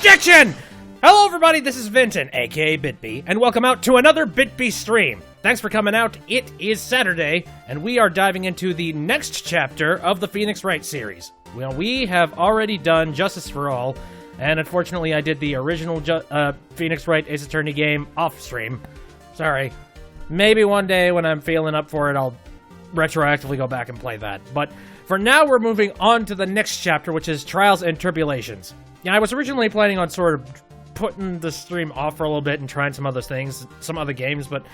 Objection! Hello everybody, this is Vinton, aka BitB, and welcome out to another BitB stream. Thanks for coming out. It is Saturday, and we are diving into the next chapter of the Phoenix Wright series. Well, we have already done Justice for All, and unfortunately I did the original Phoenix Wright Ace Attorney game off-stream. Sorry. Maybe one day when I'm feeling up for it, I'll retroactively go back and play that. But for now, we're moving on to the next chapter, which is Trials and Tribulations. Yeah, I was originally planning on sort of putting the stream off for a little bit and trying some other things, some other games, but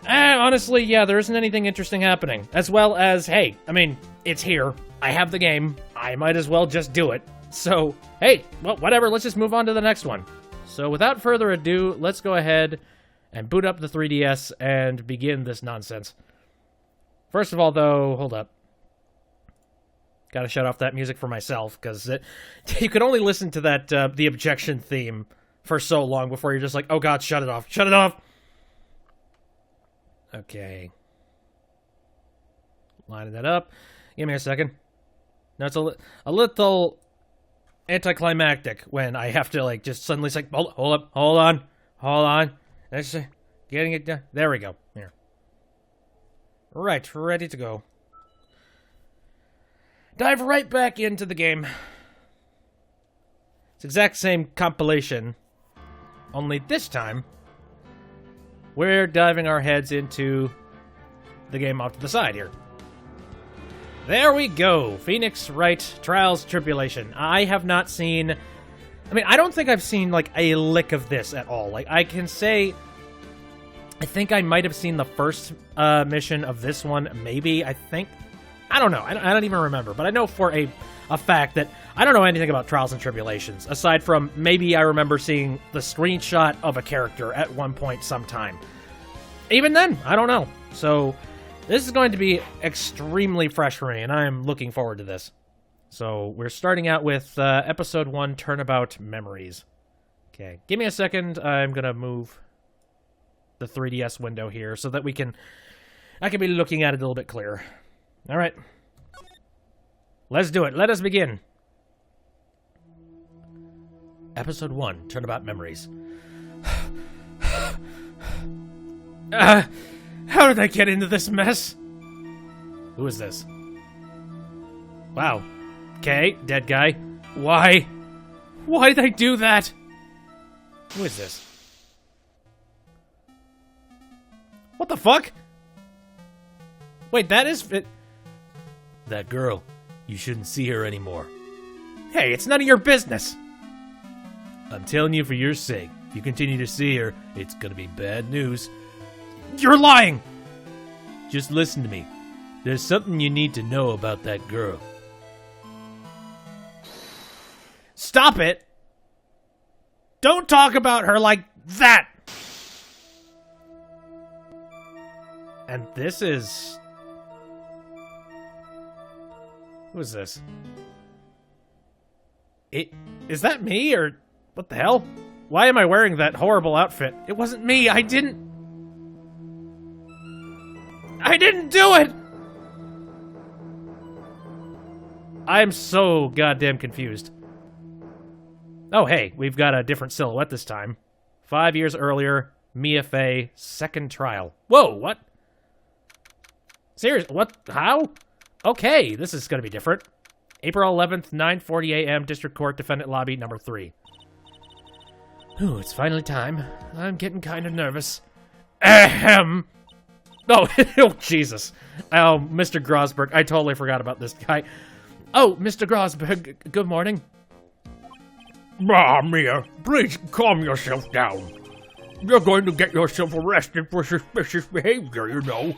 honestly, yeah, there isn't anything interesting happening. As well as, hey, I mean, it's here. I have the game. I might as well just do it. So, hey, well, whatever, let's just move on to the next one. So without further ado, let's go ahead and boot up the 3DS and begin this nonsense. First of all, though, hold up. Gotta shut off that music for myself, because you could only listen to that, the objection theme for so long before you're just like, oh god, shut it off, shut it off! Okay. Lining that up. Give me a second. Now it's a little anticlimactic when I have to, like, just suddenly say, hold on. That's getting it done. There we go. Here. Right, ready to go. Dive right back into the game. It's the exact same compilation, only this time, we're diving our heads into the game off to the side here. There we go. Phoenix Wright Trials Tribulation. I have not seen... I mean, I don't think I've seen, like, a lick of this at all. Like, I can say... I think I might have seen the first mission of this one, maybe, I think. I don't know. I don't even remember. But I know for a fact that I don't know anything about Trials and Tribulations, aside from maybe I remember seeing the screenshot of a character at one point sometime. Even then, I don't know. So, this is going to be extremely fresh for me, and I am looking forward to this. So, we're starting out with Episode 1, Turnabout Memories. Okay, give me a second. I'm going to move the 3DS window here so that I can be looking at it a little bit clearer. All right. Let's do it. Let us begin. Episode 1, Turnabout Memories. How did I get into this mess? Who is this? Wow. Okay, dead guy. Why? Why did I do that? Who is this? What the fuck? Wait, that is... That girl. You shouldn't see her anymore. Hey, it's none of your business. I'm telling you for your sake. If you continue to see her, it's gonna be bad news. You're lying! Just listen to me. There's something you need to know about that girl. Stop it! Don't talk about her like that! And this is... Who is this? Is that me, or... What the hell? Why am I wearing that horrible outfit? It wasn't me, I didn't do it! I'm so goddamn confused. Oh, hey, we've got a different silhouette this time. 5 years earlier, Mia Fey, second trial. Whoa, what? Serious? What? How? Okay, this is gonna be different. April 11th, 9:40 a.m., District Court, Defendant Lobby, number 3. Ooh, it's finally time. I'm getting kind of nervous. Ahem! Oh, oh, Jesus. Oh, Mr. Grosberg. I totally forgot about this guy. Oh, Mr. Grosberg, good morning. Mia, please calm yourself down. You're going to get yourself arrested for suspicious behavior, you know.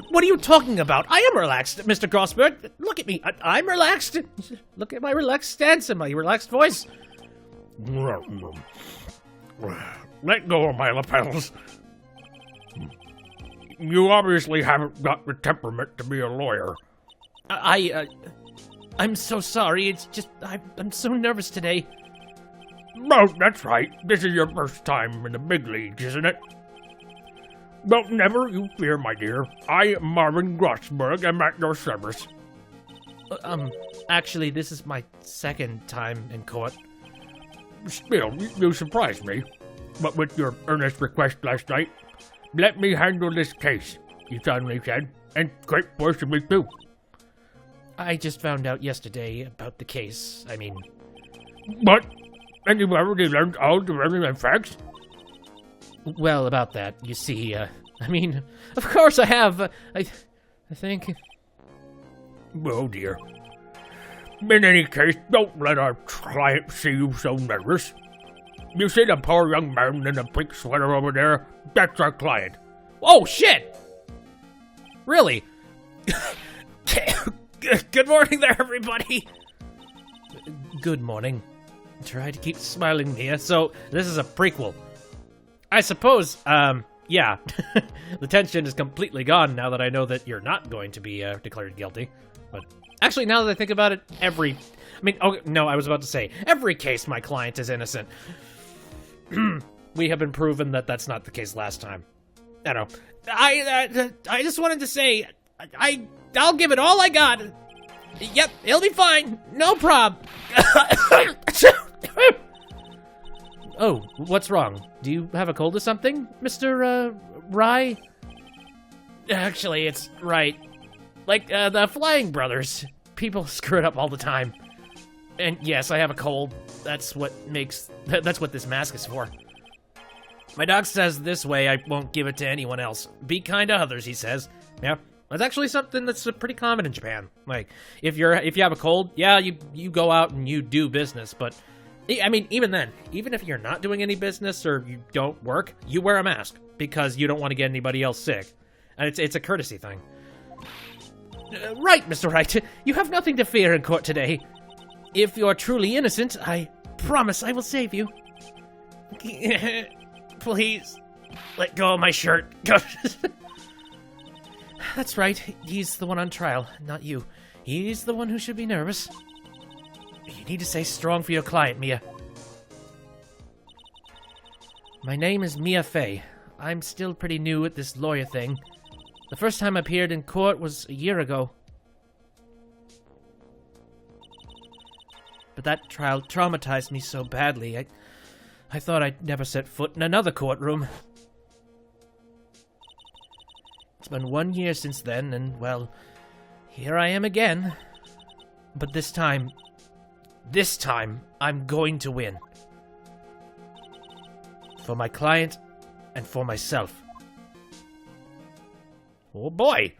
What are you talking about? I am relaxed, Mr. Grosberg. Look at me. I'm relaxed. Look at my relaxed stance and my relaxed voice. Let go of my lapels. You obviously haven't got the temperament to be a lawyer. I'm so sorry. It's just, I'm so nervous today. Oh, that's right. This is your first time in the big leagues, isn't it? Well, never you fear, my dear. I am Marvin Grosberg. I'm at your service. Actually, this is my second time in court. Still, you surprised me. But with your earnest request last night, let me handle this case, you suddenly said, and great forcibly too. I just found out yesterday about the case. I mean... What? And you've already learned all the relevant facts? Well, about that, you see, I mean, of course I have. I think... Oh dear. In any case, don't let our client see you so nervous. You see the poor young man in the pink sweater over there? That's our client. Oh, shit! Really? Good morning there, everybody! Good morning. Try to keep smiling, Mia. So, this is a prequel. I suppose, yeah. The tension is completely gone now that I know that you're not going to be declared guilty. But actually, now that I think about it, every case my client is innocent. We have been proven that that's not the case last time. I don't know. I just wanted to say, I'll give it all I got. Yep, it'll be fine. No prob. Oh, what's wrong? Do you have a cold or something, Mr. Rye? Actually, it's Wright. Like, the Flying Brothers. People screw it up all the time. And yes, I have a cold. That's what this mask is for. My doc says this way I won't give it to anyone else. Be kind to others, he says. Yeah, that's actually something that's pretty common in Japan. Like, if you have a cold, yeah, you go out and you do business, but I mean, even then, even if you're not doing any business or you don't work, you wear a mask because you don't want to get anybody else sick. And it's a courtesy thing. Right, Mr. Wright, you have nothing to fear in court today. If you're truly innocent, I promise I will save you. Please, let go of my shirt. That's right, he's the one on trial, not you. He's the one who should be nervous. You need to stay strong for your client, Mia. My name is Mia Fey. I'm still pretty new at this lawyer thing. The first time I appeared in court was a year ago. But that trial traumatized me so badly, I thought I'd never set foot in another courtroom. It's been 1 year since then, and, well, here I am again. But this time, I'm going to win. For my client, and for myself. Oh boy!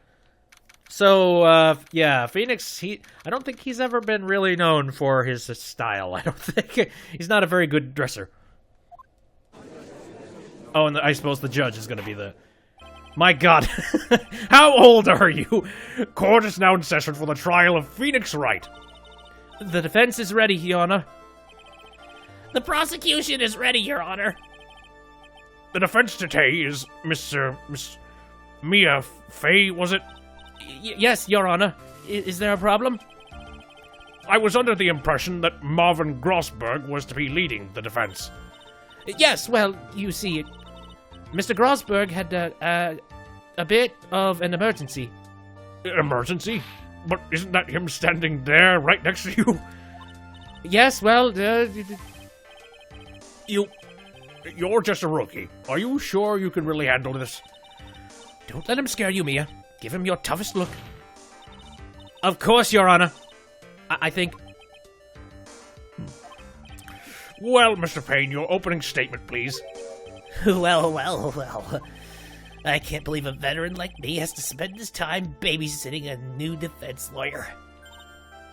So, yeah, Phoenix, I don't think he's ever been really known for his style. I don't think. He's not a very good dresser. Oh, and I suppose the judge is going to be the... My god. How old are you? Court is now in session for the trial of Phoenix Wright. The defense is ready, Your Honor. The prosecution is ready, Your Honor. The defense today is Miss Mia Fey, was it? Yes, Your Honor. Is there a problem? I was under the impression that Marvin Grossberg was to be leading the defense. Yes, well, you see, Mr. Grossberg had a bit of an emergency. Emergency? But isn't that him standing there right next to you? Yes, well, You're just a rookie. Are you sure you can really handle this? Don't let him scare you, Mia. Give him your toughest look. Of course, Your Honor. I think... Well, Mr. Payne, your opening statement, please. Well. I can't believe a veteran like me has to spend his time babysitting a new defense lawyer.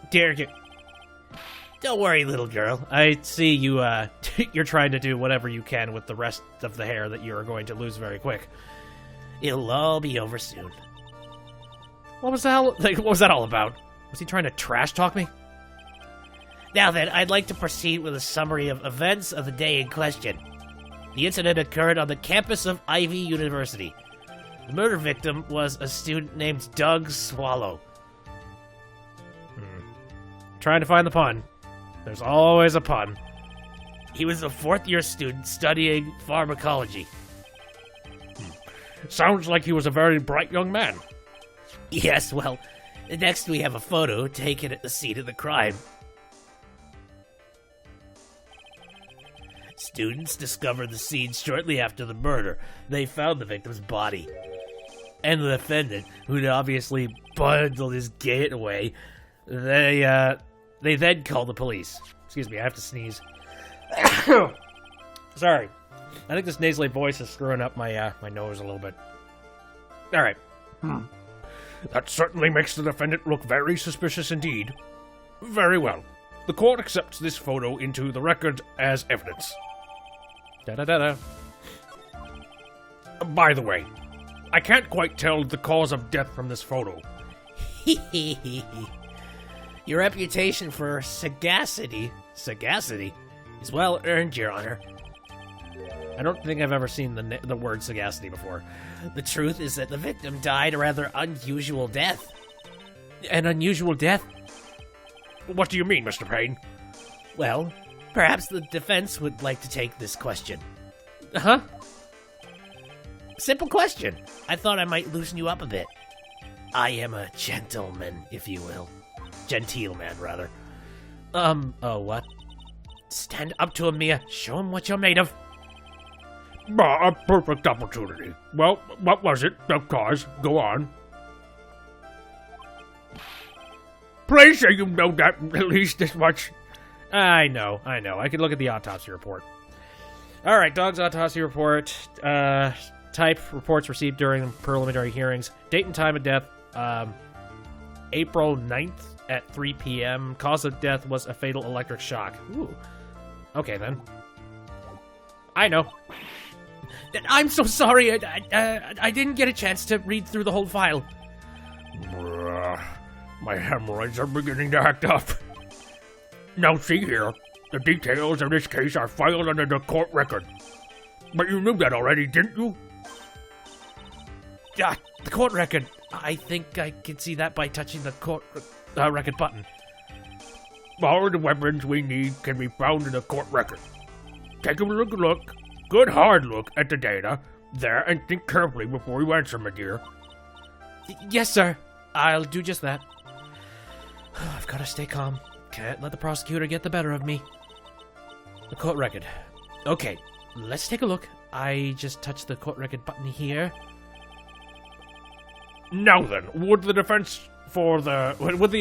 Dare you... Don't worry, little girl. I see you, you're trying to do whatever you can with the rest of the hair that you're going to lose very quick. It'll all be over soon. What was that all about? Was he trying to trash talk me? Now then, I'd like to proceed with a summary of events of the day in question. The incident occurred on the campus of Ivy University. The murder victim was a student named Doug Swallow. Trying to find the pun. There's always a pun. He was a fourth-year student studying pharmacology. Sounds like he was a very bright young man. Yes, well, next we have a photo taken at the scene of the crime. students discovered the scene shortly after the murder. They found the victim's body. And the defendant, who'd obviously bundled his gate away, they then called the police. Excuse me, I have to sneeze. Sorry. I think this nasally voice is screwing up my nose a little bit. All right. That certainly makes the defendant look very suspicious indeed. Very well. The court accepts this photo into the record as evidence. Da-da-da-da. By the way, I can't quite tell the cause of death from this photo. Your reputation for sagacity is well earned, Your Honor. I don't think I've ever seen the word sagacity before. The truth is that the victim died a rather unusual death. An unusual death? What do you mean, Mr. Payne? Well, perhaps the defense would like to take this question. Huh? Simple question. I thought I might loosen you up a bit. I am a gentleman, if you will. Genteel man, rather. What? Stand up to him, Mia. Show him what you're made of. A perfect opportunity. Well, what was it? The cause? Go on. Please say you know that at least this much. I know. I can look at the autopsy report. All right, dog's autopsy report. Type, reports received during preliminary hearings. Date and time of death, April 9th at 3 p.m. Cause of death was a fatal electric shock. Ooh. Okay, then. I know. I'm so sorry. I didn't get a chance to read through the whole file. My hemorrhoids are beginning to act up. Now see here, the details of this case are filed under the court record. But you knew that already, didn't you? The court record. I think I can see that by touching the court record button. All the weapons we need can be found in the court record. Take a good hard look at the data there and think carefully before you answer, my dear. Yes, sir. I'll do just that. I've got to stay calm. Can't let the prosecutor get the better of me. The court record. Okay, let's take a look. I just touched the court record button here. Now then, would the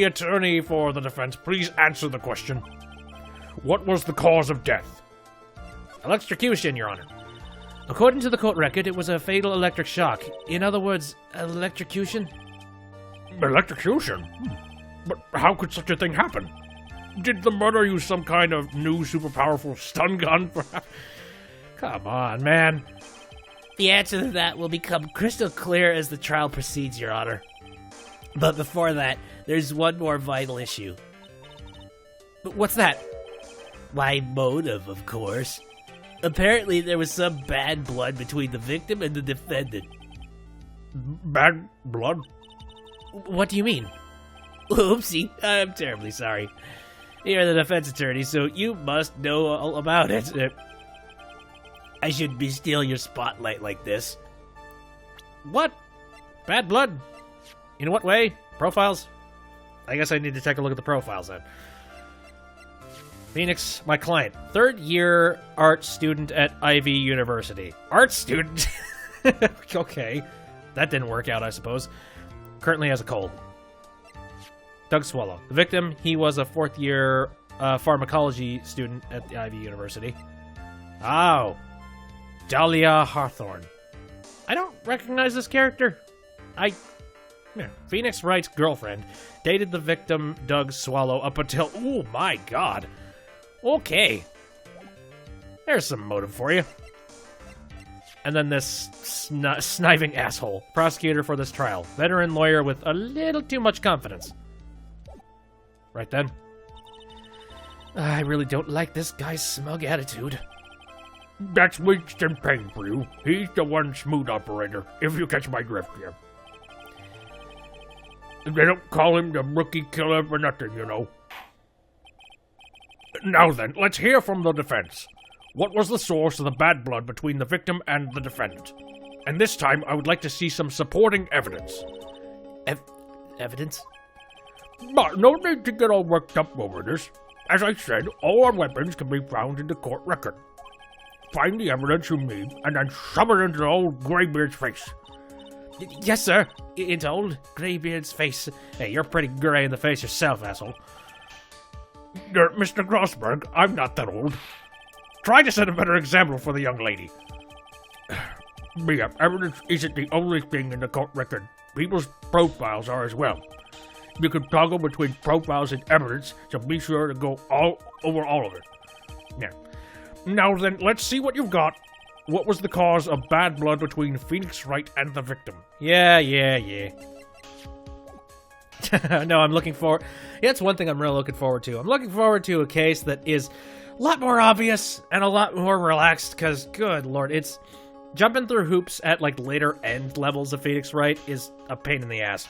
attorney for the defense please answer the question? What was the cause of death? Electrocution, Your Honor. According to the court record, it was a fatal electric shock. In other words, electrocution. Electrocution? But how could such a thing happen? Did the murderer use some kind of new super powerful stun gun? Come on, man. The answer to that will become crystal clear as the trial proceeds, Your Honor. But before that, there's one more vital issue. What's that? Why, motive, of course. Apparently, there was some bad blood between the victim and the defendant. Bad blood? What do you mean? Oopsie, I'm terribly sorry. You're the defense attorney, so you must know all about it. I shouldn't be stealing your spotlight like this. What? Bad blood? In what way? Profiles? I guess I need to take a look at the profiles then. Phoenix, my client. Third-year art student at Ivy University. Art student? Okay. That didn't work out, I suppose. Currently has a cold. Doug Swallow. The victim, he was a fourth-year pharmacology student at the Ivy University. Oh. Dahlia Hawthorne. I don't recognize this character. Phoenix Wright's girlfriend dated the victim, Doug Swallow, up until... Oh, my God. Okay. There's some motive for you. And then this sniving asshole. Prosecutor for this trial. Veteran lawyer with a little too much confidence. Right then. I really don't like this guy's smug attitude. That's Winston Payne for you. He's the one smooth operator, if you catch my drift here. They don't call him the rookie killer for nothing, you know. Now then, let's hear from the defense. What was the source of the bad blood between the victim and the defendant? And this time, I would like to see some supporting evidence. Evidence? But no need to get all worked up over this. As I said, all our weapons can be found in the court record. find the evidence you need and then shove it into old Greybeard's face. Yes, sir. Into old Greybeard's face. Hey, you're pretty gray in the face yourself, asshole. Mr. Grossberg, I'm not that old. Try to set a better example for the young lady. Mia, evidence isn't the only thing in the court record. People's profiles are as well. You can toggle between profiles and evidence, so be sure to go over all of it. Now then, let's see what you've got. What was the cause of bad blood between Phoenix Wright and the victim? Yeah. No, I'm looking forward... Yeah, it's one thing I'm really looking forward to. I'm looking forward to a case that is a lot more obvious and a lot more relaxed, because, good lord, it's... Jumping through hoops at, like, later end levels of Phoenix Wright is a pain in the ass.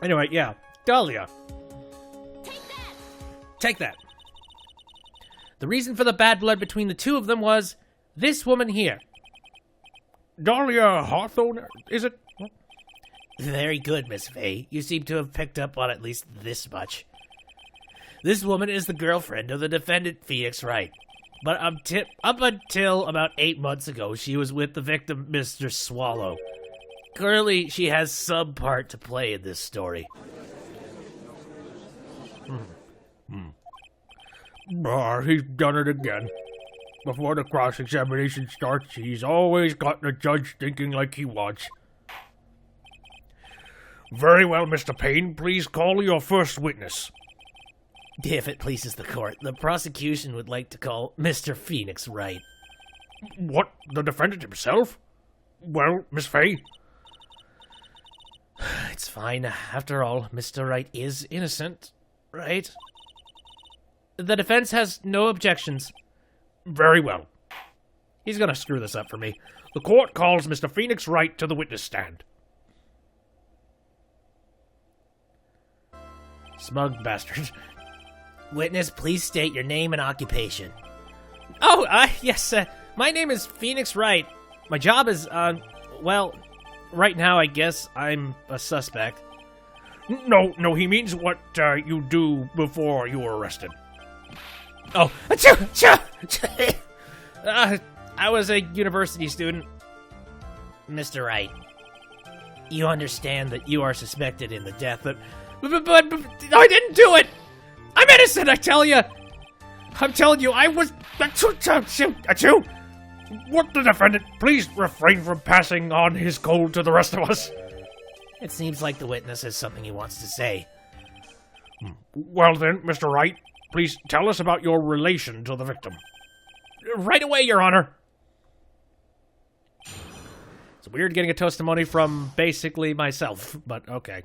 Anyway, yeah. Dahlia. Take that. The reason for the bad blood between the two of them was this woman here. Dahlia Hawthorne, is it? Very good, Miss Faye. You seem to have picked up on at least this much. This woman is the girlfriend of the defendant, Phoenix Wright. But up until about 8 months ago, she was with the victim, Mr. Swallow. Currently, she has some part to play in this story. He's done it again. Before the cross-examination starts, he's always got the judge thinking like he wants. Very well, Mr. Payne. Please call your first witness. If it pleases the court, the prosecution would like to call Mr. Phoenix Wright. What? The defendant himself? Well, Miss Faye? It's fine. After all, Mr. Wright is innocent, right? The defense has no objections. Very well. He's gonna screw this up for me. The court calls Mr. Phoenix Wright to the witness stand. Smug bastard. Witness, please state your name and occupation. Oh, yes, my name is Phoenix Wright. My job is, well, right now I guess I'm a suspect. No, he means what, you do before you were arrested. Oh, I was a university student. Mr. Wright, you understand that you are suspected in the death of... But I didn't do it! I'm innocent, I tell you! I'm telling you, I was... Achoo! What the defendant? Please refrain from passing on his cold to the rest of us. It seems like the witness has something he wants to say. Well then, Mr. Wright, please tell us about your relation to the victim. Right away, Your Honor. It's weird getting a testimony from basically myself, but okay.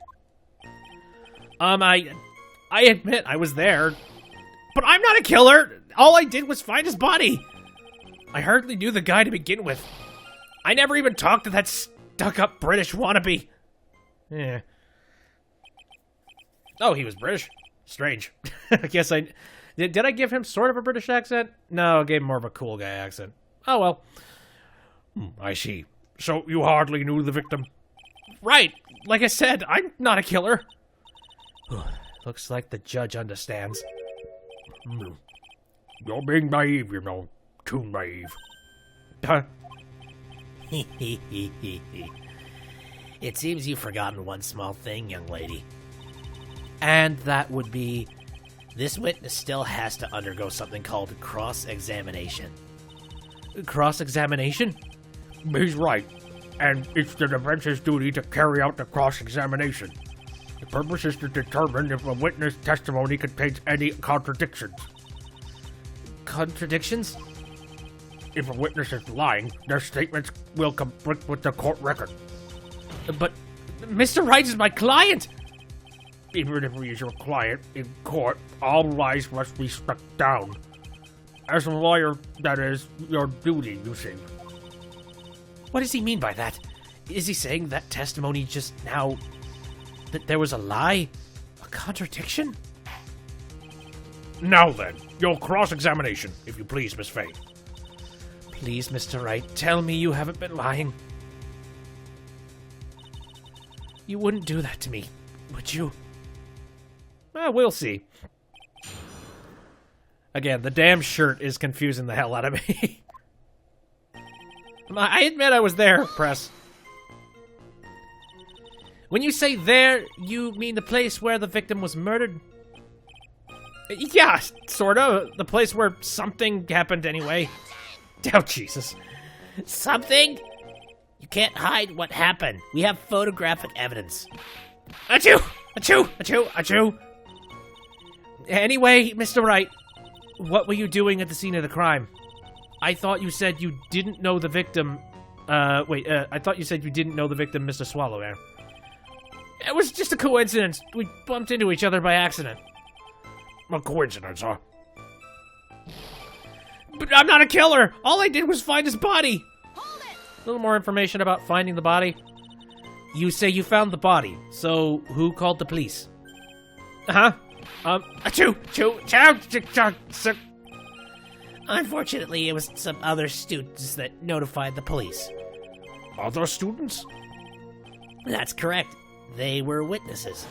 I admit I was there, but I'm not a killer. All I did was find his body. I hardly knew the guy to begin with. I never even talked to that stuck-up British wannabe. Yeah. Oh, he was British? Strange. I guess I... Did I give him sort of a British accent? No, I gave him more of a cool guy accent. Oh, well. I see. So you hardly knew the victim? Right. Like I said, I'm not a killer. Looks like the judge understands. You're being naive, you know. Too naive. Huh? It seems you've forgotten one small thing, young lady. And that would be... This witness still has to undergo something called cross-examination. Cross-examination? He's right. And it's the defense's duty to carry out the cross-examination. The purpose is to determine if a witness' testimony contains any contradictions. Contradictions? If a witness is lying, their statements will conflict with the court record. But Mr. Wright is my client! Even if he is your client, in court, all lies must be struck down. As a lawyer, that is your duty, you see. What does he mean by that? Is he saying that testimony just now... that there was a lie? A contradiction? Now then, your cross-examination, if you please, Miss Faye. Please, Mr. Wright, tell me you haven't been lying. You wouldn't do that to me, would you? We'll see. Again, the damn shirt is confusing the hell out of me. I admit I was there, Press. When you say there, you mean the place where the victim was murdered? Yeah, sorta. The place where something happened anyway. Oh, Jesus. Something? You can't hide what happened. We have photographic evidence. Achoo! Achoo! Achoo! Achoo! Anyway, Mr. Wright, what were you doing at the scene of the crime? I thought you said you didn't know the victim. I thought you said you didn't know the victim, Mr. Swallow there. It was just a coincidence. We bumped into each other by accident. A coincidence, huh? But I'm not a killer! All I did was find his body! A little more information about finding the body. You say you found the body, so who called the police? Huh? Achoo! Choo! Chow! Chow! Chow! Unfortunately, it was some other students that notified the police. Other students? That's correct. They were witnesses.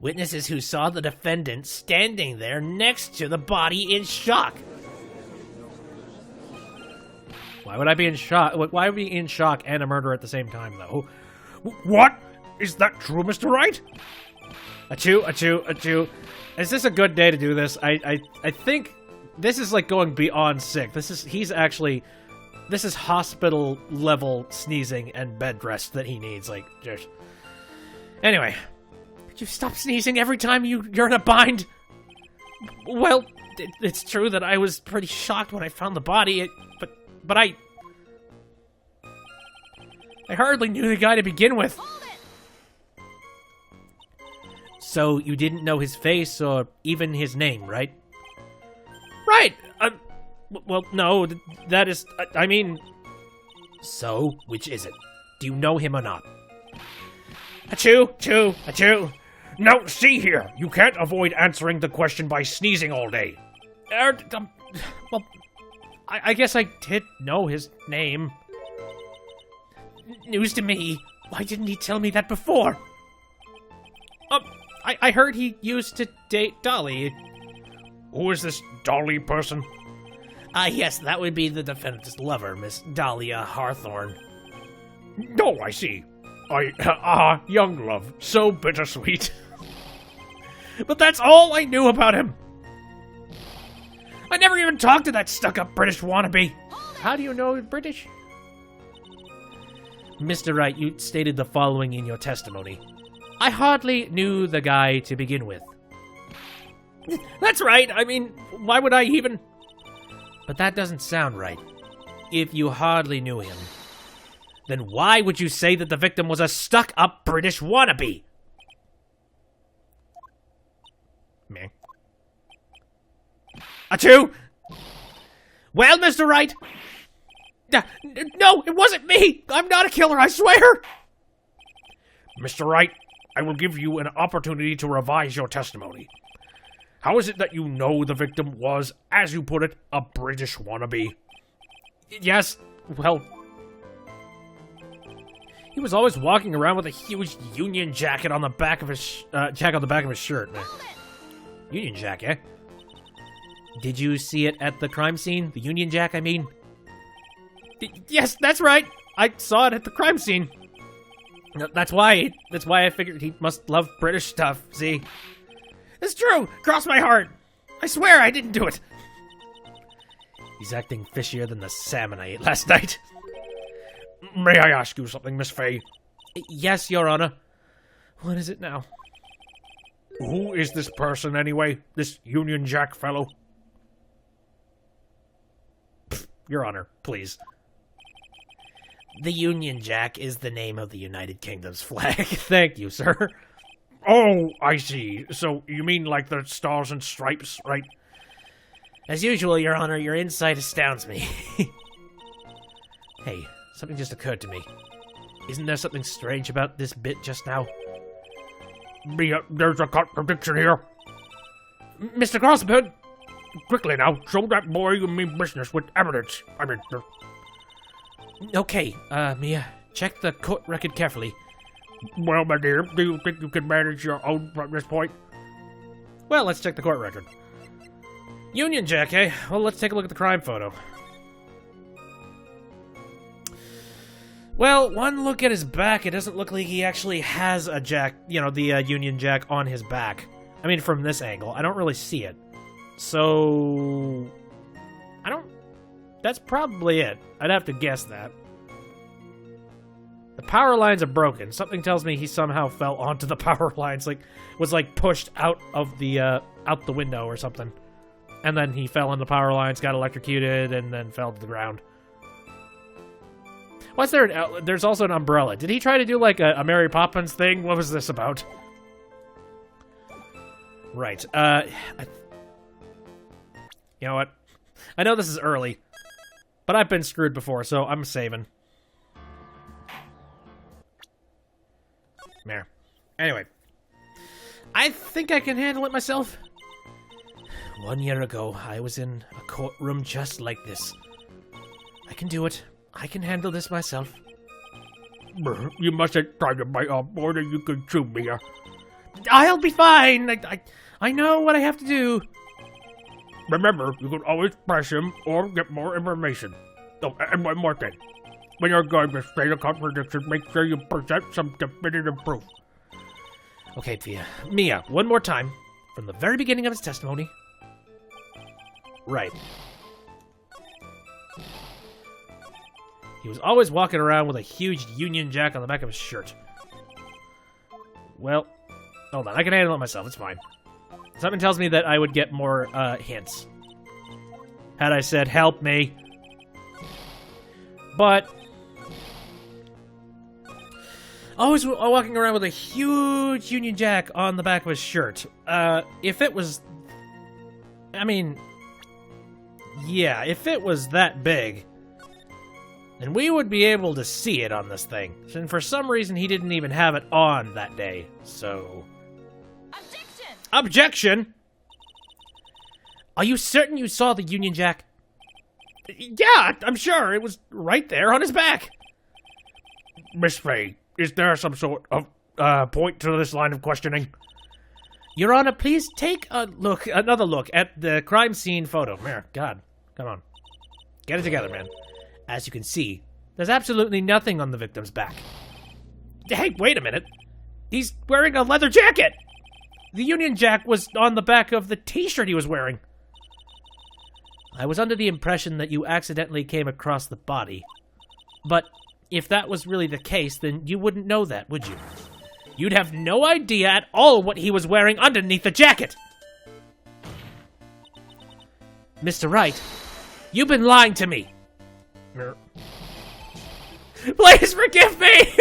Witnesses who saw the defendant standing there next to the body in shock. Why would I be in shock? Why would I be in shock and a murder at the same time, though? What? Is that true, Mr. Wright? Achoo, achoo, achoo. Is this a good day to do this? I think this is like going beyond sick. This is hospital level sneezing and bed rest that he needs. Like, just. Anyway, could you stop sneezing every time you're in a bind? Well, it's true that I was pretty shocked when I found the body, but I hardly knew the guy to begin with. So you didn't know his face or even his name, right? Right! Well, no, that is... I mean... So, which is it? Do you know him or not? Achoo! Achoo! Achoo! Now, see here. You can't avoid answering the question by sneezing all day. Well, I guess I did know his name. News to me. Why didn't he tell me that before? I heard he used to date Dolly. Who is this Dolly person? Yes, that would be the defendant's lover, Miss Dahlia Hawthorne. Oh, I see. Young love. So bittersweet. But that's all I knew about him. I never even talked to that stuck-up British wannabe. How do you know he's British? Mr. Wright, you stated the following in your testimony. I hardly knew the guy to begin with. That's right. I mean, why would I even... But that doesn't sound right. If you hardly knew him, then why would you say that the victim was a stuck-up British wannabe? Meh. Achoo! Well, Mr. Wright... No, it wasn't me! I'm not a killer, I swear! Mr. Wright, I will give you an opportunity to revise your testimony. How is it that you know the victim was, as you put it, a British wannabe? Yes, well... He was always walking around with a huge Union jacket on the back of his shirt. Union Jack, eh? Did you see it at the crime scene? The Union Jack, I mean? Yes, that's right. I saw it at the crime scene. That's why I figured he must love British stuff, see? It's true! Cross my heart! I swear I didn't do it! He's acting fishier than the salmon I ate last night. May I ask you something, Miss Fay? Yes, Your Honor. What is it now? Who is this person, anyway? This Union Jack fellow? Pfft, Your Honor, please. The Union Jack is the name of the United Kingdom's flag. Thank you, sir. Oh, I see. So, you mean like the stars and stripes, right? As usual, Your Honor, your insight astounds me. Hey, something just occurred to me. Isn't there something strange about this bit just now? There's a contradiction here. Mr. Crossbird! Quickly now, show that boy you mean business with evidence. Okay, Mia, check the court record carefully. Well, my dear, do you think you can manage your own from this point? Well, let's check the court record. Union Jack, eh? Well, let's take a look at the crime photo. Well, one look at his back, it doesn't look like he actually has a jack, the Union Jack on his back. I mean, from this angle, I don't really see it. So, that's probably it. I'd have to guess that. The power lines are broken. Something tells me he somehow fell onto the power lines, was pushed out of the, out the window or something. And then he fell on the power lines, got electrocuted, and then fell to the ground. What's there? There's also an umbrella. Did he try to do a Mary Poppins thing? What was this about? Right. You know what? I know this is early, but I've been screwed before, so I'm saving. There. Anyway. I think I can handle it myself. 1 year ago, I was in a courtroom just like this. I can do it. I can handle this myself. You mustn't try to bite off more than you can chew, Mia. I'll be fine. I know what I have to do. Remember, you can always press him or get more information. Oh, and one more thing. When you're going to state a contradiction, make sure you present some definitive proof. Okay, Mia, one more time. From the very beginning of his testimony. Right. He was always walking around with a huge Union Jack on the back of his shirt. Well, hold on. I can handle it myself. It's fine. Something tells me that I would get more hints had I said, help me. But always walking around with a huge Union Jack on the back of his shirt. If it was... I mean... Yeah, if it was that big... and we would be able to see it on this thing. And for some reason, he didn't even have it on that day, so... Objection! Objection? Are you certain you saw the Union Jack? Yeah, I'm sure. It was right there on his back. Miss Faye, is there some sort of point to this line of questioning? Your Honor, please take another look at the crime scene photo. There, God, come on. Get it together, man. As you can see, there's absolutely nothing on the victim's back. Hey, wait a minute. He's wearing a leather jacket! The Union Jack was on the back of the t-shirt he was wearing. I was under the impression that you accidentally came across the body. But if that was really the case, then you wouldn't know that, would you? You'd have no idea at all what he was wearing underneath the jacket! Mr. Wright, you've been lying to me! Please forgive me!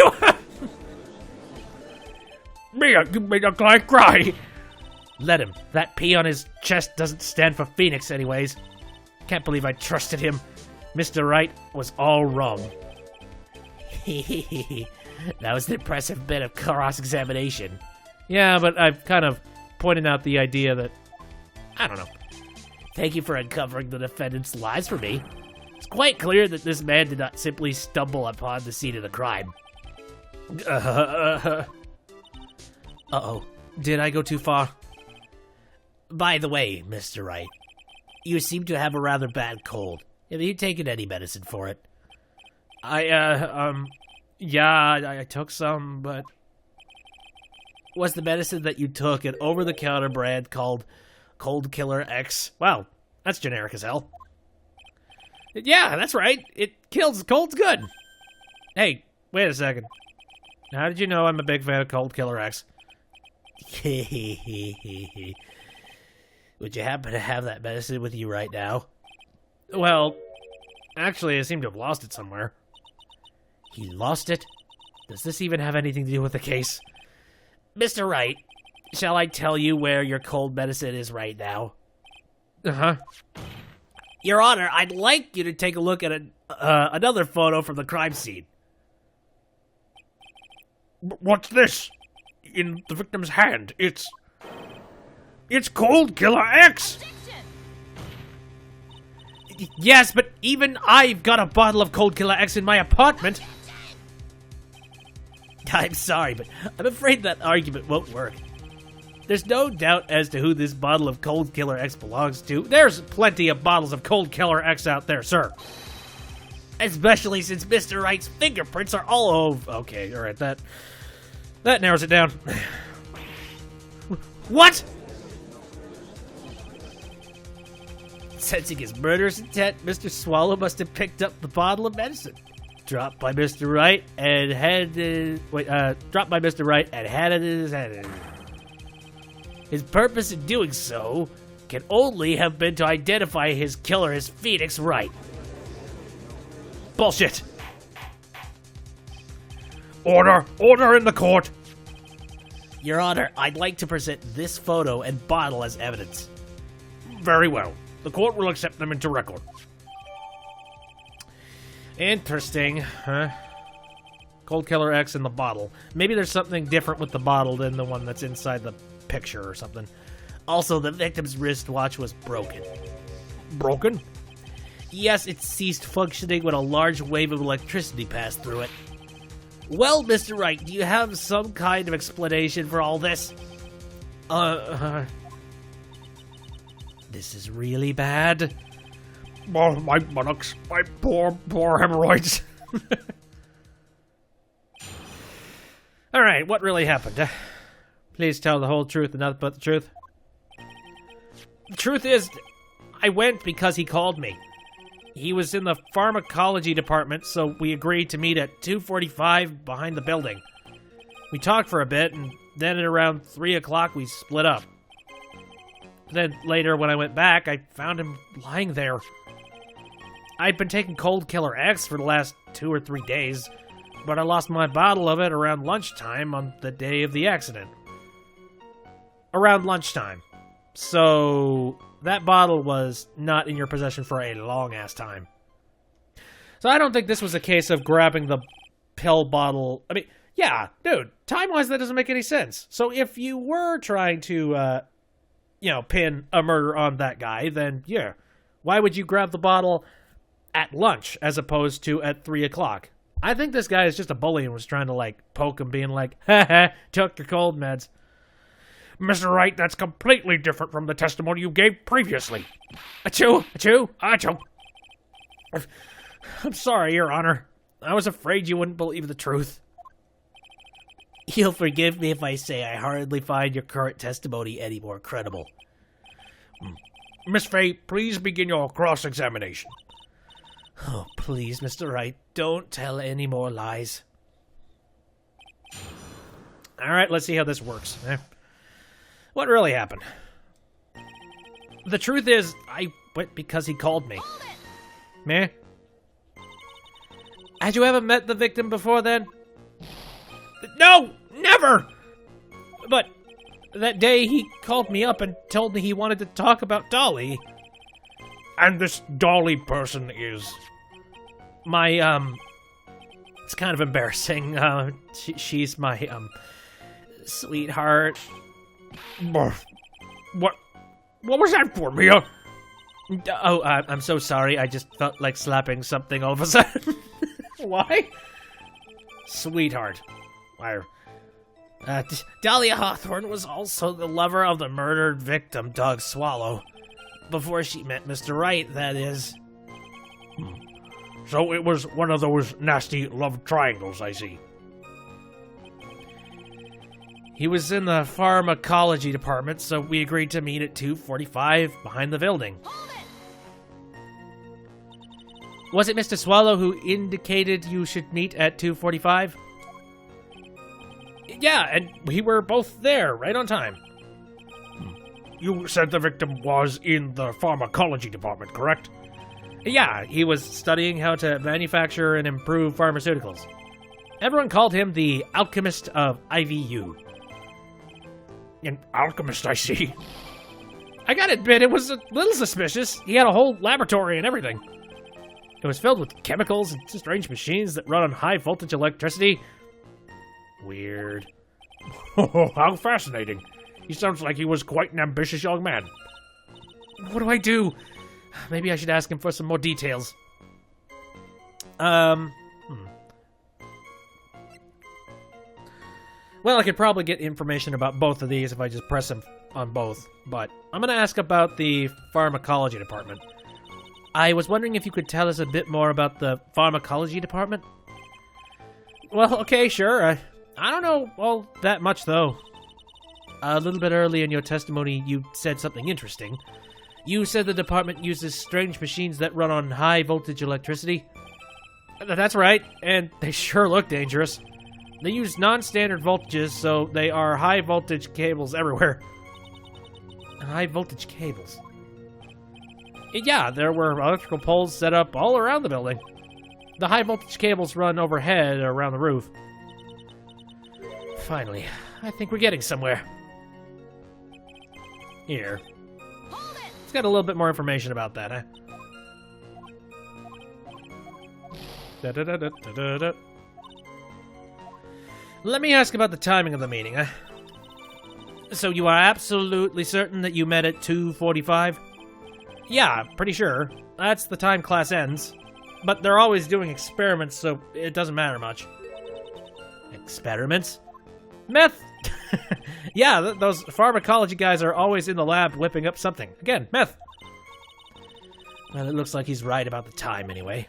Mia, you made a guy cry! Let him. That P on his chest doesn't stand for Phoenix anyways. Can't believe I trusted him. Mr. Wright was all wrong. That was an impressive bit of cross-examination. Yeah, but I've kind of pointed out the idea that... I don't know. Thank you for uncovering the defendant's lies for me. It's quite clear that this man did not simply stumble upon the scene of the crime. Uh-oh. Did I go too far? By the way, Mr. Wright, you seem to have a rather bad cold. Have you taken any medicine for it? Yeah, I took some, but... Was the medicine that you took an over-the-counter brand called Cold Killer X? Wow, that's generic as hell. Yeah, that's right. It kills colds good. Hey, wait a second. How did you know I'm a big fan of Cold Killer X? Would you happen to have that medicine with you right now? Well, actually, I seem to have lost it somewhere. He lost it? Does this even have anything to do with the case? Mr. Wright, shall I tell you where your cold medicine is right now? Uh-huh. Your Honor, I'd like you to take a look at another photo from the crime scene. What's this? In the victim's hand, it's Cold Killer X! Yes, but even I've got a bottle of Cold Killer X in my apartment. I'm sorry, but I'm afraid that argument won't work. There's no doubt as to who this bottle of Cold Killer X belongs to. There's plenty of bottles of Cold Killer X out there, sir. Especially since Mr. Wright's fingerprints are all over. Okay, alright, that narrows it down. What? Sensing his murderous intent, Mr. Swallow must have picked up the bottle of medicine. Dropped by Mr. Wright and handed it in his hand. His purpose in doing so can only have been to identify his killer as Phoenix Wright. Bullshit. Order! Order in the court! Your Honor, I'd like to present this photo and bottle as evidence. Very well. The court will accept them into record. Interesting, huh? Cold Killer X in the bottle. Maybe there's something different with the bottle than the one that's inside the picture or something. Also, the victim's wristwatch was broken. Broken? Yes, it ceased functioning when a large wave of electricity passed through it. Well, Mr. Wright, do you have some kind of explanation for all this? This is really bad. Oh, my buttocks. My poor hemorrhoids. Alright, what really happened? Please tell the whole truth and nothing but the truth. The truth is, I went because he called me. He was in the pharmacology department, so we agreed to meet at 2:45 behind the building. We talked for a bit, and then at around 3 o'clock we split up. Then later, when I went back, I found him lying there. I'd been taking Cold Killer X for the last 2 or 3 days, but I lost my bottle of it around lunchtime on the day of the accident. Around lunchtime. So that bottle was not in your possession for a long-ass time. So I don't think this was a case of grabbing the pill bottle. I mean, yeah, dude, time-wise, that doesn't make any sense. So if you were trying to, pin a murder on that guy, then yeah, why would you grab the bottle at lunch as opposed to at 3 o'clock? I think this guy is just a bully and was trying to, poke him, being like, took your cold meds. Mr. Wright, that's completely different from the testimony you gave previously. Achoo! Achoo! Achoo! I'm sorry, Your Honor. I was afraid you wouldn't believe the truth. You'll forgive me if I say I hardly find your current testimony any more credible. Miss Fay, please begin your cross-examination. Oh, please, Mr. Wright, don't tell any more lies. All right, let's see how this works. What really happened? The truth is, I went because he called me. Meh? Had you ever met the victim before then? No! Never! But that day he called me up and told me he wanted to talk about Dolly. And this Dolly person is... It's kind of embarrassing. She's my, sweetheart. What was that for, Mia? Oh, I'm so sorry. I just felt like slapping something all of a sudden. Why? Sweetheart. Why? Dahlia Hawthorne was also the lover of the murdered victim, Doug Swallow. Before she met Mr. Wright, that is. So it was one of those nasty love triangles, I see. He was in the pharmacology department, so we agreed to meet at 2:45 behind the building. Was it Mr. Swallow who indicated you should meet at 2:45? Yeah, and we were both there, right on time. You said the victim was in the pharmacology department, correct? Yeah, he was studying how to manufacture and improve pharmaceuticals. Everyone called him the alchemist of IVU. An alchemist, I see. I gotta admit, it was a little suspicious. He had a whole laboratory and everything. It was filled with chemicals and strange machines that run on high-voltage electricity. Weird. How fascinating. He sounds like he was quite an ambitious young man. What do I do? Maybe I should ask him for some more details. Well, I could probably get information about both of these if I just press him on both, but I'm going to ask about the pharmacology department. I was wondering if you could tell us a bit more about the pharmacology department? Well, okay, sure. I don't know all that much, though. A little bit early in your testimony, you said something interesting. You said the department uses strange machines that run on high-voltage electricity. That's right, and they sure look dangerous. They use non-standard voltages, so they are high-voltage cables everywhere. High-voltage cables? Yeah, there were electrical poles set up all around the building. The high-voltage cables run overhead or around the roof. Finally, I think we're getting somewhere. Here. Let's get a little bit more information about that, huh? Da-da-da-da-da-da. Let me ask about the timing of the meeting, huh? So you are absolutely certain that you met at 2:45? Yeah, pretty sure. That's the time class ends. But they're always doing experiments, so it doesn't matter much. Experiments? Meth! Yeah, those pharmacology guys are always in the lab whipping up something. Again, meth. Well, it looks like he's right about the time anyway.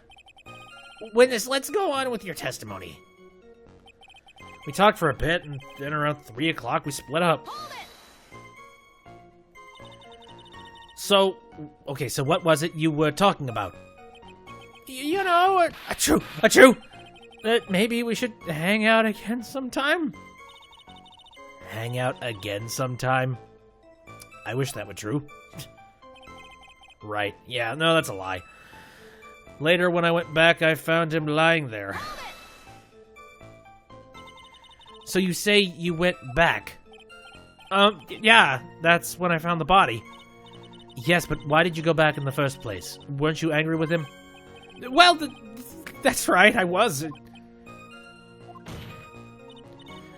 Witness, let's go on with your testimony. We talked for a bit, and then around 3 o'clock we split up. So, okay, so what was it you were talking about? You know, achoo! Maybe we should hang out again sometime? Hang out again sometime? I wish that were true. Right, yeah, no, that's a lie. Later, when I went back, I found him lying there. So you say you went back? Yeah, that's when I found the body. Yes, but why did you go back in the first place? Weren't you angry with him? Well, that's right, I was.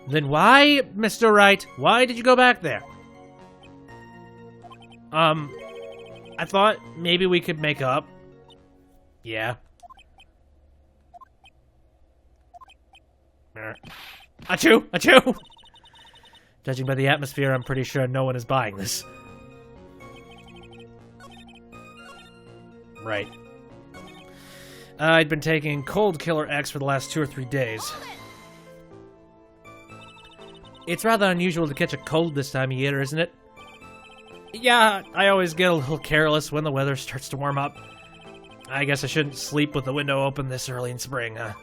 Then why, Mr. Wright, why did you go back there? I thought maybe we could make up. Yeah. Achoo! Judging by the atmosphere, I'm pretty sure no one is buying this. Right. I'd been taking Cold Killer X for the last 2 or 3 days. It's rather unusual to catch a cold this time of year, isn't it? Yeah, I always get a little careless when the weather starts to warm up. I guess I shouldn't sleep with the window open this early in spring, huh?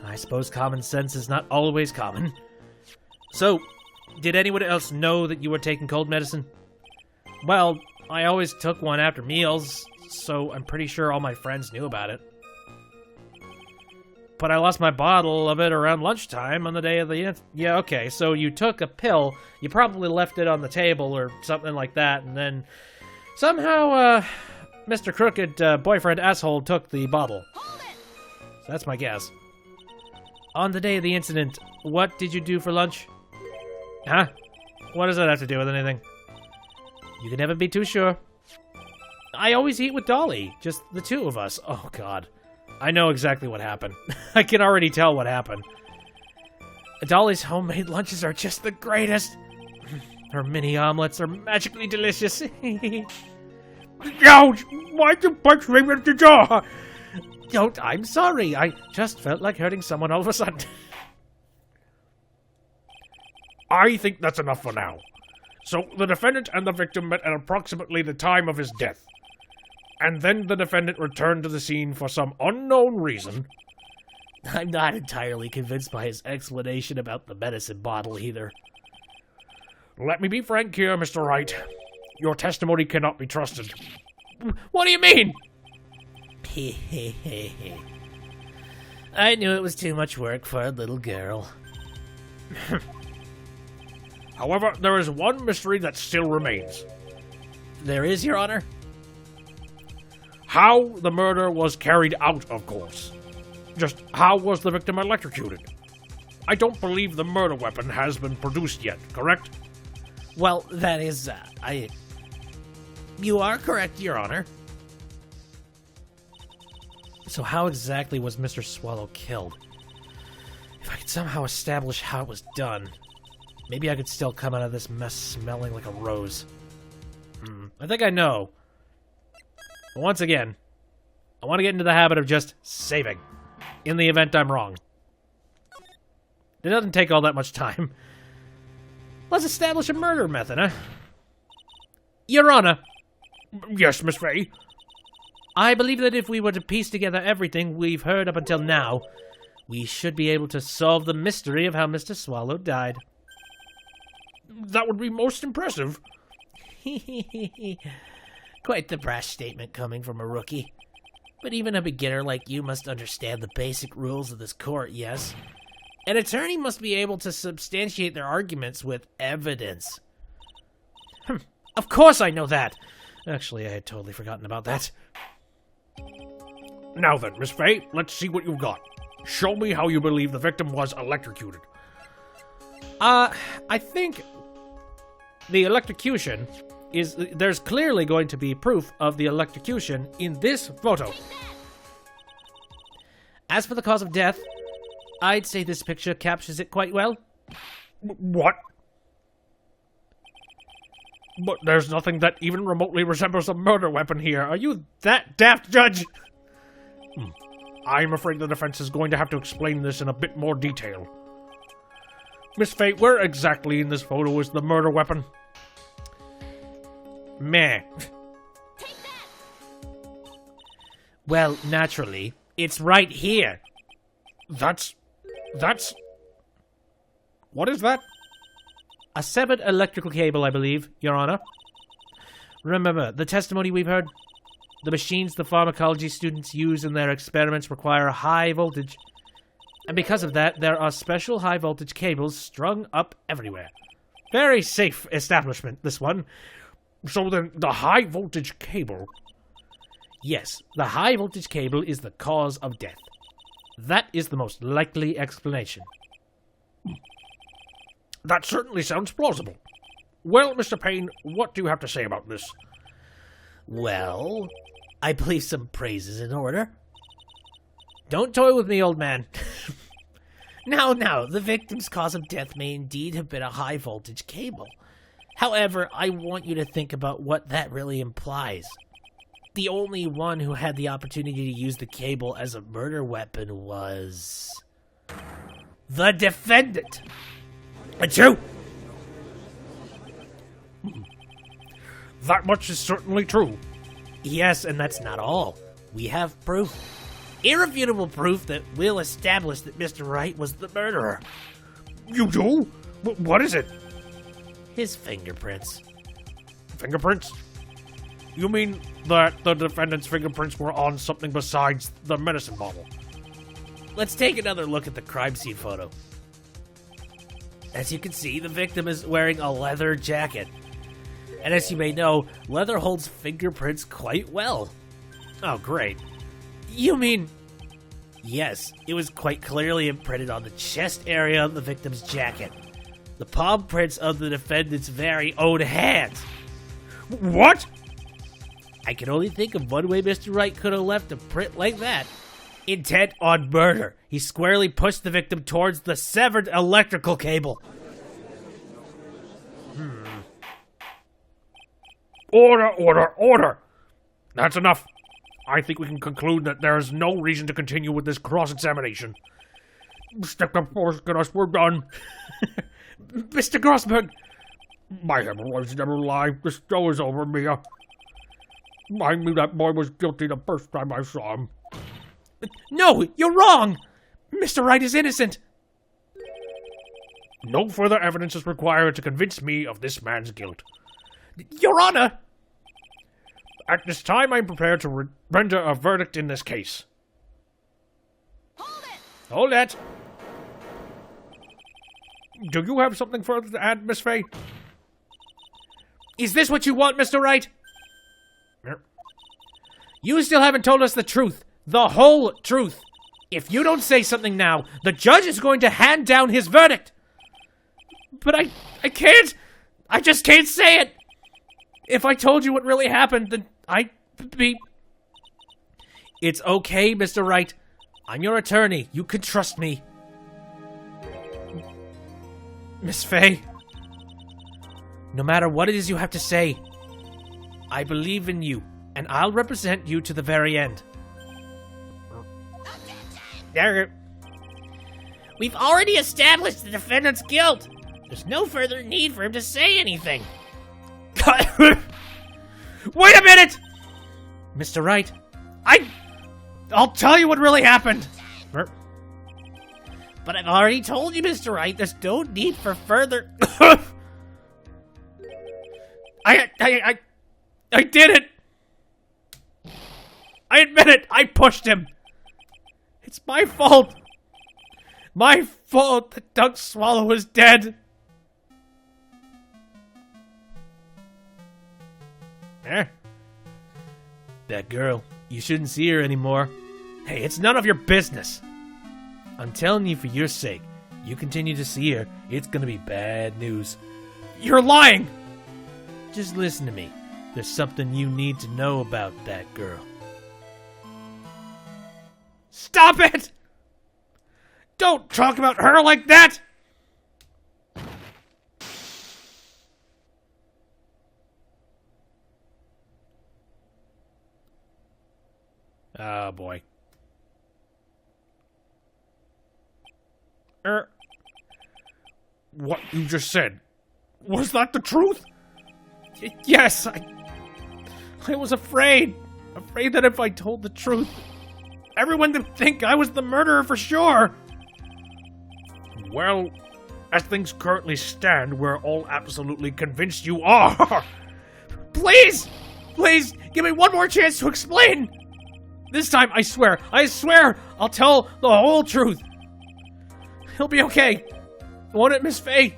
I suppose common sense is not always common. So, did anyone else know that you were taking cold medicine? Well, I always took one after meals, so I'm pretty sure all my friends knew about it. But I lost my bottle of it around lunchtime on the day of the... Yeah, okay, so you took a pill, you probably left it on the table or something like that, and then somehow, Mr. Crooked Boyfriend Asshole took the bottle. So that's my guess. On the day of the incident, what did you do for lunch? Huh? What does that have to do with anything? You can never be too sure. I always eat with Dolly, just the two of us. Oh, God. I know exactly what happened. I can already tell what happened. Dolly's homemade lunches are just the greatest. Her mini omelets are magically delicious. Ouch! Why'd you punch me with the jaw? Don't, I'm sorry. I just felt like hurting someone all of a sudden. I think that's enough for now. So, the defendant and the victim met at approximately the time of his death. And then the defendant returned to the scene for some unknown reason. I'm not entirely convinced by his explanation about the medicine bottle either. Let me be frank here, Mr. Wright. Your testimony cannot be trusted. What do you mean? I knew it was too much work for a little girl. However, there is one mystery that still remains. There is, Your Honor? How the murder was carried out, of course. Just how was the victim electrocuted? I don't believe the murder weapon has been produced yet, correct? Well, that is, You are correct, Your Honor. So how exactly was Mr. Swallow killed? If I could somehow establish how it was done, maybe I could still come out of this mess smelling like a rose. I think I know. But once again, I want to get into the habit of just saving, in the event I'm wrong. It doesn't take all that much time. Let's establish a murder method, huh? Your Honor. Yes, Miss Fay? I believe that if we were to piece together everything we've heard up until now, we should be able to solve the mystery of how Mr. Swallow died. That would be most impressive. Quite the brash statement coming from a rookie. But even a beginner like you must understand the basic rules of this court, yes? An attorney must be able to substantiate their arguments with evidence. Of course I know that! Actually, I had totally forgotten about that. Now then, Miss Fay, let's see what you've got. Show me how you believe the victim was electrocuted. I think the electrocution is... There's clearly going to be proof of the electrocution in this photo. As for the cause of death, I'd say this picture captures it quite well. What? But there's nothing that even remotely resembles a murder weapon here. Are you that daft, Judge? I'm afraid the defense is going to have to explain this in a bit more detail. Miss Fay, where exactly in this photo is the murder weapon? Meh. Well, naturally, it's right here. That's... What is that? A severed electrical cable, I believe, Your Honor. Remember, the testimony we've heard? The machines the pharmacology students use in their experiments require a high voltage. And because of that, there are special high voltage cables strung up everywhere. Very safe establishment, this one. So then, the high voltage cable... Yes, the high voltage cable is the cause of death. That is the most likely explanation. That certainly sounds plausible. Well, Mr. Payne, what do you have to say about this? Well, I believe some praise is in order. Don't toy with me, old man. Now, the victim's cause of death may indeed have been a high voltage cable. However, I want you to think about what that really implies. The only one who had the opportunity to use the cable as a murder weapon was... the defendant! It's you! That much is certainly true. Yes, and that's not all. We have proof. Irrefutable proof that will establish that Mr. Wright was the murderer. You do? What is it? His fingerprints. Fingerprints? You mean that the defendant's fingerprints were on something besides the medicine bottle? Let's take another look at the crime scene photo. As you can see, the victim is wearing a leather jacket. And as you may know, leather holds fingerprints quite well. Oh, great. You mean... Yes, it was quite clearly imprinted on the chest area of the victim's jacket. The palm prints of the defendant's very own hands. What? I can only think of one way Mr. Wright could have left a print like that. Intent on murder. He squarely pushed the victim towards the severed electrical cable. Order! That's enough. I think we can conclude that there is no reason to continue with this cross-examination. Stick the force, get us, we're done. Mr. Grossberg! My hemorrhoids never lie. The show is over, Mia. I knew that boy was guilty the first time I saw him. No, you're wrong! Mr. Wright is innocent! No further evidence is required to convince me of this man's guilt. Your Honor! At this time, I'm prepared to render a verdict in this case. Hold it! Do you have something further to add, Miss Fay? Is this what you want, Mr. Wright? Yep. You still haven't told us the truth. The whole truth. If you don't say something now, the judge is going to hand down his verdict. But I can't. I just can't say it. If I told you what really happened, then I'd be... It's okay, Mr. Wright. I'm your attorney. You can trust me. Miss Faye, no matter what it is you have to say, I believe in you, and I'll represent you to the very end. We've already established the defendant's guilt. There's no further need for him to say anything. Wait a minute! Mr. Wright, I'll tell you what really happened. But I've already told you, Mr. Wright, there's no need for further... I did it! I admit it! I pushed him! It's my fault! My fault that Doug Swallow was dead! That girl, you shouldn't see her anymore. Hey, it's none of your business. I'm telling you for your sake, you continue to see her, it's gonna be bad news. You're lying! Just listen to me. There's something you need to know about that girl. Stop it! Don't talk about her like that! Oh, boy. What you just said, was that the truth? Yes, I was afraid. Afraid that if I told the truth, everyone would think I was the murderer for sure. Well, as things currently stand, we're all absolutely convinced you are. Please, give me one more chance to explain. This time, I swear, I'll tell the whole truth. He'll be okay. Won't it, Miss Faye?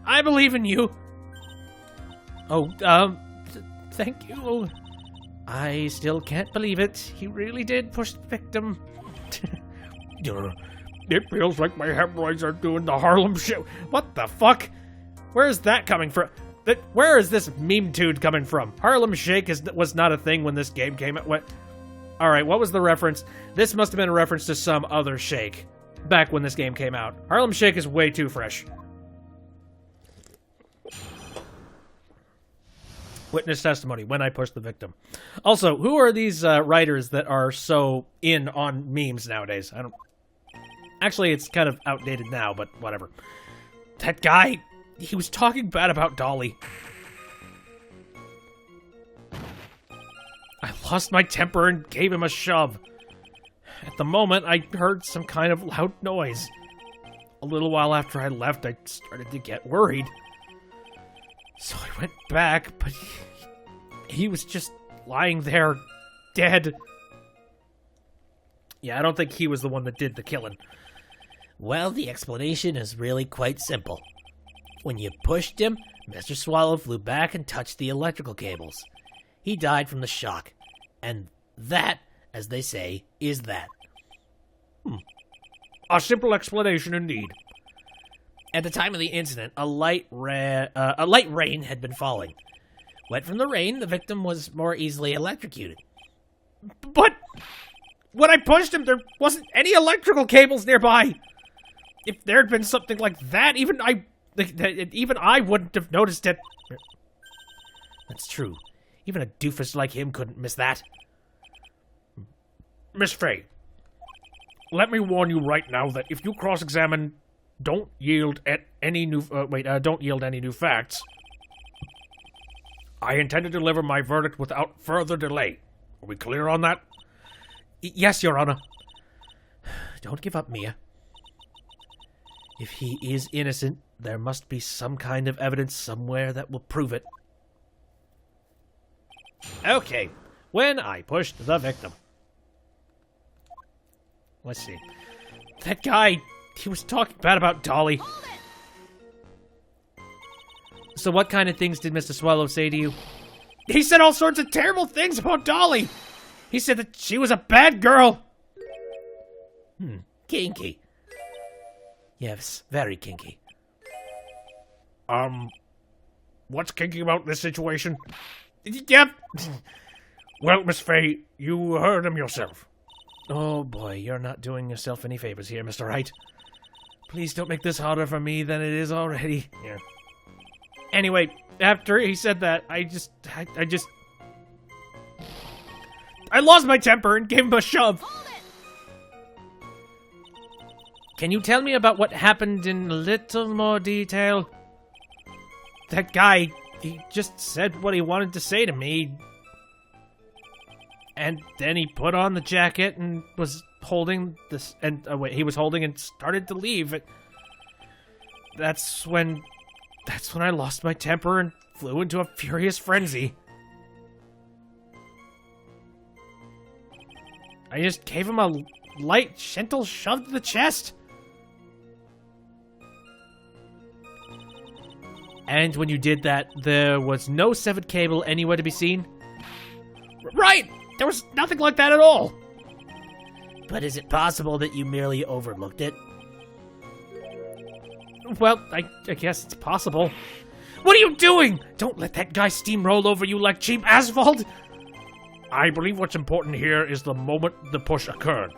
I believe in you. Oh, thank you. I still can't believe it. He really did push the victim. It feels like my hemorrhoids are doing the Harlem Shake. What the fuck? Where is that coming from? Where is this meme dude coming from? Harlem Shake was not a thing when this game came out. What? All right, what was the reference? This must have been a reference to some other shake back when this game came out. Harlem Shake is way too fresh. Witness testimony, when I pushed the victim. Also, who are these writers that are so in on memes nowadays? I don't... Actually, it's kind of outdated now, but whatever. That guy, he was talking bad about Dolly. I lost my temper and gave him a shove. At the moment, I heard some kind of loud noise. A little while after I left, I started to get worried. So I went back, but he was just lying there, dead. Yeah, I don't think he was the one that did the killing. Well, the explanation is really quite simple. When you pushed him, Mr. Swallow flew back and touched the electrical cables. He died from the shock. And that, as they say, is that. A simple explanation indeed. At the time of the incident, a light rain had been falling. Wet from the rain, the victim was more easily electrocuted. But when I pushed him, there wasn't any electrical cables nearby. If there had been something like that, even I wouldn't have noticed it. That's true. Even a doofus like him couldn't miss that. Miss Faye, let me warn you right now that if you cross-examine, don't yield any new facts. I intend to deliver my verdict without further delay. Are we clear on that? Yes, Your Honor. Don't give up, Mia. If he is innocent, there must be some kind of evidence somewhere that will prove it. Okay, when I pushed the victim. Let's see. That guy, he was talking bad about Dolly. So what kind of things did Mr. Swallow say to you? He said all sorts of terrible things about Dolly. He said that she was a bad girl. Kinky. Yes, very kinky. What's kinky about this situation? Yep. Well, Miss Faye, you heard him yourself. Oh boy, you're not doing yourself any favors here, Mr. Wright. Please don't make this harder for me than it is already. Yeah. Anyway, after he said that, I lost my temper and gave him a shove. Can you tell me about what happened in a little more detail? That guy, he just said what he wanted to say to me. And then he put on the jacket and was holding this, and he was holding and started to leave. That's when I lost my temper and flew into a furious frenzy. I just gave him a light, gentle shove to the chest. And when you did that, there was no severed cable anywhere to be seen? Right! There was nothing like that at all! But is it possible that you merely overlooked it? Well, I guess it's possible. What are you doing? Don't let that guy steamroll over you like cheap asphalt! I believe what's important here is the moment the push occurred.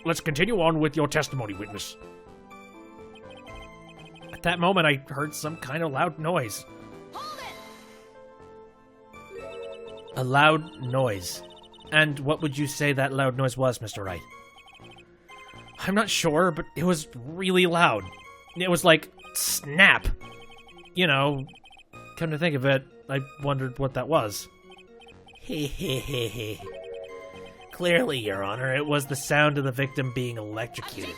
Let's continue on with your testimony, witness. At that moment, I heard some kind of loud noise. A loud noise. And what would you say that loud noise was, Mr. Wright? I'm not sure, but it was really loud. It was like, snap. You know, come to think of it, I wondered what that was. Hehehehe. Clearly, Your Honor, it was the sound of the victim being electrocuted.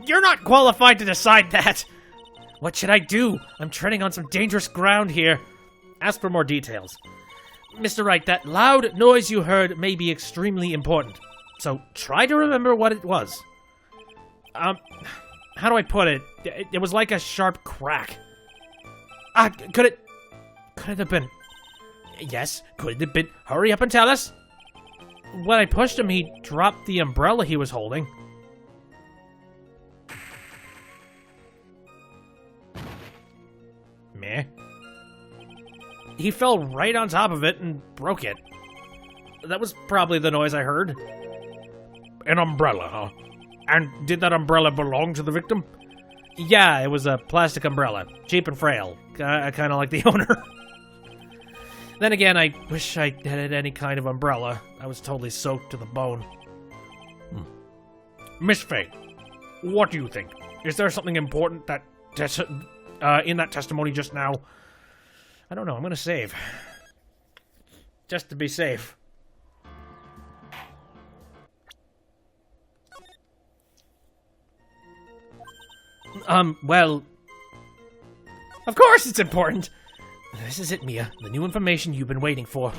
You're not qualified to decide that! What should I do? I'm treading on some dangerous ground here. Ask for more details. Mr. Wright, that loud noise you heard may be extremely important. So try to remember what it was. How do I put it? It was like a sharp crack. Could it have been... Yes, could it have been... Hurry up and tell us. When I pushed him, he dropped the umbrella he was holding. Meh. He fell right on top of it and broke it. That was probably the noise I heard. An umbrella, huh? And did that umbrella belong to the victim? Yeah, it was a plastic umbrella. Cheap and frail. Kind of like the owner. Then again, I wish I had any kind of umbrella. I was totally soaked to the bone. Miss Faye, what do you think? Is there something important that in that testimony just now? I don't know. I'm gonna save. Just to be safe. Well... Of course it's important! This is it, Mia. The new information you've been waiting for.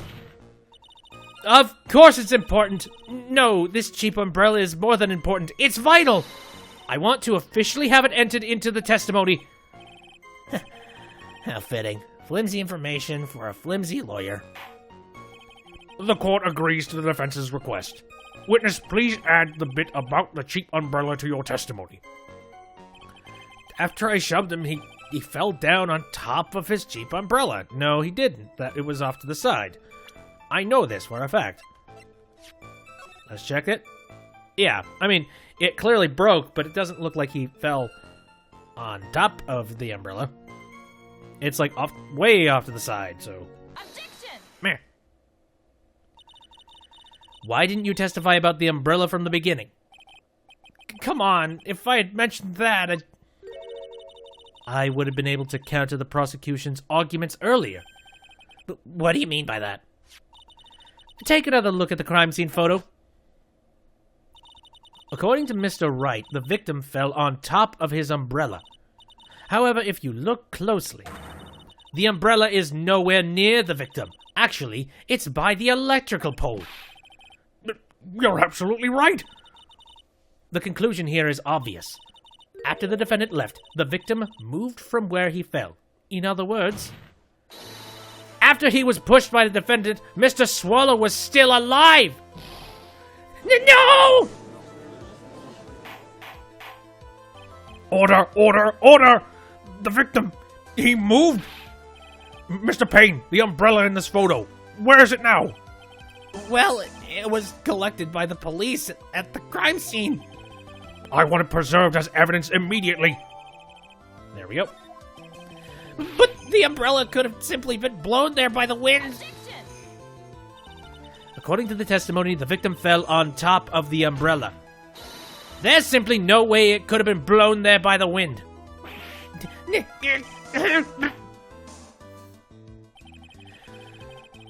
Of course it's important! No, this cheap umbrella is more than important. It's vital! I want to officially have it entered into the testimony. How fitting. Flimsy information for a flimsy lawyer. The court agrees to the defense's request. Witness, please add the bit about the cheap umbrella to your testimony. After I shoved him, he fell down on top of his cheap umbrella. No, he didn't. It was off to the side. I know this for a fact. Let's check it. Yeah, I mean, it clearly broke, but it doesn't look like he fell on top of the umbrella. It's like way off to the side, so... Objection! Meh. Why didn't you testify about the umbrella from the beginning? Come on, if I had mentioned that, I would have been able to counter the prosecution's arguments earlier. But what do you mean by that? Take another look at the crime scene photo. According to Mr. Wright, the victim fell on top of his umbrella. However, if you look closely, the umbrella is nowhere near the victim. Actually, it's by the electrical pole. You're absolutely right. The conclusion here is obvious. After the defendant left, the victim moved from where he fell. In other words, after he was pushed by the defendant, Mr. Swallow was still alive! No! Order, order, order! The victim, he moved! Mr. Payne, the umbrella in this photo, where is it now? Well, it was collected by the police at the crime scene. I want it preserved as evidence immediately. There we go. But the umbrella could have simply been blown there by the wind. According to the testimony, the victim fell on top of the umbrella. There's simply no way it could have been blown there by the wind.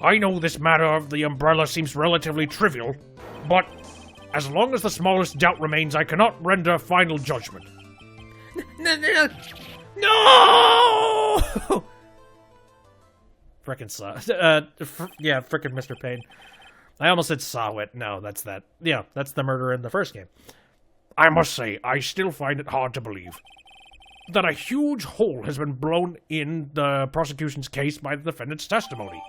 I know this matter of the umbrella seems relatively trivial, but as long as the smallest doubt remains, I cannot render final judgment. No! Frickin' saw. Yeah, frickin' Mr. Payne. I almost said saw it. No, that's that. Yeah, that's the murder in the first game. I must say, I still find it hard to believe that a huge hole has been blown in the prosecution's case by the defendant's testimony.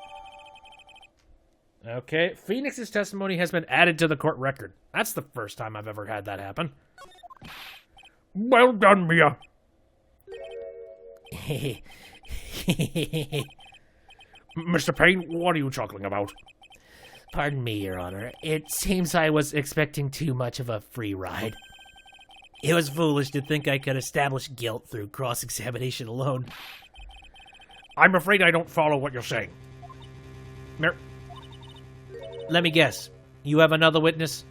Okay, Phoenix's testimony has been added to the court record. That's the first time I've ever had that happen. Well done, Mia. Mr. Payne, what are you chuckling about? Pardon me, Your Honor. It seems I was expecting too much of a free ride. It was foolish to think I could establish guilt through cross-examination alone. I'm afraid I don't follow what you're saying. Let me guess. You have another witness?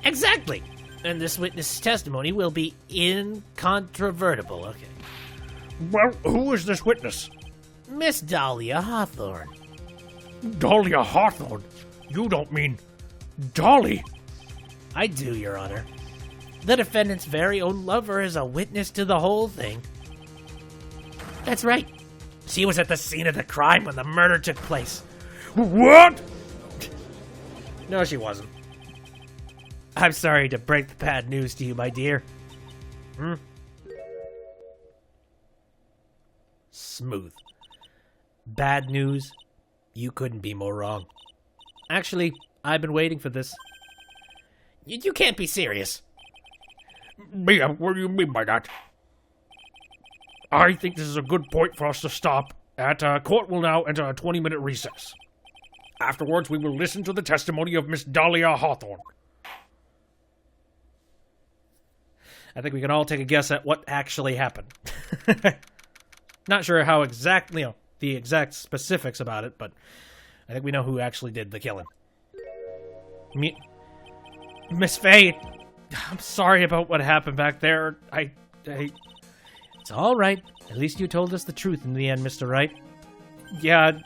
Exactly. And this witness's testimony will be incontrovertible. Okay. Well, who is this witness? Miss Dahlia Hawthorne. Dahlia Hawthorne? You don't mean Dolly? I do, Your Honor. The defendant's very own lover is a witness to the whole thing. That's right. She was at the scene of the crime when the murder took place. What? No, she wasn't. I'm sorry to break the bad news to you, my dear. Smooth. Bad news? You couldn't be more wrong. Actually, I've been waiting for this. You can't be serious. Mia, what do you mean by that? I think this is a good point for us to stop at. Court will now enter a 20-minute recess. Afterwards, we will listen to the testimony of Miss Dahlia Hawthorne. I think we can all take a guess at what actually happened. Not sure how exactly, the exact specifics about it, but I think we know who actually did the killing. Miss Faye, I'm sorry about what happened back there. It's all right. At least you told us the truth in the end, Mr. Wright. Yeah,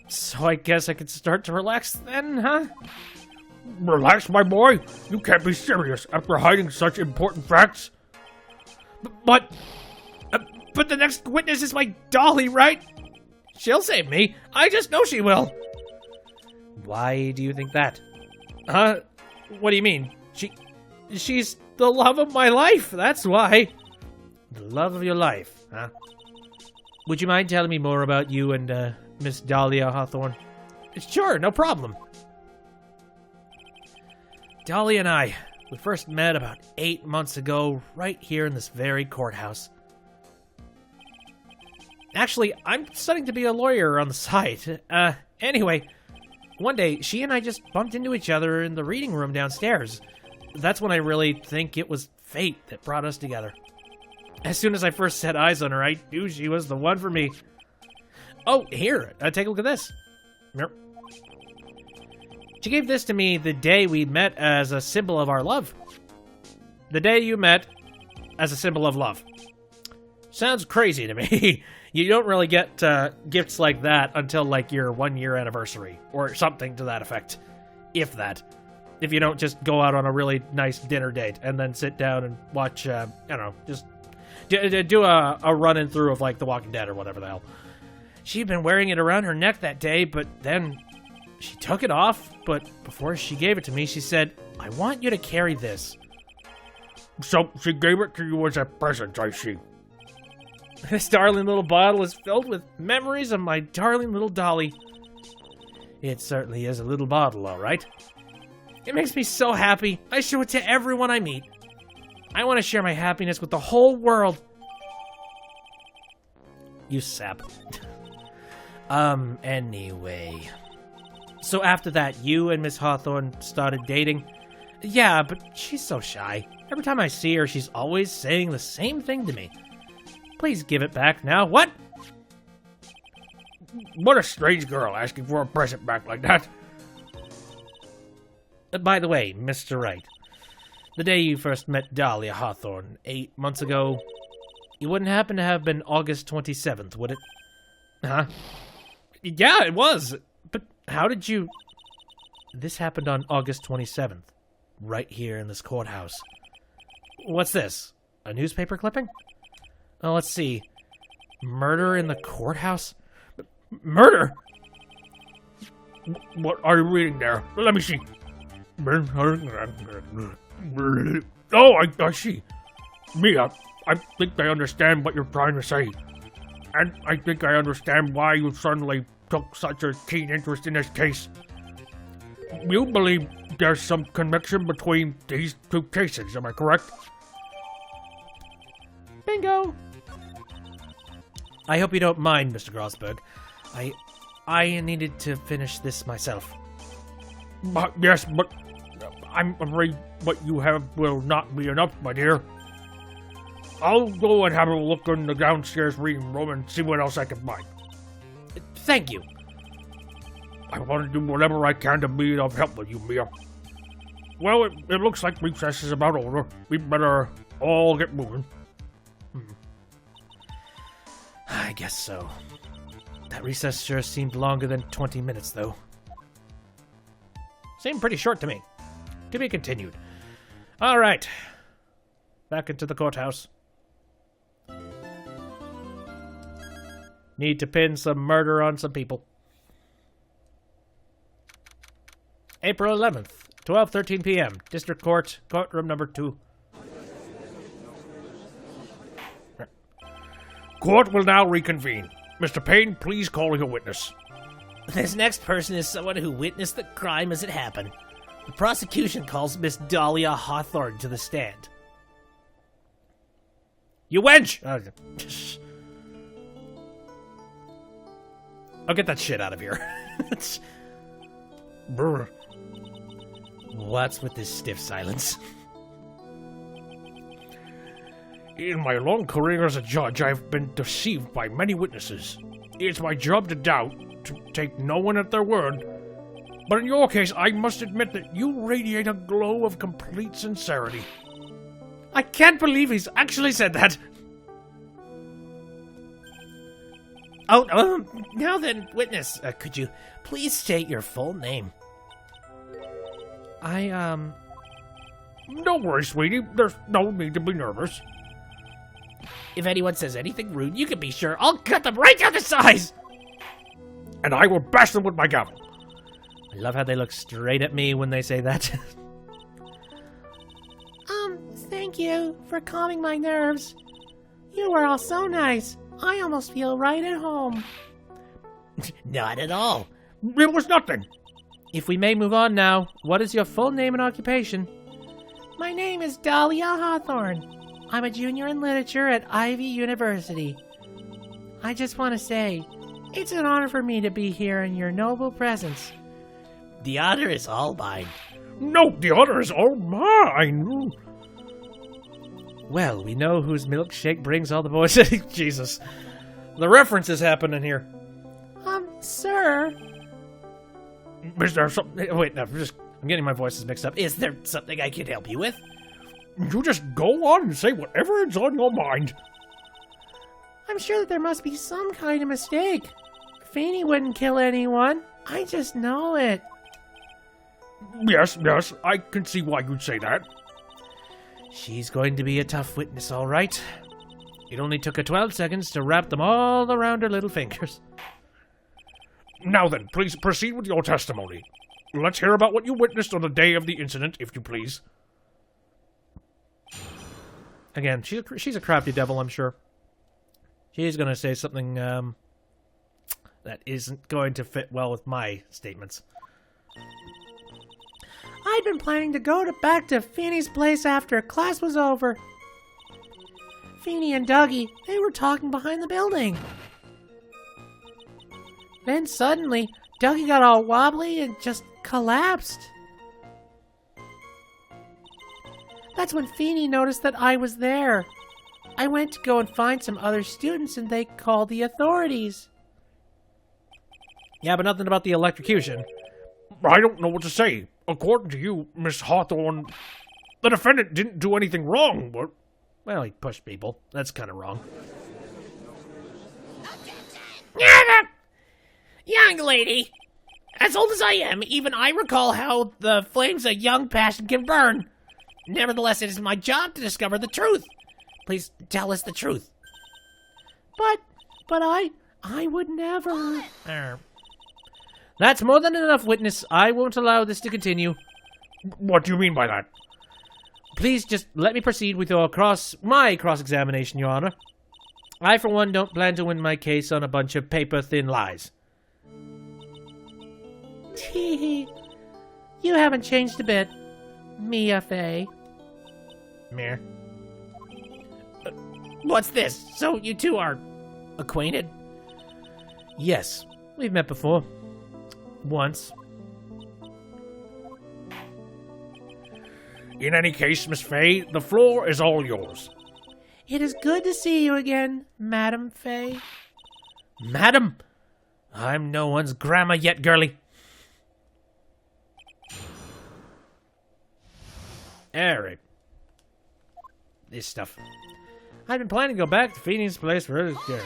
so I guess I could start to relax then, huh? Relax, my boy. You can't be serious after hiding such important facts. But the next witness is my Dolly, right? She'll save me. I just know she will. Why do you think that? What do you mean? She's the love of my life, that's why. The love of your life, huh? Would you mind telling me more about you and, Miss Dahlia Hawthorne? Sure, no problem. Dolly and I, we first met about 8 months ago, right here in this very courthouse. Actually, I'm studying to be a lawyer on the side. Anyway, one day, she and I just bumped into each other in the reading room downstairs. That's when I really think it was fate that brought us together. As soon as I first set eyes on her, I knew she was the one for me. Oh, here, take a look at this. She gave this to me the day we met as a symbol of our love. The day you met as a symbol of love. Sounds crazy to me. You don't really get gifts like that until, like, your 1-year anniversary, or something to that effect. If that. If you don't just go out on a really nice dinner date, and then sit down and watch, I don't know, just do a run-in through of, like, The Walking Dead or whatever the hell. She'd been wearing it around her neck that day, but then she took it off, but before she gave it to me, she said, I want you to carry this. So she gave it to you as a present, I see. This darling little bottle is filled with memories of my darling little Dolly. It certainly is a little bottle, all right. It makes me so happy. I show it to everyone I meet. I want to share my happiness with the whole world. You sap. Anyway. So after that, you and Miss Hawthorne started dating? Yeah, but she's so shy. Every time I see her, she's always saying the same thing to me. Please give it back now. What? What a strange girl asking for a present back like that. By the way, Mr. Wright, the day you first met Dahlia Hawthorne 8 months ago, it wouldn't happen to have been August 27th, would it? Huh? Yeah, it was. But how did you... This happened on August 27th, right here in this courthouse. What's this? A newspaper clipping? Oh, let's see. Murder in the courthouse? Murder? What are you reading there? Let me see. Oh, I see. Mia, I think I understand what you're trying to say. And I think I understand why you suddenly took such a keen interest in this case. You believe there's some connection between these two cases, am I correct? Bingo! I hope you don't mind, Mr. Grosberg. I needed to finish this myself. Yes, but I'm afraid what you have will not be enough, my dear. I'll go and have a look in the downstairs reading room and see what else I can find. Thank you. I want to do whatever I can to be of help with you, Mia. Well, it looks like recess is about over. We better all get moving. I guess so. That recess sure seemed longer than 20 minutes, though. Seemed pretty short to me. To be continued. All right. Back into the courthouse. Need to pin some murder on some people. April 11th, 12:13 p.m. District Court, courtroom number 2. Court will now reconvene. Mr. Payne, please call your witness. This next person is someone who witnessed the crime as it happened. The prosecution calls Miss Dahlia Hawthorne to the stand. You wench! I'll get that shit out of here. Brr. What's with this stiff silence? In my long career as a judge, I've been deceived by many witnesses. It's my job to doubt, to take no one at their word. But in your case, I must admit that you radiate a glow of complete sincerity. I can't believe he's actually said that. Oh, now then, witness, could you please state your full name? I, Don't worry, sweetie. There's no need to be nervous. If anyone says anything rude, you can be sure I'll cut them right down to size! And I will bash them with my gavel. I love how they look straight at me when they say that. Thank you for calming my nerves. You were all so nice. I almost feel right at home. Not at all. It was nothing. If we may move on now, what is your full name and occupation? My name is Dahlia Hawthorne. I'm a junior in literature at Ivy University. I just want to say, it's an honor for me to be here in your noble presence. The honor is all mine. No, the honor is all mine. Well, we know whose milkshake brings all the boys. Jesus. The references happening here. Sir. Is there something? Wait, no, I'm getting my voices mixed up. Is there something I can help you with? You just go on and say whatever is on your mind. I'm sure that there must be some kind of mistake. Feeney wouldn't kill anyone. I just know it. Yes, I can see why you'd say that. She's going to be a tough witness, all right. It only took her 12 seconds to wrap them all around her little fingers. Now then, please proceed with your testimony. Let's hear about what you witnessed on the day of the incident, if you please. Again, she's a crafty devil, I'm sure. She's going to say something that isn't going to fit well with my statements. I'd been planning to go back to Feeney's place after class was over. Feeney and Dougie, they were talking behind the building. Then suddenly, Dougie got all wobbly and just collapsed. That's when Feeny noticed that I was there. I went to go and find some other students and they called the authorities. Yeah, but nothing about the electrocution. I don't know what to say. According to you, Miss Hawthorne, the defendant didn't do anything wrong, but... Well, he pushed people. That's kind of wrong. Young lady, as old as I am, even I recall how the flames of young passion can burn. Nevertheless, it is my job to discover the truth. Please tell us the truth. But I would never. That's more than enough, witness. I won't allow this to continue. What do you mean by that? Please just let me proceed with my cross-examination, Your Honor. I, for one, don't plan to win my case on a bunch of paper-thin lies. Tee. You haven't changed a bit, Mia Fey. Meh. What's this? So you two are acquainted? Yes, we've met before. Once. In any case, Miss Fey, the floor is all yours. It is good to see you again, Madam Fey. Madam? I'm no one's grandma yet, girlie. Alright. This stuff. I've been planning to go back to Feeny's place for his dinner.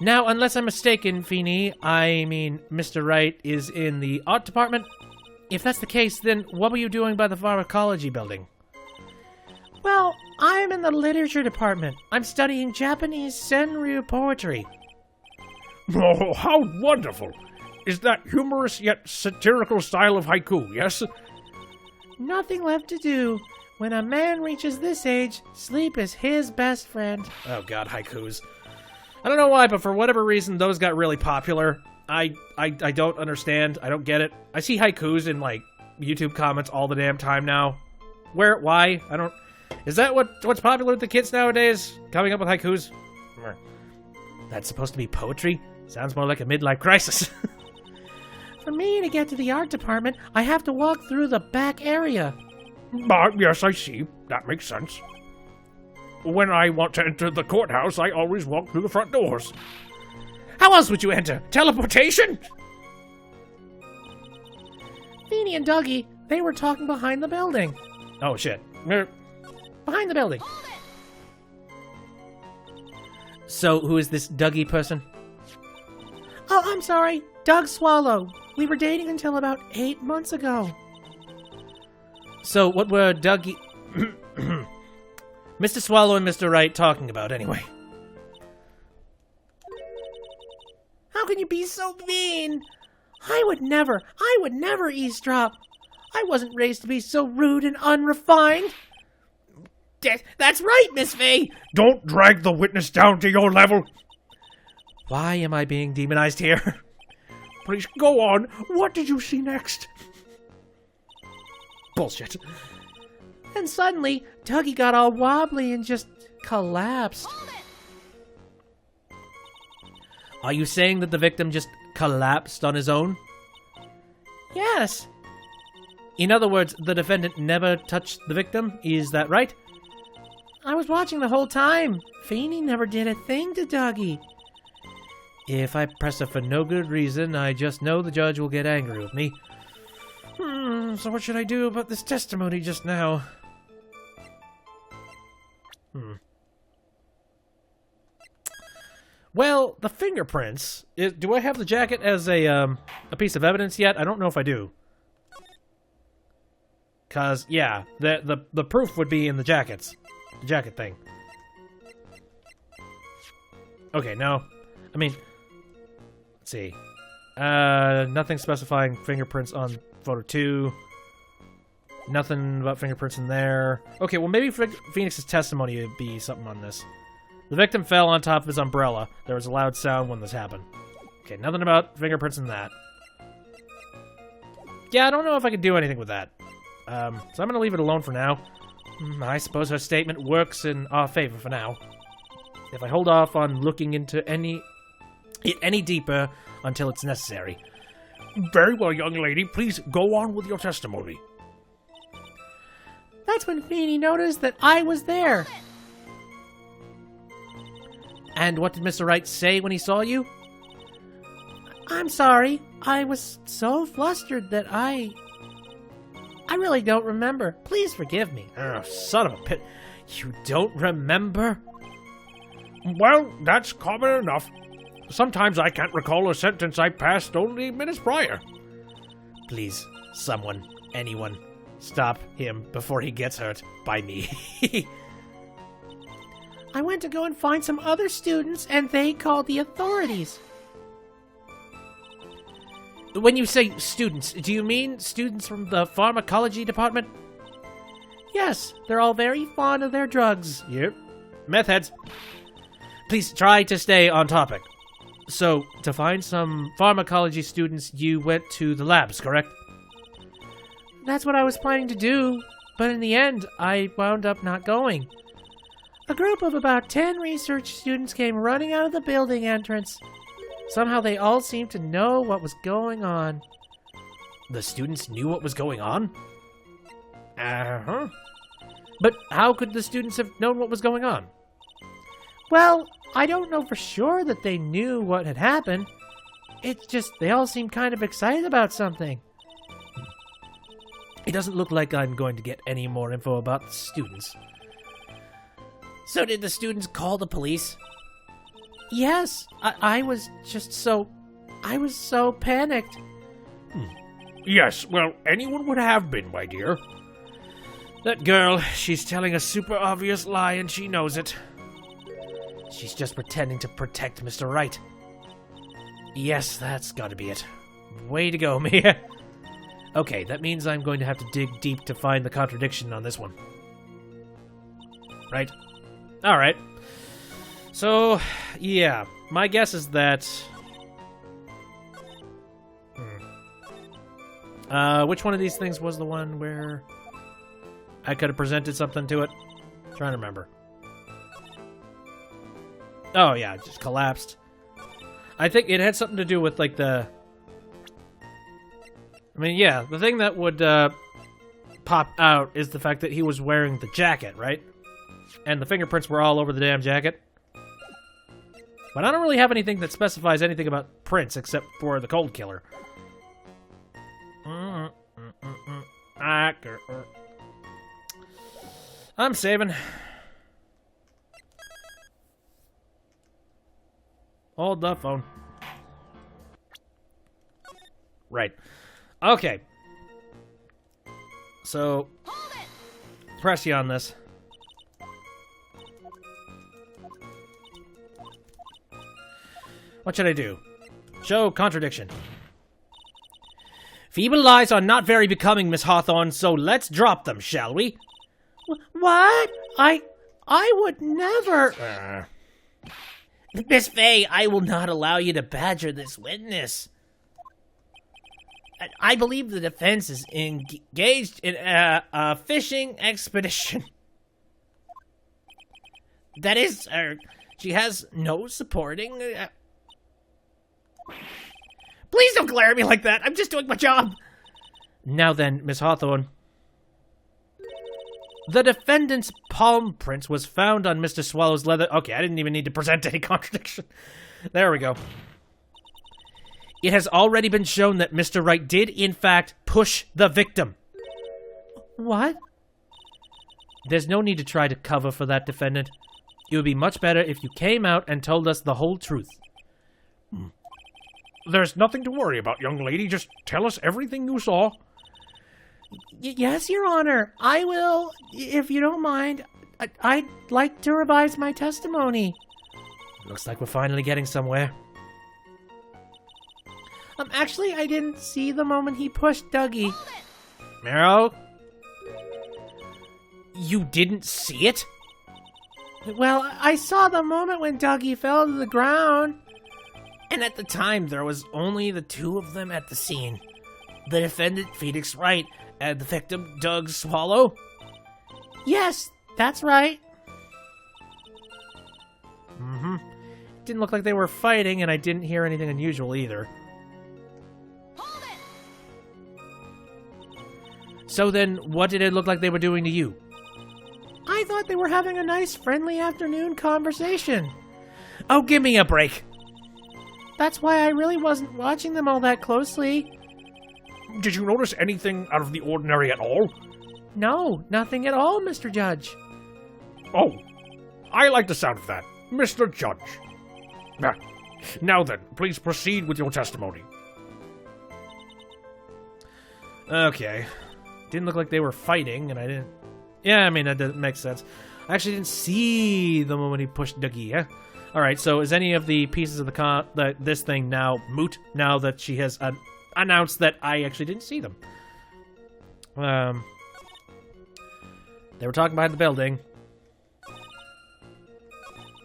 Now, unless I'm mistaken, Feeny, I mean Mr. Wright, is in the art department. If that's the case, then what were you doing by the pharmacology building? Well, I'm in the literature department. I'm studying Japanese senryu poetry. Oh, how wonderful! Is that humorous yet satirical style of haiku, yes? Nothing left to do. When a man reaches this age, sleep is his best friend. Oh god, haikus. I don't know why, but for whatever reason, those got really popular. I don't understand. I don't get it. I see haikus in, like, YouTube comments all the damn time now. Where? Why? I don't... Is that what's popular with the kids nowadays? Coming up with haikus? That's supposed to be poetry? Sounds more like a midlife crisis. For me to get to the art department, I have to walk through the back area. Yes, I see. That makes sense. When I want to enter the courthouse, I always walk through the front doors. How else would you enter? Teleportation? Feeny and Dougie, they were talking behind the building. Oh, shit. Behind the building. So, who is this Dougie person? Oh, I'm sorry. Doug Swallow. We were dating until about 8 months ago. So, what were Dougie... Mr. Swallow and Mr. Wright talking about, anyway? How can you be so mean? I would never eavesdrop. I wasn't raised to be so rude and unrefined. That's right, Miss Fey. Don't drag the witness down to your level. Why am I being demonized here? Please, go on. What did you see next? Bullshit. And suddenly, Dougie got all wobbly and just collapsed. Are you saying that the victim just collapsed on his own? Yes. In other words, the defendant never touched the victim? Is that right? I was watching the whole time. Feeny never did a thing to Dougie. If I press her for no good reason, I just know the judge will get angry with me. So what should I do about this testimony just now? Well, the fingerprints. Do I have the jacket as a piece of evidence yet? I don't know if I do. Cause yeah, the proof would be in the jackets, the jacket thing. Okay, no, I mean, let's see. Nothing specifying fingerprints on photo 2. Nothing about fingerprints in there. Okay, well maybe Phoenix's testimony would be something on this. The victim fell on top of his umbrella. There was a loud sound when this happened. Okay, nothing about fingerprints in that. Yeah, I don't know if I can do anything with that. So I'm going to leave it alone for now. I suppose her statement works in our favor for now. If I hold off on looking into any deeper until it's necessary. Very well, young lady. Please go on with your testimony. That's when Feeny noticed that I was there. And what did Mr. Wright say when he saw you? I'm sorry. I was so flustered that I really don't remember. Please forgive me. Oh, son of a pit. You don't remember? Well, that's common enough. Sometimes I can't recall a sentence I passed only minutes prior. Please, someone, anyone, stop him before he gets hurt by me. I went to go and find some other students, and they called the authorities. When you say students, do you mean students from the pharmacology department? Yes, they're all very fond of their drugs. Yep. Meth heads. Please try to stay on topic. So, to find some pharmacology students, you went to the labs, correct? That's what I was planning to do, but in the end, I wound up not going. A group of about 10 research students came running out of the building entrance. Somehow they all seemed to know what was going on. The students knew what was going on? Uh-huh. But how could the students have known what was going on? Well, I don't know for sure that they knew what had happened. It's just they all seemed kind of excited about something. It doesn't look like I'm going to get any more info about the students. So did the students call the police? Yes, I was so panicked. Yes, well, anyone would have been, my dear. That girl, she's telling a super obvious lie and she knows it. She's just pretending to protect Mr. Wright. Yes, that's gotta be it. Way to go, Mia. Okay, that means I'm going to have to dig deep to find the contradiction on this one. Right? Alright. So, yeah, my guess is that... which one of these things was the one where I could have presented something to it? I'm trying to remember. Oh, yeah, it just collapsed. I think it had something to do with, like, the... I mean, yeah, the thing that would pop out is the fact that he was wearing the jacket, right? And the fingerprints were all over the damn jacket. But I don't really have anything that specifies anything about prints except for the cold killer. I'm saving. Hold the phone. Right. Okay. So, press you on this. What should I do? Show contradiction. Feeble lies are not very becoming, Miss Hawthorne, so let's drop them, shall we? What? I would never... Miss Fay, I will not allow you to badger this witness. I believe the defense is engaged in a fishing expedition. That is, she has no supporting... Please don't glare at me like that. I'm just doing my job. Now then, Miss Hawthorne. The defendant's palm print was found on Mr. Swallow's leather... Okay, I didn't even need to present any contradiction. There we go. It has already been shown that Mr. Wright did, in fact, push the victim. What? There's no need to try to cover for that, defendant. It would be much better if you came out and told us the whole truth. There's nothing to worry about, young lady. Just tell us everything you saw. Yes, Your Honor. I will, if you don't mind. I'd like to revise my testimony. Looks like we're finally getting somewhere. Actually, I didn't see the moment he pushed Dougie. Meryl? You didn't see it? Well, I saw the moment when Dougie fell to the ground. And at the time, there was only the two of them at the scene. The defendant, Phoenix Wright, and the victim, Doug Swallow. Yes, that's right. Mm-hmm. It didn't look like they were fighting, and I didn't hear anything unusual either. So then, what did it look like they were doing to you? I thought they were having a nice, friendly afternoon conversation. Oh, give me a break. That's why I really wasn't watching them all that closely. Did you notice anything out of the ordinary at all? No, nothing at all, Mr. Judge. Oh, I like the sound of that, Mr. Judge. Now then, please proceed with your testimony. Okay. Didn't look like they were fighting, and I didn't... Yeah, I mean, that makes sense. I actually didn't see the moment he pushed Dougie, yeah? Alright, so is any of the pieces of this thing now moot, now that she has announced that I actually didn't see them? They were talking behind the building.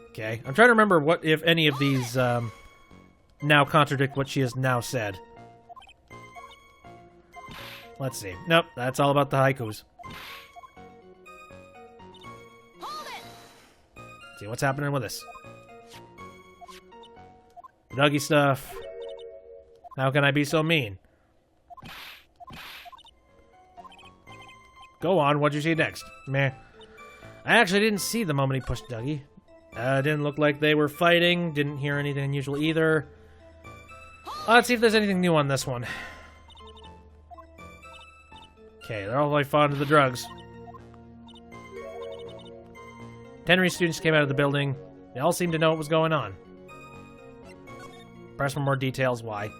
Okay, I'm trying to remember what, if any of these, now contradict what she has now said. Let's see. Nope, that's all about the haikus. See what's happening with this. Dougie stuff. How can I be so mean? Go on, what'd you see next? Meh. I actually didn't see the moment he pushed Dougie. Didn't look like they were fighting. Didn't hear anything unusual either. Let's see if there's anything new on this one. Okay, they're all like fond of the drugs. 10 students came out of the building. They all seemed to know what was going on. Press for more details, why.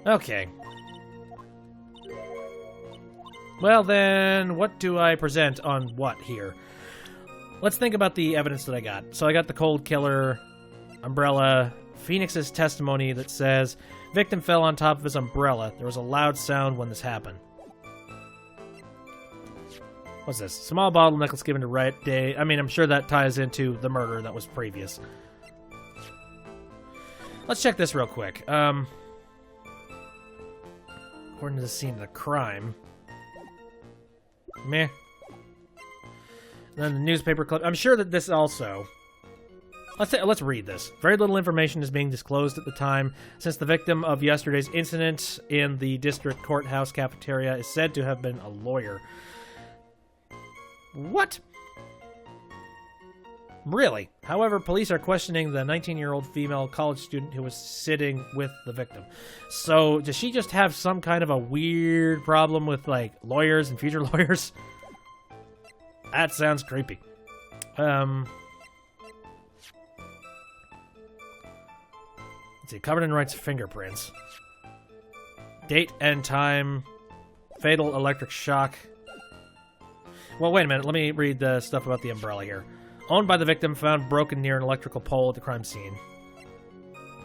Okay. Well then, what do I present on what here? Let's think about the evidence that I got. So I got the cold killer, umbrella, Phoenix's testimony that says, victim fell on top of his umbrella. There was a loud sound when this happened. What's this? Small bottle necklace given to Wright Day. I mean, I'm sure that ties into the murder that was previous. Let's check this real quick. According to the scene of the crime. Meh. And then the newspaper clip. I'm sure that this also... Let's read this. Very little information is being disclosed at the time, since the victim of yesterday's incident in the district courthouse cafeteria is said to have been a lawyer. What? Really? However, police are questioning the 19-year-old female college student who was sitting with the victim. So, does she just have some kind of a weird problem with, like, lawyers and future lawyers? That sounds creepy. Let's see. Covered in Wright's fingerprints. Date and time. Fatal electric shock. Well, wait a minute. Let me read the stuff about the umbrella here. Owned by the victim, found broken near an electrical pole at the crime scene.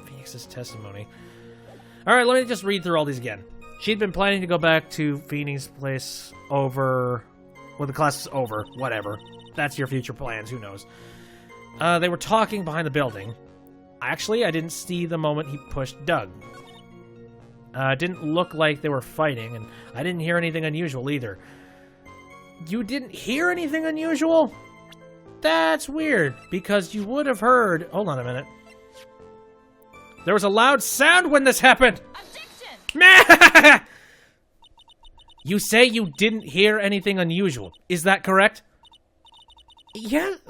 Phoenix's testimony. Alright, let me just read through all these again. She'd been planning to go back to Phoenix's place over... Well, the class is over. Whatever. That's your future plans. Who knows? They were talking behind the building. Actually, I didn't see the moment he pushed Doug. It didn't look like they were fighting, and I didn't hear anything unusual either. You didn't hear anything unusual? That's weird, because you would have heard... Hold on a minute. There was a loud sound when this happened! Objection! You say you didn't hear anything unusual. Is that correct? Yes,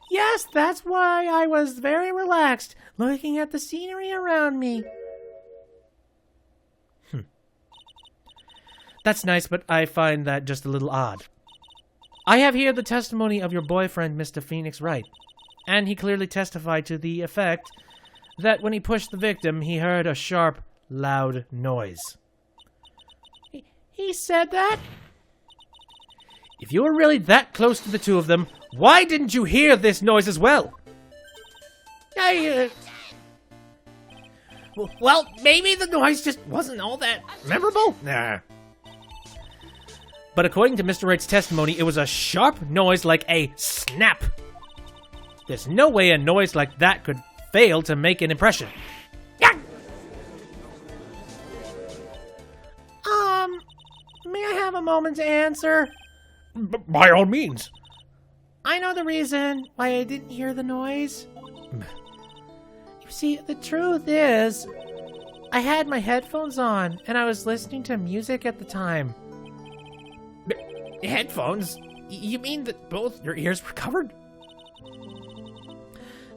yes, that's why I was very relaxed, looking at the scenery around me. That's nice, but I find that just a little odd. I have here the testimony of your boyfriend, Mr. Phoenix Wright, and he clearly testified to the effect that when he pushed the victim, he heard a sharp, loud noise. He said that? If you were really that close to the two of them, why didn't you hear this noise as well? Well, maybe the noise just wasn't all that memorable. Nah. But according to Mr. Wright's testimony, it was a sharp noise like a snap. There's no way a noise like that could fail to make an impression. May I have a moment to answer? By all means. I know the reason why I didn't hear the noise. You see, the truth is, I had my headphones on, and I was listening to music at the time. Headphones? You mean that both your ears were covered?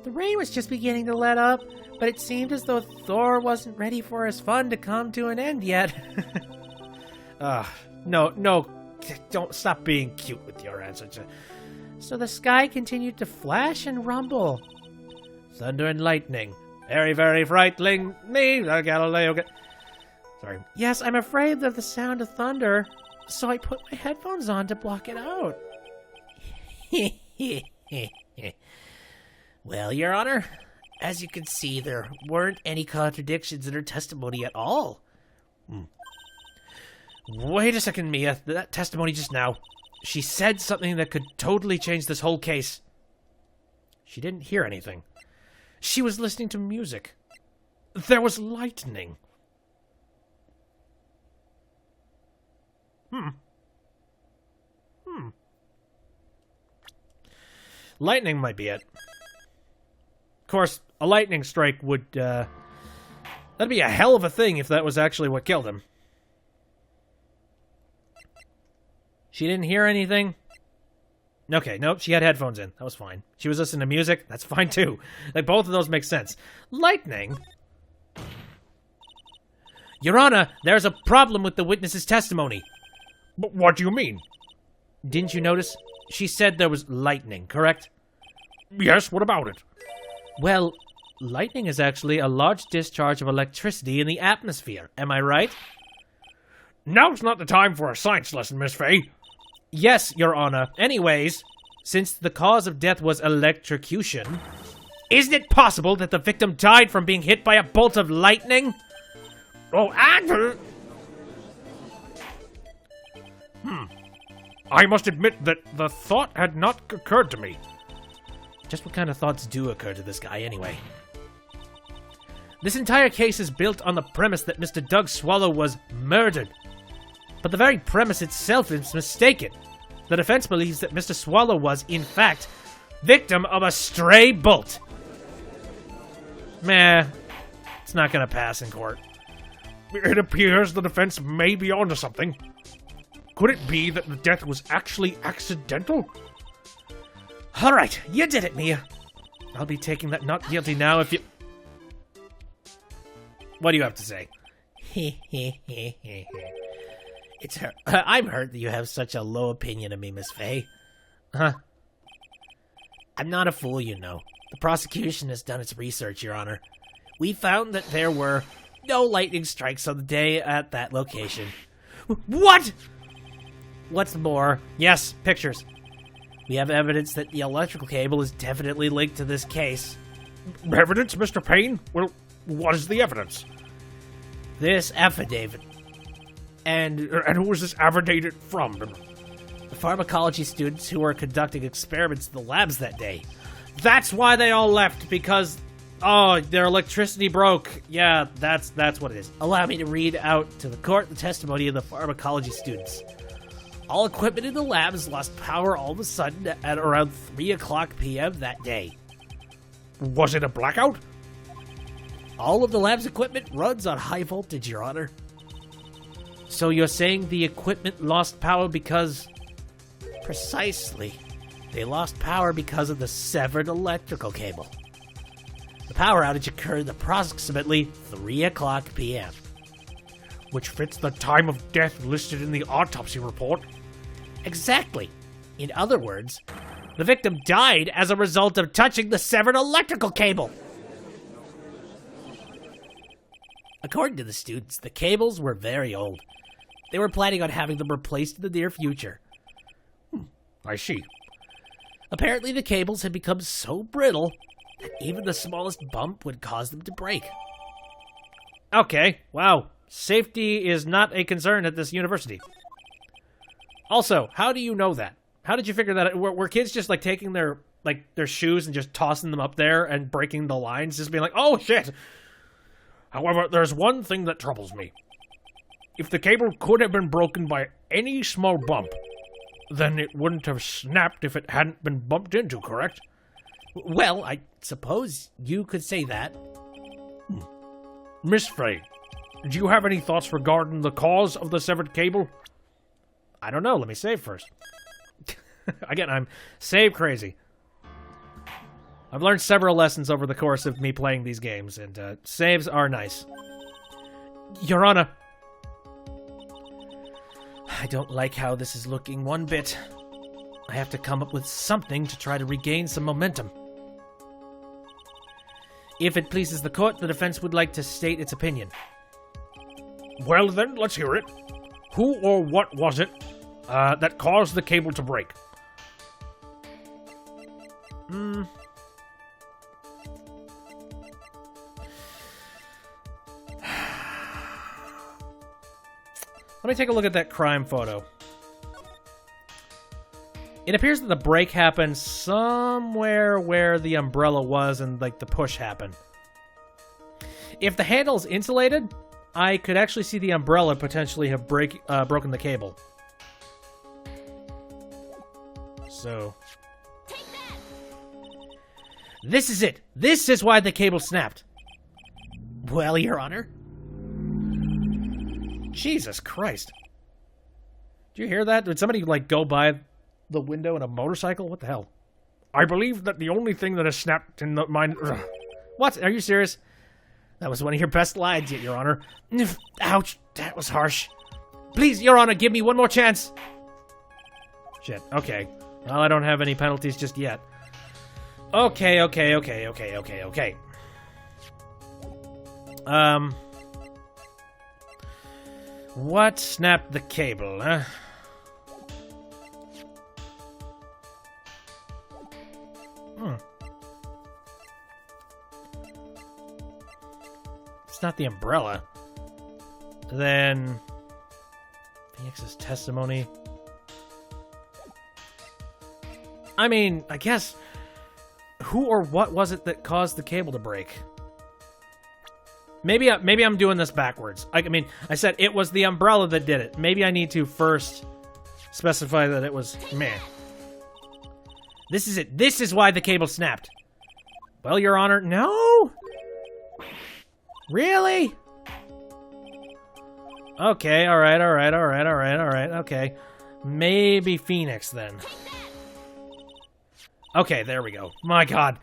The rain was just beginning to let up, but it seemed as though Thor wasn't ready for his fun to come to an end yet. No, don't stop being cute with your answer. So the sky continued to flash and rumble. Thunder and lightning. Very, very frightening. Me, Galileo. Sorry. Yes, I'm afraid of the sound of thunder, so I put my headphones on to block it out. Well, Your Honor, as you can see, there weren't any contradictions in her testimony at all. Wait a second, Mia. That testimony just now. She said something that could totally change this whole case. She didn't hear anything. She was listening to music. There was lightning. Lightning might be it. Of course, a lightning strike would, that'd be a hell of a thing if that was actually what killed him. She didn't hear anything? Okay, nope, she had headphones in. That was fine. She was listening to music? That's fine too. Like, both of those make sense. Lightning? Your Honor, there's a problem with the witness's testimony. But what do you mean? Didn't you notice? She said there was lightning, correct? Yes, what about it? Well, lightning is actually a large discharge of electricity in the atmosphere. Am I right? Now's not the time for a science lesson, Miss Fay. Yes, Your Honor. Anyways, since the cause of death was electrocution, isn't it possible that the victim died from being hit by a bolt of lightning? Oh, I must admit that the thought had not occurred to me. Just what kind of thoughts do occur to this guy, anyway? This entire case is built on the premise that Mr. Doug Swallow was murdered. But the very premise itself is mistaken. The defense believes that Mr. Swallow was, in fact, victim of a stray bolt. Meh, it's not gonna pass in court. It appears the defense may be onto something. Could it be that the death was actually accidental? All right, you did it, Mia. I'll be taking that not guilty now if you... What do you have to say? I'm hurt that you have such a low opinion of me, Miss Fay. Huh? I'm not a fool, you know. The prosecution has done its research, Your Honor. We found that there were no lightning strikes on the day at that location. What? What's more, Yes, pictures. we have evidence that the electrical cable is definitely linked to this case. Evidence, Mr. Payne? Well, what is the evidence? This affidavit. And who was this affidavit from? The pharmacology students who were conducting experiments in the labs that day. That's why they all left, because... Oh, their electricity broke. Yeah, that's what it is. Allow me to read out to the court the testimony of the pharmacology students. All equipment in the labs lost power all of a sudden at around 3 o'clock p.m. that day. Was it a blackout? All of the lab's equipment runs on high voltage, Your Honor. So you're saying the equipment lost power because... Precisely. They lost power because of the severed electrical cable. The power outage occurred approximately 3 o'clock p.m. Which fits the time of death listed in the autopsy report. Exactly. In other words, the victim died as a result of touching the severed electrical cable. According to the students, the cables were very old. They were planning on having them replaced in the near future. I see. Apparently, the cables had become so brittle that even the smallest bump would cause them to break. Okay, wow. Safety is not a concern at this university. Also, how do you know that? How did you figure that out? Were kids just like taking their shoes and just tossing them up there and breaking the lines, just being like, oh shit? However, there's one thing that troubles me. If the cable could have been broken by any small bump, then it wouldn't have snapped if it hadn't been bumped into, correct? Well, I suppose you could say that. Miss Fay, Do you have any thoughts regarding the cause of the severed cable? I don't know. Let me save first. Again, I'm save crazy. I've learned several lessons over the course of me playing these games, and saves are nice. Your Honor, I don't like how this is looking one bit. I have to come up with something to try to regain some momentum. If it pleases the court, the defense would like to state its opinion. Well then, let's hear it. Who or what was it that caused the cable to break? Let me take a look at that crime photo. It appears that the break happened somewhere where the umbrella was and, like, the push happened. If the handle's insulated, I could actually see the umbrella potentially have broken the cable. So... this is it! This is why the cable snapped! Well, Your Honor. Jesus Christ. Did you hear that? Did somebody, like, go by the window in a motorcycle? What the hell? I believe that the only thing that has snapped in the mind... What? Are you serious? That was one of your best lines yet, Your Honor. Ouch. That was harsh. Please, Your Honor, give me one more chance. Shit. Okay. Well, I don't have any penalties just yet. Okay. What snapped the cable, huh? It's not the umbrella. Then... Phoenix's testimony. I mean, I guess... who or what was it that caused the cable to break? Maybe I'm doing this backwards. I mean, I said it was the umbrella that did it. Maybe I need to first specify that it was meh. This is it. This is why the cable snapped. Well, Your Honor, no? Really? Okay, alright, okay. Maybe Phoenix, then. Okay, there we go. My God.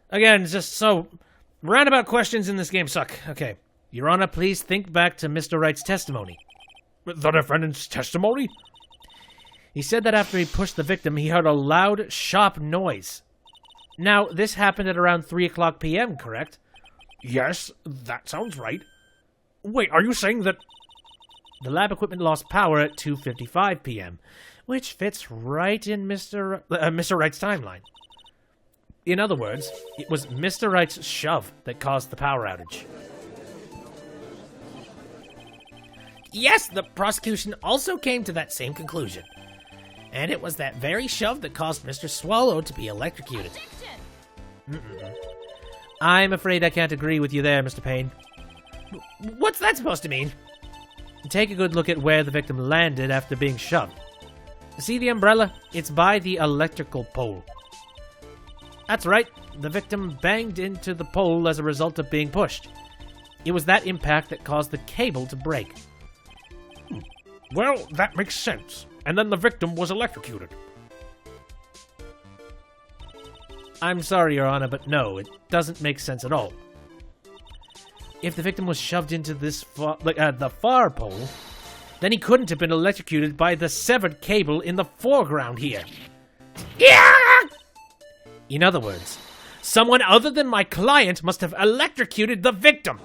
Again, just so... roundabout questions in this game suck. Okay. Your Honor, please think back to Mr. Wright's testimony. The defendant's testimony? He said that after he pushed the victim, he heard a loud, sharp noise. Now, this happened at around 3 o'clock p.m., correct? Yes, that sounds right. Wait, are you saying that... The lab equipment lost power at 2:55 p.m., which fits right in Mr. Wright's timeline. In other words, it was Mr. Wright's shove that caused the power outage. Yes, the prosecution also came to that same conclusion. And it was that very shove that caused Mr. Swallow to be electrocuted. I'm afraid I can't agree with you there, Mr. Payne. What's that supposed to mean? Take a good look at where the victim landed after being shoved. See the umbrella? It's by the electrical pole. That's right, the victim banged into the pole as a result of being pushed. It was that impact that caused the cable to break. Well, that makes sense. And then the victim was electrocuted. I'm sorry, Your Honor, but no, it doesn't make sense at all. If the victim was shoved into this the far pole, then he couldn't have been electrocuted by the severed cable in the foreground here. Yeah! In other words, someone other than my client must have electrocuted the victim.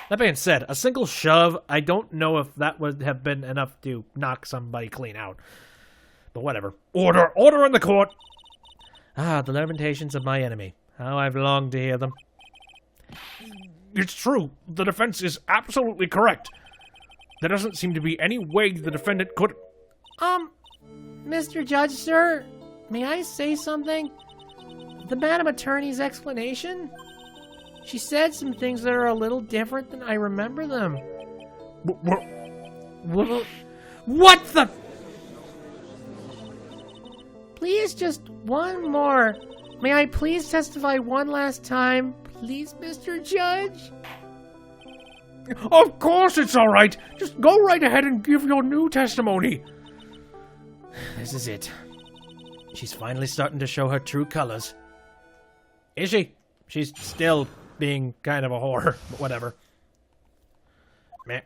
That being said, a single shove, I don't know if that would have been enough to knock somebody clean out. But whatever. Order! Order in the court! Ah, the lamentations of my enemy. How I've longed to hear them. It's true. The defense is absolutely correct. There doesn't seem to be any way the defendant could... Mr. Judge, sir, may I say something? The Madam Attorney's explanation? She said some things that are a little different than I remember them. What the... Please, just one more. May I please testify one last time? Please, Mr. Judge? Of course it's all right. Just go right ahead and give your new testimony. This is it. She's finally starting to show her true colors. Is she? She's still being kind of a whore, but whatever. Meh.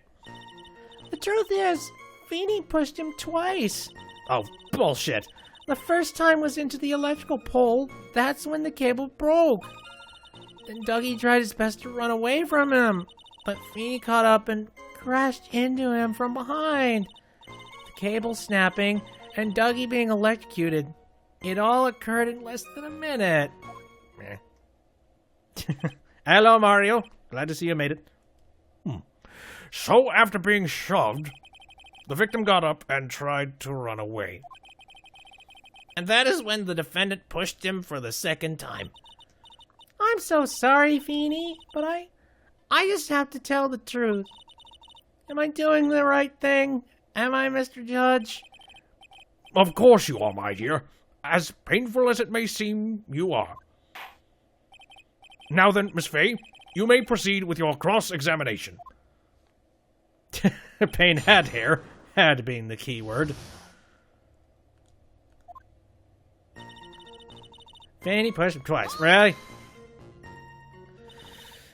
The truth is, Feeney pushed him twice. Oh, bullshit. The first time was into the electrical pole. That's when the cable broke. Then Dougie tried his best to run away from him, but Feeney caught up and crashed into him from behind. The cable snapping and Dougie being electrocuted. It all occurred in less than a minute. Hello, Mario. Glad to see you made it. So, after being shoved, the victim got up and tried to run away. And that is when the defendant pushed him for the second time. I'm so sorry, Feeney, but I just have to tell the truth. Am I doing the right thing? Am I, Mr. Judge? Of course you are, my dear. As painful as it may seem, you are. Now then, Miss Fay, you may proceed with your cross-examination. Payne had hair. Had being the key word. Fanny pushed him twice. Really?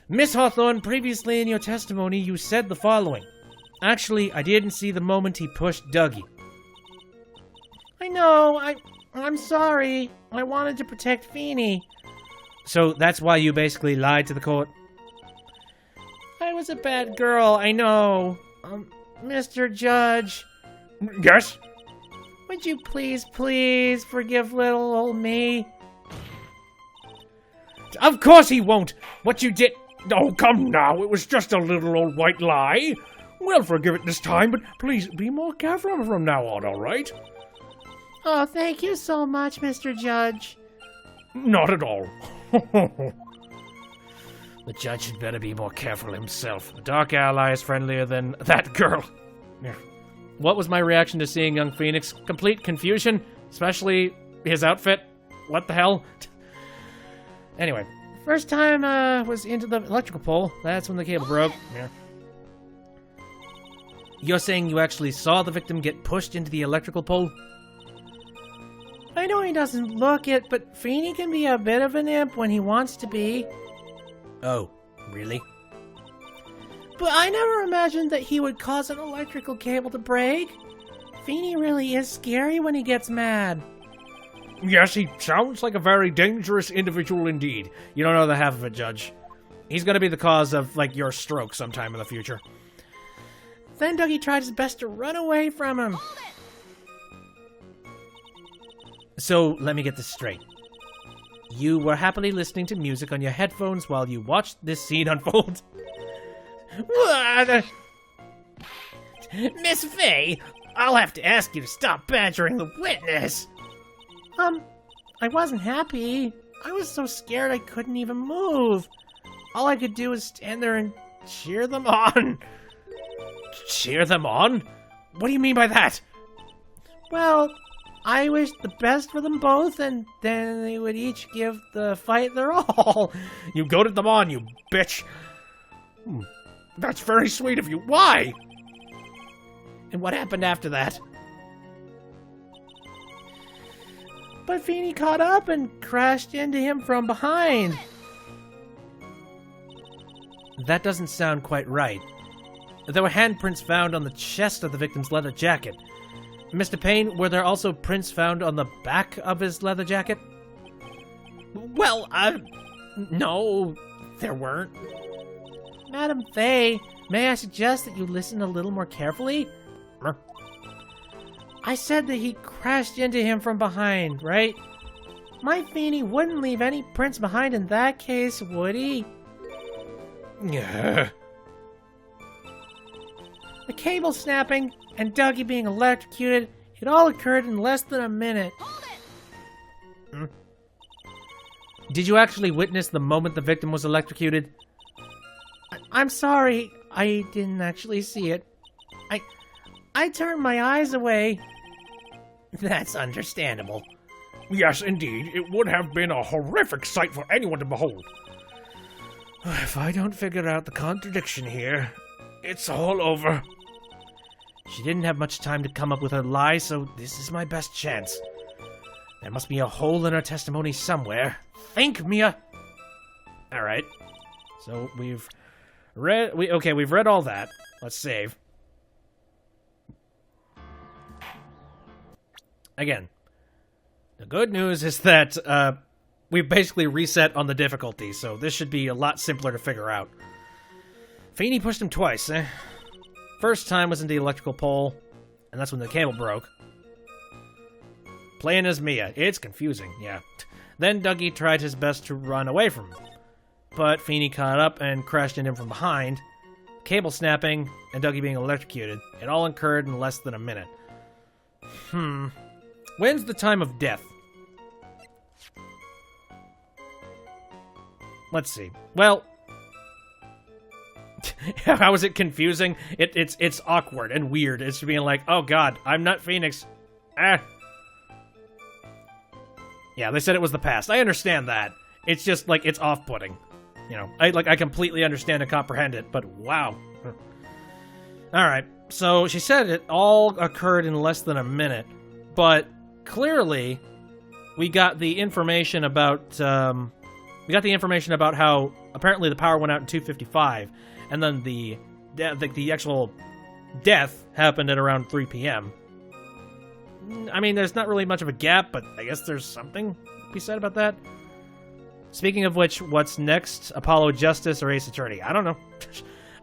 Miss Hawthorne, previously in your testimony, you said the following. Actually, I didn't see the moment he pushed Dougie. I know. I'm sorry. I wanted to protect Feeney. So that's why you basically lied to the court? I was a bad girl, I know. Mr. Judge. Yes? Would you please forgive little old me? Of course he won't! What you did... Oh, come now, it was just a little old white lie. We'll forgive it this time, but please be more careful from now on, all right? Oh, thank you so much, Mr. Judge. Not at all. The judge had better be more careful himself. A dark ally is friendlier than that girl. What was my reaction to seeing young Phoenix? Complete confusion, especially his outfit. What the hell? Anyway, first time was into the electrical pole. That's when the cable broke. Yeah. You're saying you actually saw the victim get pushed into the electrical pole? I know he doesn't look it, but Feeney can be a bit of an imp when he wants to be. Oh, really? But I never imagined that he would cause an electrical cable to break. Feeney really is scary when he gets mad. Yes, he sounds like a very dangerous individual indeed. You don't know the half of it, Judge. He's gonna be the cause of, like, your stroke sometime in the future. Then Dougie tried his best to run away from him. So, let me get this straight. You were happily listening to music on your headphones while you watched this scene unfold? What? Miss Fay, I'll have to ask you to stop badgering the witness. I wasn't happy. I was so scared I couldn't even move. All I could do was stand there and cheer them on. Cheer them on? What do you mean by that? Well, I wished the best for them both, and then they would each give the fight their all. You goaded them on, you bitch. That's very sweet of you. Why? And what happened after that? But Feeney caught up and crashed into him from behind. That doesn't sound quite right. There were handprints found on the chest of the victim's leather jacket. Mr. Payne, were there also prints found on the back of his leather jacket? Well, no, there weren't. Madam Fay, may I suggest that you listen a little more carefully? I said that he crashed into him from behind, right? My Feeney wouldn't leave any prints behind in that case, would he? Yeah. The cable snapping and Dougie being electrocuted, it all occurred in less than a minute. Did you actually witness the moment the victim was electrocuted? I'm sorry, I didn't actually see it. I turned my eyes away. That's understandable. Yes, indeed. It would have been a horrific sight for anyone to behold. If I don't figure out the contradiction here, it's all over. She didn't have much time to come up with her lie, so this is my best chance. There must be a hole in her testimony somewhere. Think, Mia! Alright. So we've read... we've read all that. Let's save. Again, the good news is that we've basically reset on the difficulty, so this should be a lot simpler to figure out. Feeney pushed him twice, eh? First time was in the electrical pole, and that's when the cable broke. Playing as Mia. It's confusing, yeah. Then Dougie tried his best to run away from him, but Feeney caught up and crashed into him from behind. Cable snapping, and Dougie being electrocuted. It all occurred in less than a minute. When's the time of death? Let's see. Well, how is it confusing? It's awkward and weird. It's being like, oh god, I'm not Phoenix. Yeah, they said it was the past. I understand that. It's just like it's off-putting. You know, I completely understand and comprehend it, but wow. All right. So she said it all occurred in less than a minute, but clearly we got the information about how apparently the power went out in 2:55, and then the actual death happened at around 3 p.m. I mean, there's not really much of a gap, but I guess there's something to be said about that. Speaking of which, what's next? Apollo Justice or Ace Attorney? I don't know.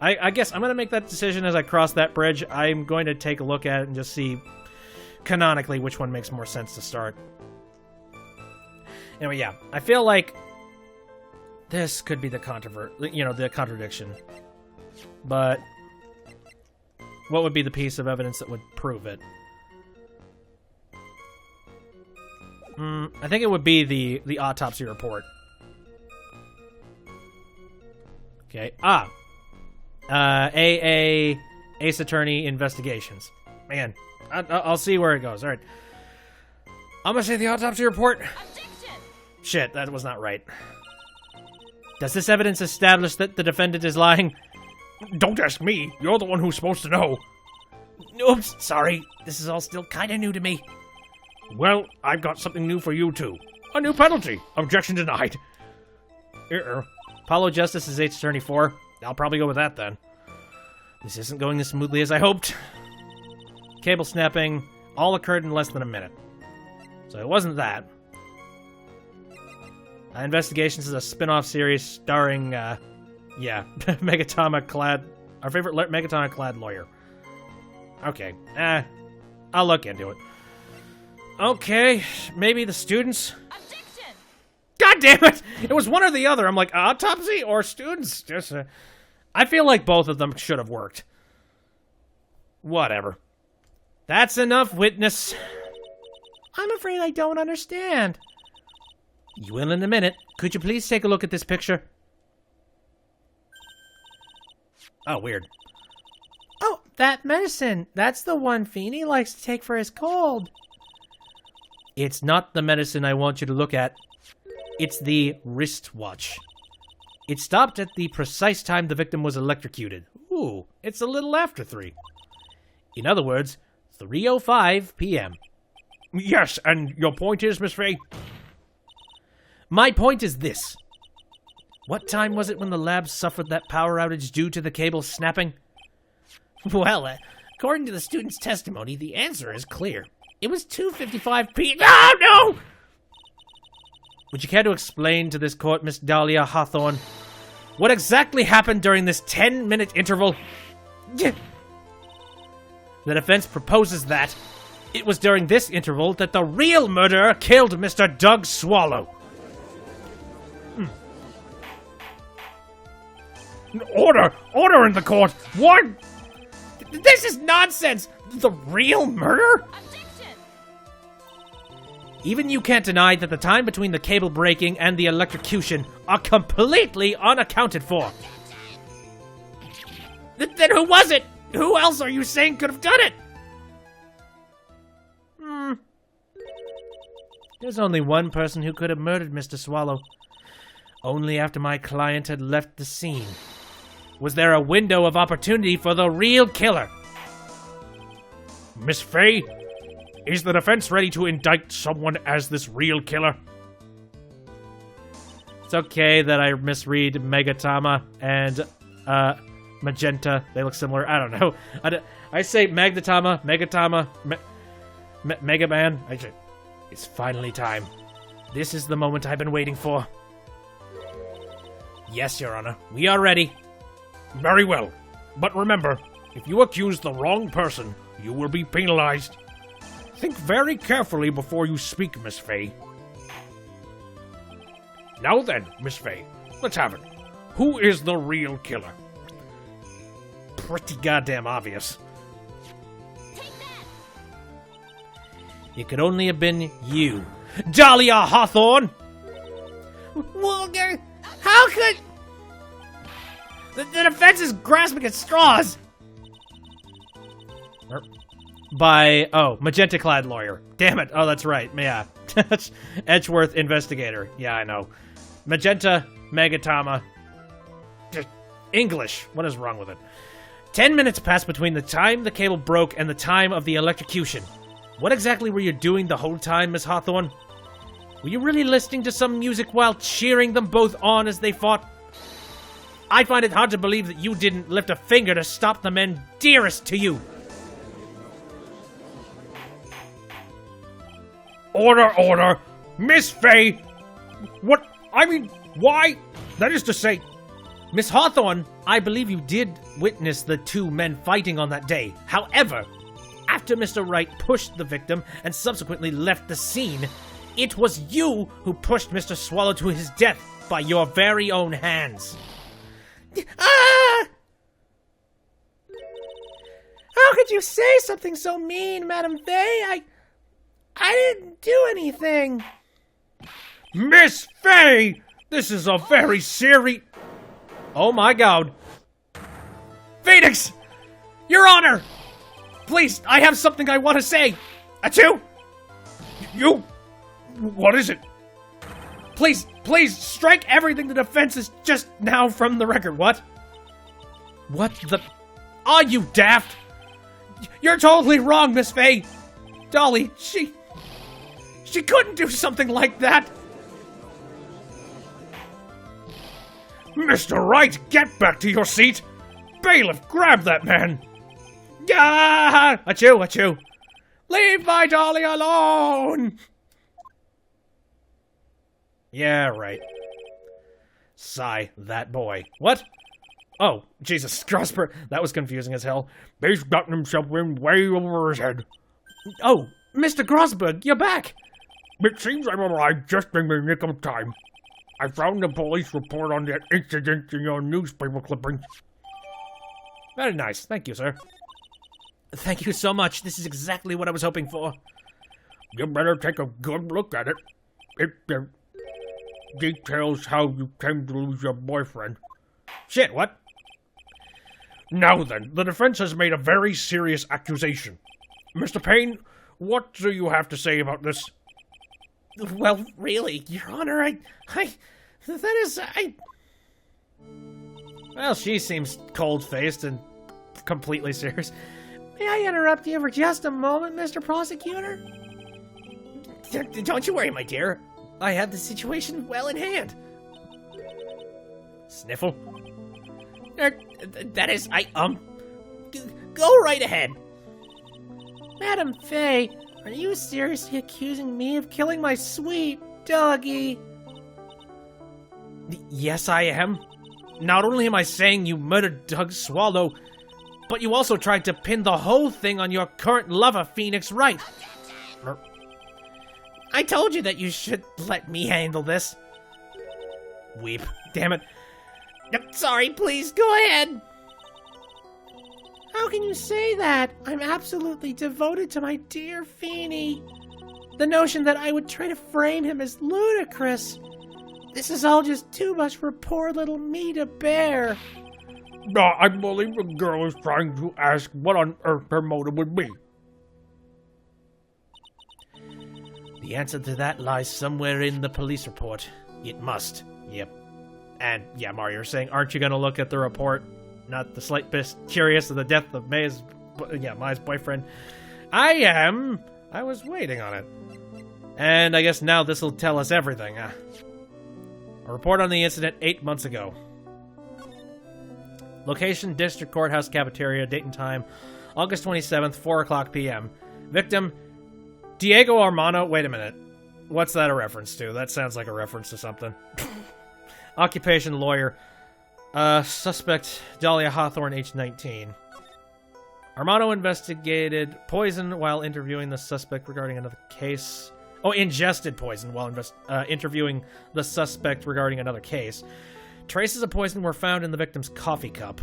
I guess I'm going to make that decision as I cross that bridge. I'm going to take a look at it and just see canonically which one makes more sense to start. Anyway, yeah. I feel like this could be the contradiction. But what would be the piece of evidence that would prove it? I think it would be the autopsy report. Okay. Ace Attorney Investigations. Man, I'll see where it goes. All right. I'm gonna say the autopsy report. Objection! Shit, that was not right. Does this evidence establish that the defendant is lying? Don't ask me. You're the one who's supposed to know. Oops, sorry. This is all still kind of new to me. Well, I've got something new for you, too. A new penalty. Objection denied. Apollo Justice is Ace Attorney 4. I'll probably go with that, then. This isn't going as smoothly as I hoped. Cable snapping all occurred in less than a minute. So it wasn't that. Investigations is a spin-off series starring, Megatonic-clad... Our favorite Megatonic-clad lawyer. Okay. I'll look into it. Okay, maybe the students. Objection! God damn it! It was one or the other. I'm like, autopsy or students? Just, I feel like both of them should have worked. Whatever. That's enough, witness. I'm afraid I don't understand. You will in a minute. Could you please take a look at this picture? Oh, weird. Oh, that medicine. That's the one Feeney likes to take for his cold. It's not the medicine I want you to look at. It's the wristwatch. It stopped at the precise time the victim was electrocuted. Ooh, it's a little after 3. In other words, 3:05 p.m. Yes, and your point is, Miss Faye? My point is this. What time was it when the lab suffered that power outage due to the cable snapping? Well, according to the student's testimony, the answer is clear. It was 2:55 p.m. Oh, no! Would you care to explain to this court, Miss Dahlia Hawthorne, what exactly happened during this 10-minute interval? The defense proposes that it was during this interval that the real murderer killed Mr. Doug Swallow. Order! Order in the court! What? This is nonsense! The real murder? Even you can't deny that the time between the cable breaking and the electrocution are completely unaccounted for. Then who was it? Who else are you saying could have done it? There's only one person who could have murdered Mr. Swallow. only after my client had left the scene. Was there a window of opportunity for the real killer? Miss Fay, is the defense ready to indict someone as this real killer? It's okay that I misread Megatama and Magenta. They look similar. I don't know. I say Megatama, Mega Man. It's finally time. This is the moment I've been waiting for. Yes, Your Honor. We are ready. Very well. But remember, if you accuse the wrong person, you will be penalized. Think very carefully before you speak, Miss Fay. Now then, Miss Fay, let's have it. Who is the real killer? Pretty goddamn obvious. It could only have been you. Dahlia Hawthorne! Walter, how could... The defense is grasping at straws. Magenta-clad lawyer. Damn it. Oh, that's right. Yeah. Edgeworth investigator. Yeah, I know. Magenta, Megatama. English. What is wrong with it? 10 minutes passed between the time the cable broke and the time of the electrocution. What exactly were you doing the whole time, Miss Hawthorne? Were you really listening to some music while cheering them both on as they fought? I find it hard to believe that you didn't lift a finger to stop the men dearest to you. Order! Miss Fay! What? I mean, why? That is to say... Miss Hawthorne, I believe you did witness the two men fighting on that day. However, after Mr. Wright pushed the victim and subsequently left the scene, it was you who pushed Mr. Swallow to his death by your very own hands. Ah! How could you say something so mean, Madame Fay? I didn't do anything. Miss Fay! This is a very serious... Oh my god. Phoenix! Your Honor! Please, I have something I want to say. Achoo! You... What is it? Please, strike everything the defense is just now from the record. What? What the... Are you daft? You're totally wrong, Miss Fay. Dolly, she couldn't do something like that. Mr. Wright, get back to your seat! Bailiff, grab that man! Ah! Achoo! Leave my Dolly alone! Yeah, right. Sigh, that boy. What? Oh, Jesus, Grosper, that was confusing as hell. He's gotten himself in way over his head. Oh, Mr. Grosberg, you're back! It seems I've arrived just in the nick of time. I found the police report on that incident in your newspaper clippings. Very nice. Thank you, sir. Thank you so much. This is exactly what I was hoping for. You better take a good look at it. It details how you came to lose your boyfriend. Shit, what? Now then, the defense has made a very serious accusation. Mr. Payne, what do you have to say about this? Well, really, Your Honor, Well, she seems cold-faced and completely serious. May I interrupt you for just a moment, Mr. Prosecutor? Don't you worry, my dear. I have the situation well in hand. Sniffle? That is, go right ahead. Madam Fay, are you seriously accusing me of killing my sweet doggy? Yes, I am. Not only am I saying you murdered Doug Swallow, but you also tried to pin the whole thing on your current lover, Phoenix Wright. I told you that you should let me handle this. Weep. Damn it. Sorry, please, go ahead. How can you say that? I'm absolutely devoted to my dear Feeny. The notion that I would try to frame him is ludicrous. This is all just too much for poor little me to bear. No, I believe the girl is trying to ask what on earth her motive would be. The answer to that lies somewhere in the police report. It must. Yep. And yeah, Mario, you're saying, aren't you going to look at the report? Not the slight bit curious of the death of Mai's boyfriend. I am. I was waiting on it. And I guess now this will tell us everything. A report on the incident 8 months ago. Location, District Courthouse Cafeteria, date and time, August 27th, 4 o'clock p.m. Victim, Diego Armano. Wait a minute. What's that a reference to? That sounds like a reference to something. Occupation, lawyer. Suspect, Dahlia Hawthorne, age 19. Armano investigated poison while interviewing the suspect regarding another case. Oh, ingested poison while interviewing the suspect regarding another case. Traces of poison were found in the victim's coffee cup.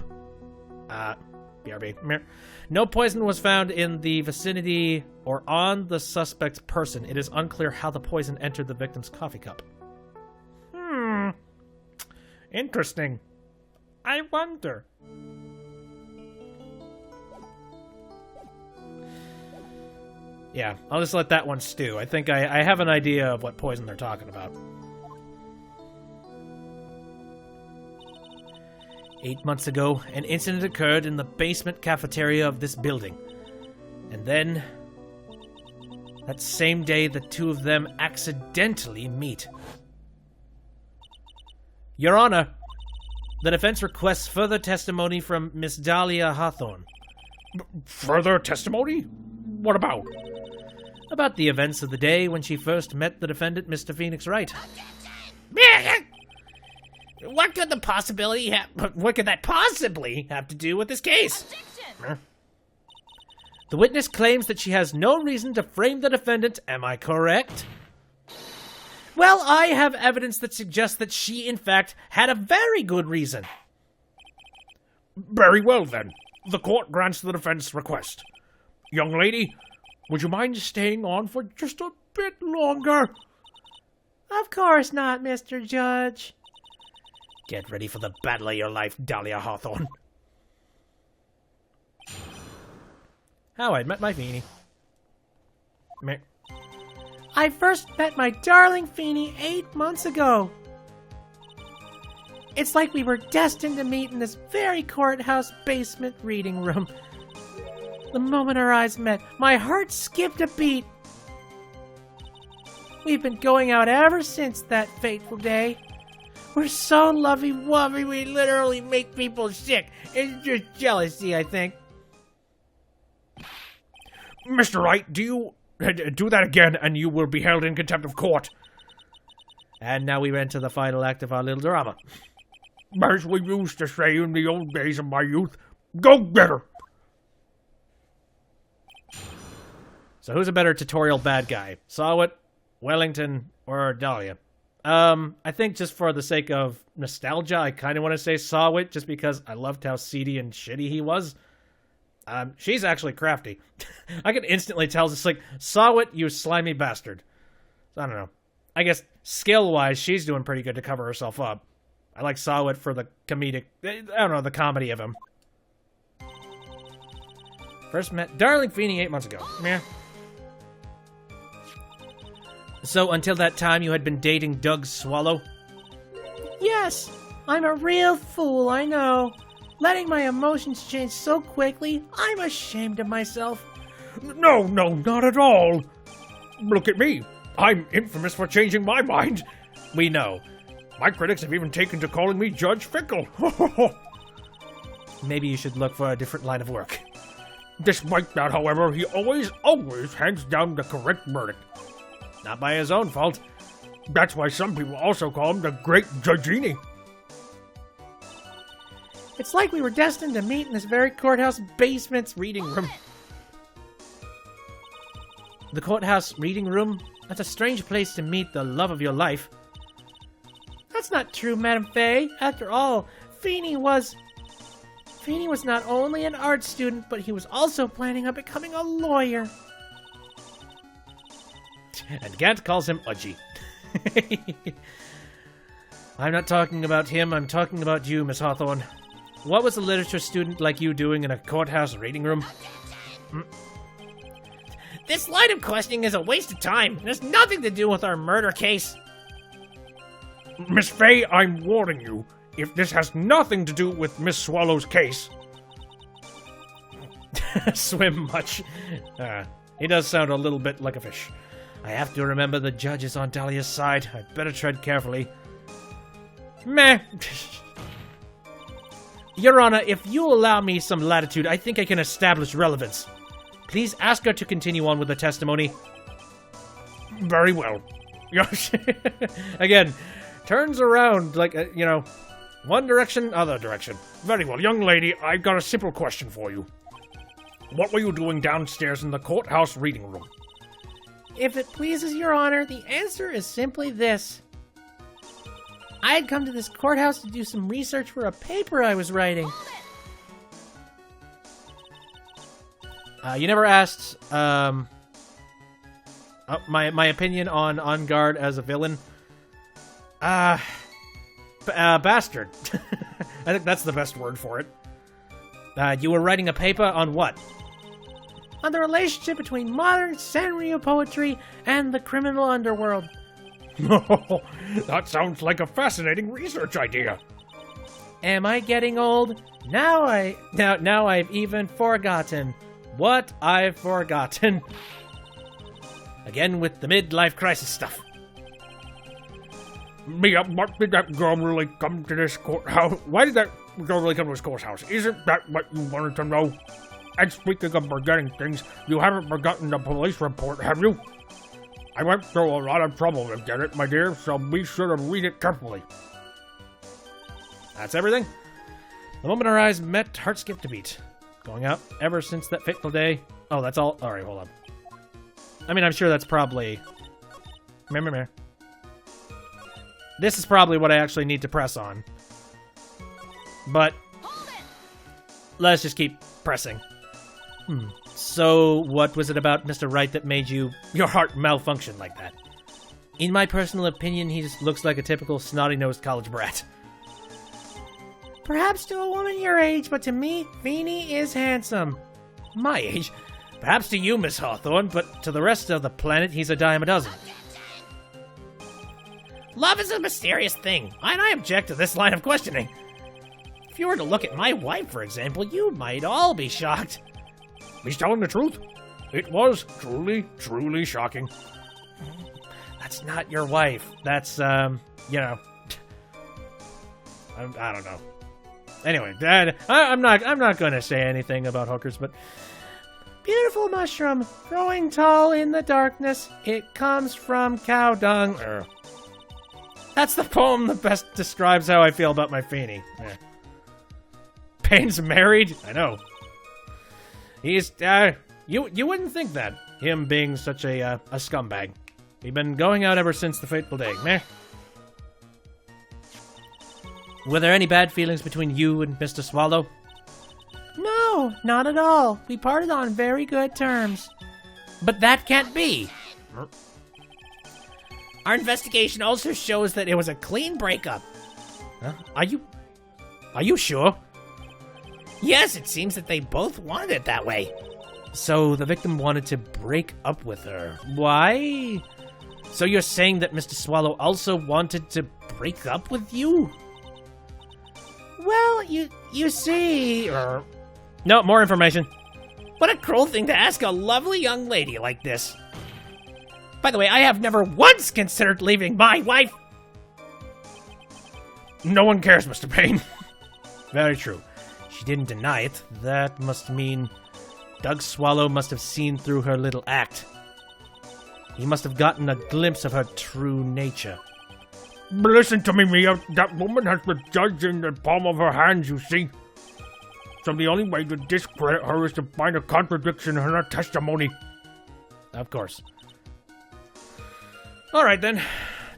BRB. No poison was found in the vicinity or on the suspect's person. It is unclear how the poison entered the victim's coffee cup. Interesting. I wonder. Yeah, I'll just let that one stew. I think I have an idea of what poison they're talking about. 8 months ago, an incident occurred in the basement cafeteria of this building. And then, that same day, the two of them accidentally meet. Your Honor, the defense requests further testimony from Miss Dahlia Hawthorne. Further testimony? What about? About the events of the day when she first met the defendant, Mr. Phoenix Wright. What could that possibly have to do with this case? The witness claims that she has no reason to frame the defendant. Am I correct? Well, I have evidence that suggests that she, in fact, had a very good reason. Very well, then. The court grants the defense request. Young lady, would you mind staying on for just a bit longer? Of course not, Mr. Judge. Get ready for the battle of your life, Dahlia Hawthorne. How I met my Feeny. Meh. I first met my darling Feeny 8 months ago. It's like we were destined to meet in this very courthouse basement reading room. The moment our eyes met, my heart skipped a beat. We've been going out ever since that fateful day. We're so lovey-wovey, we literally make people sick. It's just jealousy, I think. Mr. Wright, do you do that again and you will be held in contempt of court? And now we enter the final act of our little drama. As we used to say in the old days of my youth, go get her! So who's a better tutorial bad guy? Sawit, Wellington, or Dahlia? I think just for the sake of nostalgia, I kind of want to say Sawit, just because I loved how seedy and shitty he was. She's actually crafty. I can instantly tell, just like, Sawit, you slimy bastard. So, I don't know. I guess skill-wise, she's doing pretty good to cover herself up. I like Sawit for the comedic, I don't know, the comedy of him. First met Darling Feeny 8 months ago. Meh. So, until that time, you had been dating Doug Swallow? Yes, I'm a real fool, I know. Letting my emotions change so quickly, I'm ashamed of myself. No, not at all. Look at me. I'm infamous for changing my mind. We know. My critics have even taken to calling me Judge Fickle. Maybe you should look for a different line of work. Despite that, however, he always hands down the correct verdict. Not by his own fault. That's why some people also call him the Great Judgini. It's like we were destined to meet in this very courthouse basement's reading room. The courthouse reading room? That's a strange place to meet the love of your life. That's not true, Madame Faye. After all, Feeny was not only an art student, but he was also planning on becoming a lawyer. And Gant calls him Udgy. I'm not talking about him, I'm talking about you, Miss Hawthorne. What was a literature student like you doing in a courthouse reading room? This line of questioning is a waste of time. It has nothing to do with our murder case. Miss Fay, I'm warning you. If this has nothing to do with Miss Swallow's case... Swim much. He does sound a little bit like a fish. I have to remember the judge is on Dahlia's side. I'd better tread carefully. Meh. Your Honor, if you allow me some latitude, I think I can establish relevance. Please ask her to continue on with the testimony. Very well. Again, turns around like, one direction, other direction. Very well, young lady, I've got a simple question for you. What were you doing downstairs in the courthouse reading room? If it pleases Your Honor, the answer is simply this. I had come to this courthouse to do some research for a paper I was writing. You never asked, my opinion on On Guard as a villain. Bastard. I think that's the best word for it. You were writing a paper on what? On the relationship between modern Sanrio poetry and the criminal underworld. That sounds like a fascinating research idea. Am I getting old? Now I've even forgotten. What I've forgotten. Again with the midlife crisis stuff. Mia, what did that girl really come to this courthouse? Why did that girl really come to this courthouse? Isn't that what you wanted to know? And speaking of forgetting things, you haven't forgotten the police report, have you? I went through a lot of trouble to get it, my dear, so be sure to read it carefully. That's everything? The moment our eyes met, heart skipped a beat. Going up ever since that fateful day. Oh, that's all? Alright, hold on. I mean, I'm sure that's probably... Meh. This is probably what I actually need to press on. But... let's just keep pressing. So, what was it about Mr. Wright that made your heart malfunction like that? In my personal opinion, he just looks like a typical snotty-nosed college brat. Perhaps to a woman your age, but to me, Feeney is handsome. My age? Perhaps to you, Miss Hawthorne, but to the rest of the planet, he's a dime a dozen. Love is a mysterious thing, and I object to this line of questioning. If you were to look at my wife, for example, you might all be shocked. He's telling the truth. It was truly shocking. That's not your wife. That's, I don't know. Anyway, I'm not going to say anything about hookers, but... Beautiful mushroom, growing tall in the darkness. It comes from cow dung. That's the poem that best describes how I feel about my Feeney. Payne's married? I know. He's, you wouldn't think that, him being such a scumbag. He'd been going out ever since the fateful day, meh. Were there any bad feelings between you and Mr. Swallow? No, not at all. We parted on very good terms. But that can't be. Our investigation also shows that it was a clean breakup. Huh? Are you sure? Yes, it seems that they both wanted it that way. So the victim wanted to break up with her. Why? So you're saying that Mr. Swallow also wanted to break up with you? Well, you see... No, more information. What a cruel thing to ask a lovely young lady like this. By the way, I have never once considered leaving my wife. No one cares, Mr. Payne. Very true. She didn't deny it. That must mean Doug Swallow must have seen through her little act. He must have gotten a glimpse of her true nature. But listen to me, Mia. That woman has the judge in the palm of her hands, you see. So the only way to discredit her is to find a contradiction in her testimony. Of course. Alright then.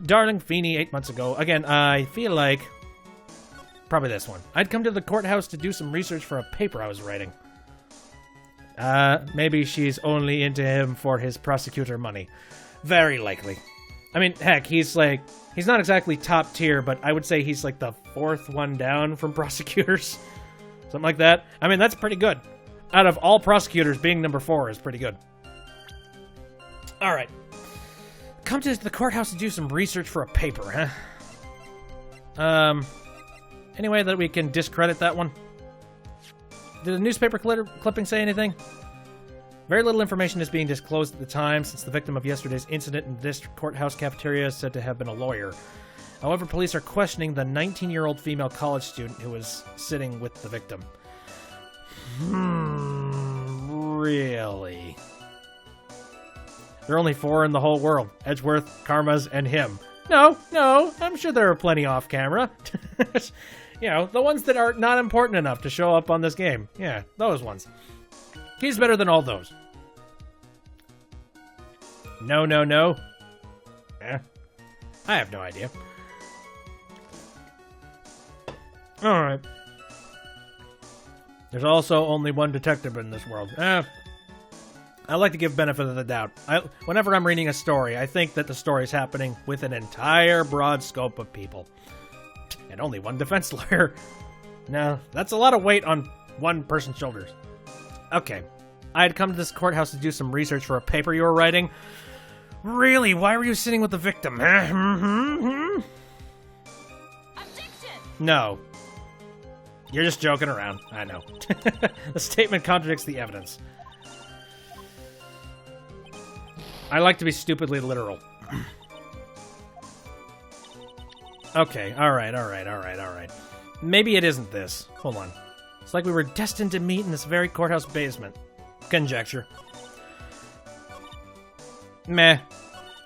Darling Feeney, 8 months ago. Again, I feel like... probably this one. I'd come to the courthouse to do some research for a paper I was writing. Maybe she's only into him for his prosecutor money. Very likely. I mean, heck, he's not exactly top tier, but I would say he's like the 4th one down from prosecutors. Something like that. I mean, that's pretty good. Out of all prosecutors, being number 4 is pretty good. Alright. Come to the courthouse to do some research for a paper, huh? Any way that we can discredit that one? Did the newspaper clipping say anything? Very little information is being disclosed at the time, since the victim of yesterday's incident in this courthouse cafeteria is said to have been a lawyer. However, police are questioning the 19-year-old female college student who was sitting with the victim. Really? There are only 4 in the whole world. Edgeworth, Karma's, and him. No, I'm sure there are plenty off camera. You know, the ones that are not important enough to show up on this game. Yeah, those ones. He's better than all those. No. I have no idea. Alright. There's also only one detective in this world. I like to give benefit of the doubt. Whenever I'm reading a story, I think that the story is happening with an entire broad scope of people. And only one defense lawyer. No, that's a lot of weight on one person's shoulders. Okay. I had come to this courthouse to do some research for a paper you were writing. Really? Why were you sitting with the victim? Objection! No. You're just joking around. I know. The statement contradicts the evidence. I like to be stupidly literal. Okay, alright. Maybe it isn't this. Hold on. It's like we were destined to meet in this very courthouse basement. Conjecture. Meh.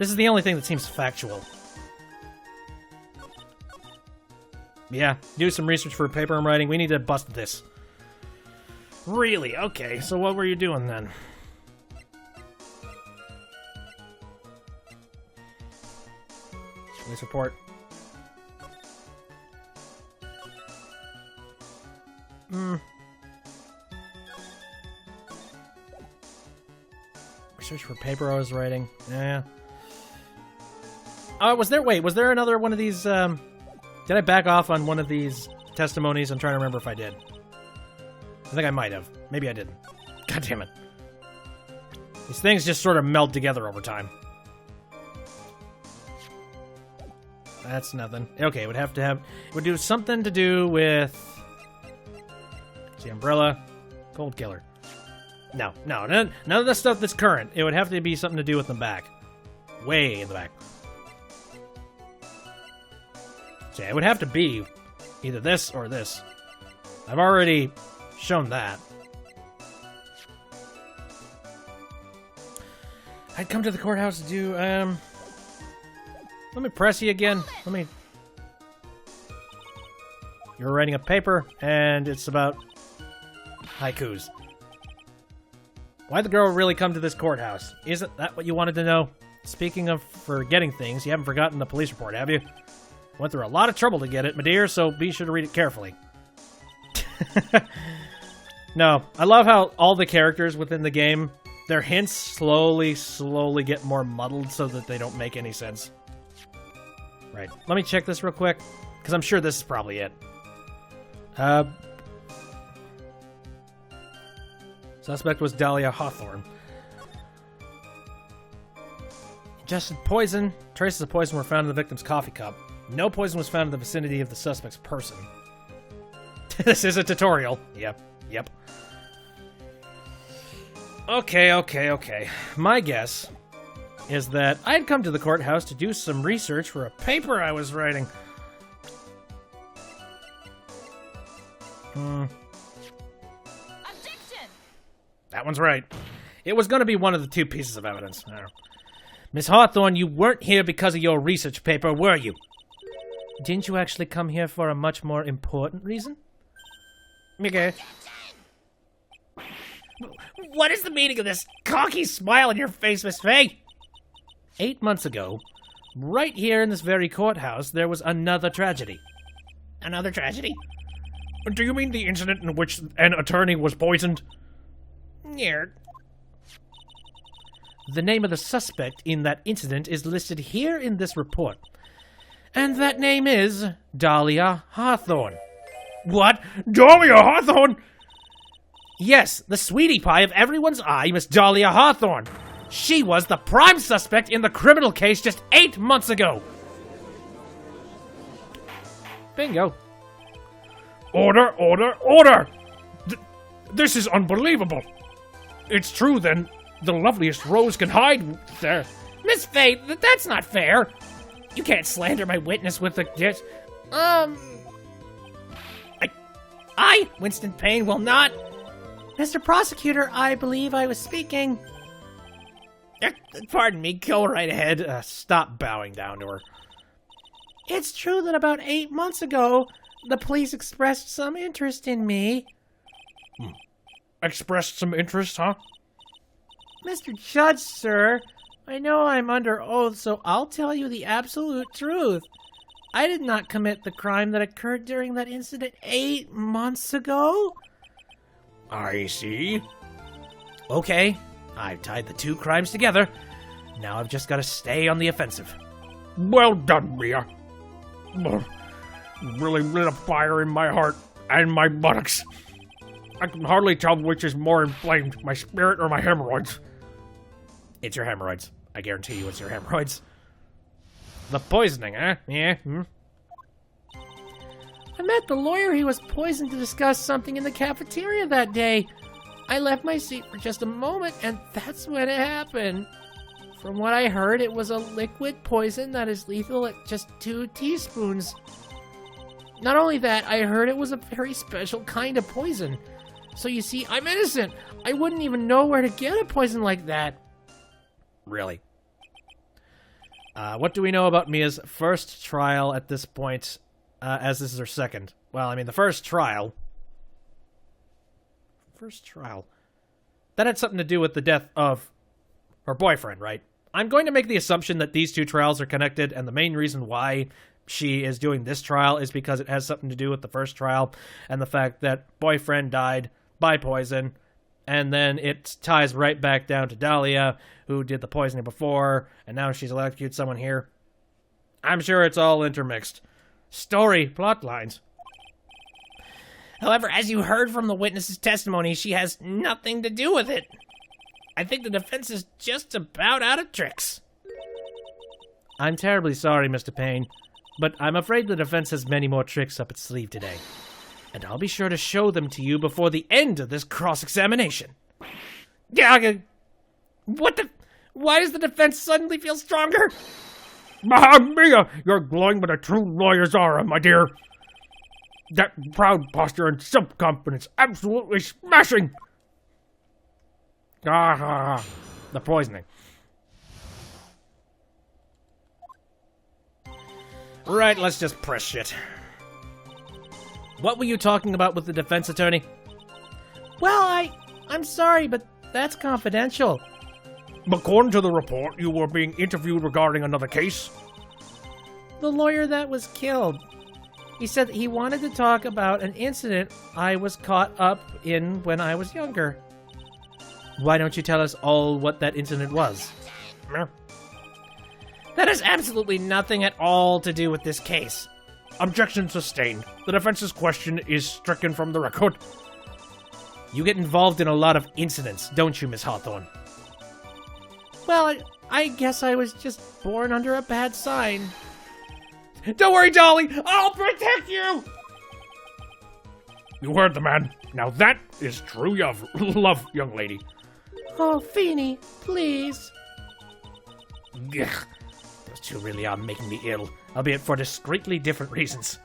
This is the only thing that seems factual. Yeah, do some research for a paper I'm writing. We need to bust this. Really? Okay, so what were you doing then? Police report. Research for paper I was writing. Yeah. Was there another one of these, did I back off on one of these testimonies? I'm trying to remember if I did. I think I might have. Maybe I didn't. God damn it. These things just sort of meld together over time. That's nothing. Okay, it would do something to do with the umbrella, cold killer. No, none of the stuff that's current. It would have to be something to do with the back. Way in the back. So yeah, it would have to be either this or this. I've already shown that. I'd come to the courthouse to do, let me press you again. You're writing a paper, and it's about haikus. Why'd the girl really come to this courthouse? Isn't that what you wanted to know? Speaking of forgetting things, you haven't forgotten the police report, have you? Went through a lot of trouble to get it, my dear, so be sure to read it carefully. No, I love how all the characters within the game, their hints slowly get more muddled so that they don't make any sense. Right, let me check this real quick, because I'm sure this is probably it. Suspect was Dahlia Hawthorne. Ingested poison. Traces of poison were found in the victim's coffee cup. No poison was found in the vicinity of the suspect's person. This is a tutorial. Yep. Okay. My guess is that I'd come to the courthouse to do some research for a paper I was writing. Objection! That one's right. It was going to be one of the two pieces of evidence. Miss Hawthorne, you weren't here because of your research paper, were you? Didn't you actually come here for a much more important reason? Okay. What is the meaning of this cocky smile on your face, Miss Faye? 8 months ago, right here in this very courthouse, there was another tragedy. Another tragedy? Do you mean the incident in which an attorney was poisoned? Yeah. The name of the suspect in that incident is listed here in this report. And that name is Dahlia Hawthorne. What? Dahlia Hawthorne? Yes, the sweetie pie of everyone's eye, Miss Dahlia Hawthorne. She was the prime suspect in the criminal case just 8 months ago. Bingo. Order, order, order! This is unbelievable. It's true, then. The loveliest rose can hide there. Miss Faye, that's not fair. You can't slander my witness with a dish. I, Winston Payne, will not. Mr. Prosecutor, I believe I was speaking. Pardon me, go right ahead. Stop bowing down to her. It's true that about 8 months ago, the police expressed some interest in me. Expressed some interest, huh? Mr. Judge, sir, I know I'm under oath, so I'll tell you the absolute truth. I did not commit the crime that occurred during that incident 8 months ago. I see. Okay, I've tied the two crimes together. Now I've just got to stay on the offensive. Well done, Mia. Really lit a fire in my heart and my buttocks. I can hardly tell which is more inflamed, my spirit or my hemorrhoids. It's your hemorrhoids. I guarantee you it's your hemorrhoids. The poisoning, eh? Yeah? I met the lawyer he was poisoned to discuss something in the cafeteria that day. I left my seat for just a moment, and that's when it happened. From what I heard, it was a liquid poison that is lethal at just 2 teaspoons. Not only that, I heard it was a very special kind of poison. So you see, I'm innocent. I wouldn't even know where to get a poison like that. Really? What do we know about Mia's first trial at this point, as this is her second? Well, I mean, the first trial... That had something to do with the death of her boyfriend, right? I'm going to make the assumption that these two trials are connected, and the main reason why she is doing this trial is because it has something to do with the first trial, and the fact that boyfriend died by poison, and then it ties right back down to Dahlia, who did the poisoning before, and now she's electrocuted someone here. I'm sure it's all intermixed. Story, plot lines. However, as you heard from the witness's testimony, she has nothing to do with it. I think the defense is just about out of tricks. I'm terribly sorry, Mr. Payne, but I'm afraid the defense has many more tricks up its sleeve today. And I'll be sure to show them to you before the end of this cross-examination. Yeah, what the... Why does the defense suddenly feel stronger? Mia, you're glowing with a true lawyer's aura, my dear. That proud posture and self-confidence, absolutely smashing. The poisoning. Right, let's just press shit. What were you talking about with the defense attorney? Well, I'm sorry, but that's confidential. According to the report, you were being interviewed regarding another case. The lawyer that was killed. He said that he wanted to talk about an incident I was caught up in when I was younger. Why don't you tell us all what that incident was? That has absolutely nothing at all to do with this case. Objection sustained. The defense's question is stricken from the record. You get involved in a lot of incidents, don't you, Miss Hawthorne? Well, I guess I was just born under a bad sign. Don't worry, Dolly! I'll protect you! You heard the man. Now that is true love, young lady. Oh, Feeny, please. Ugh. Those two really are making me ill, albeit for discreetly different reasons.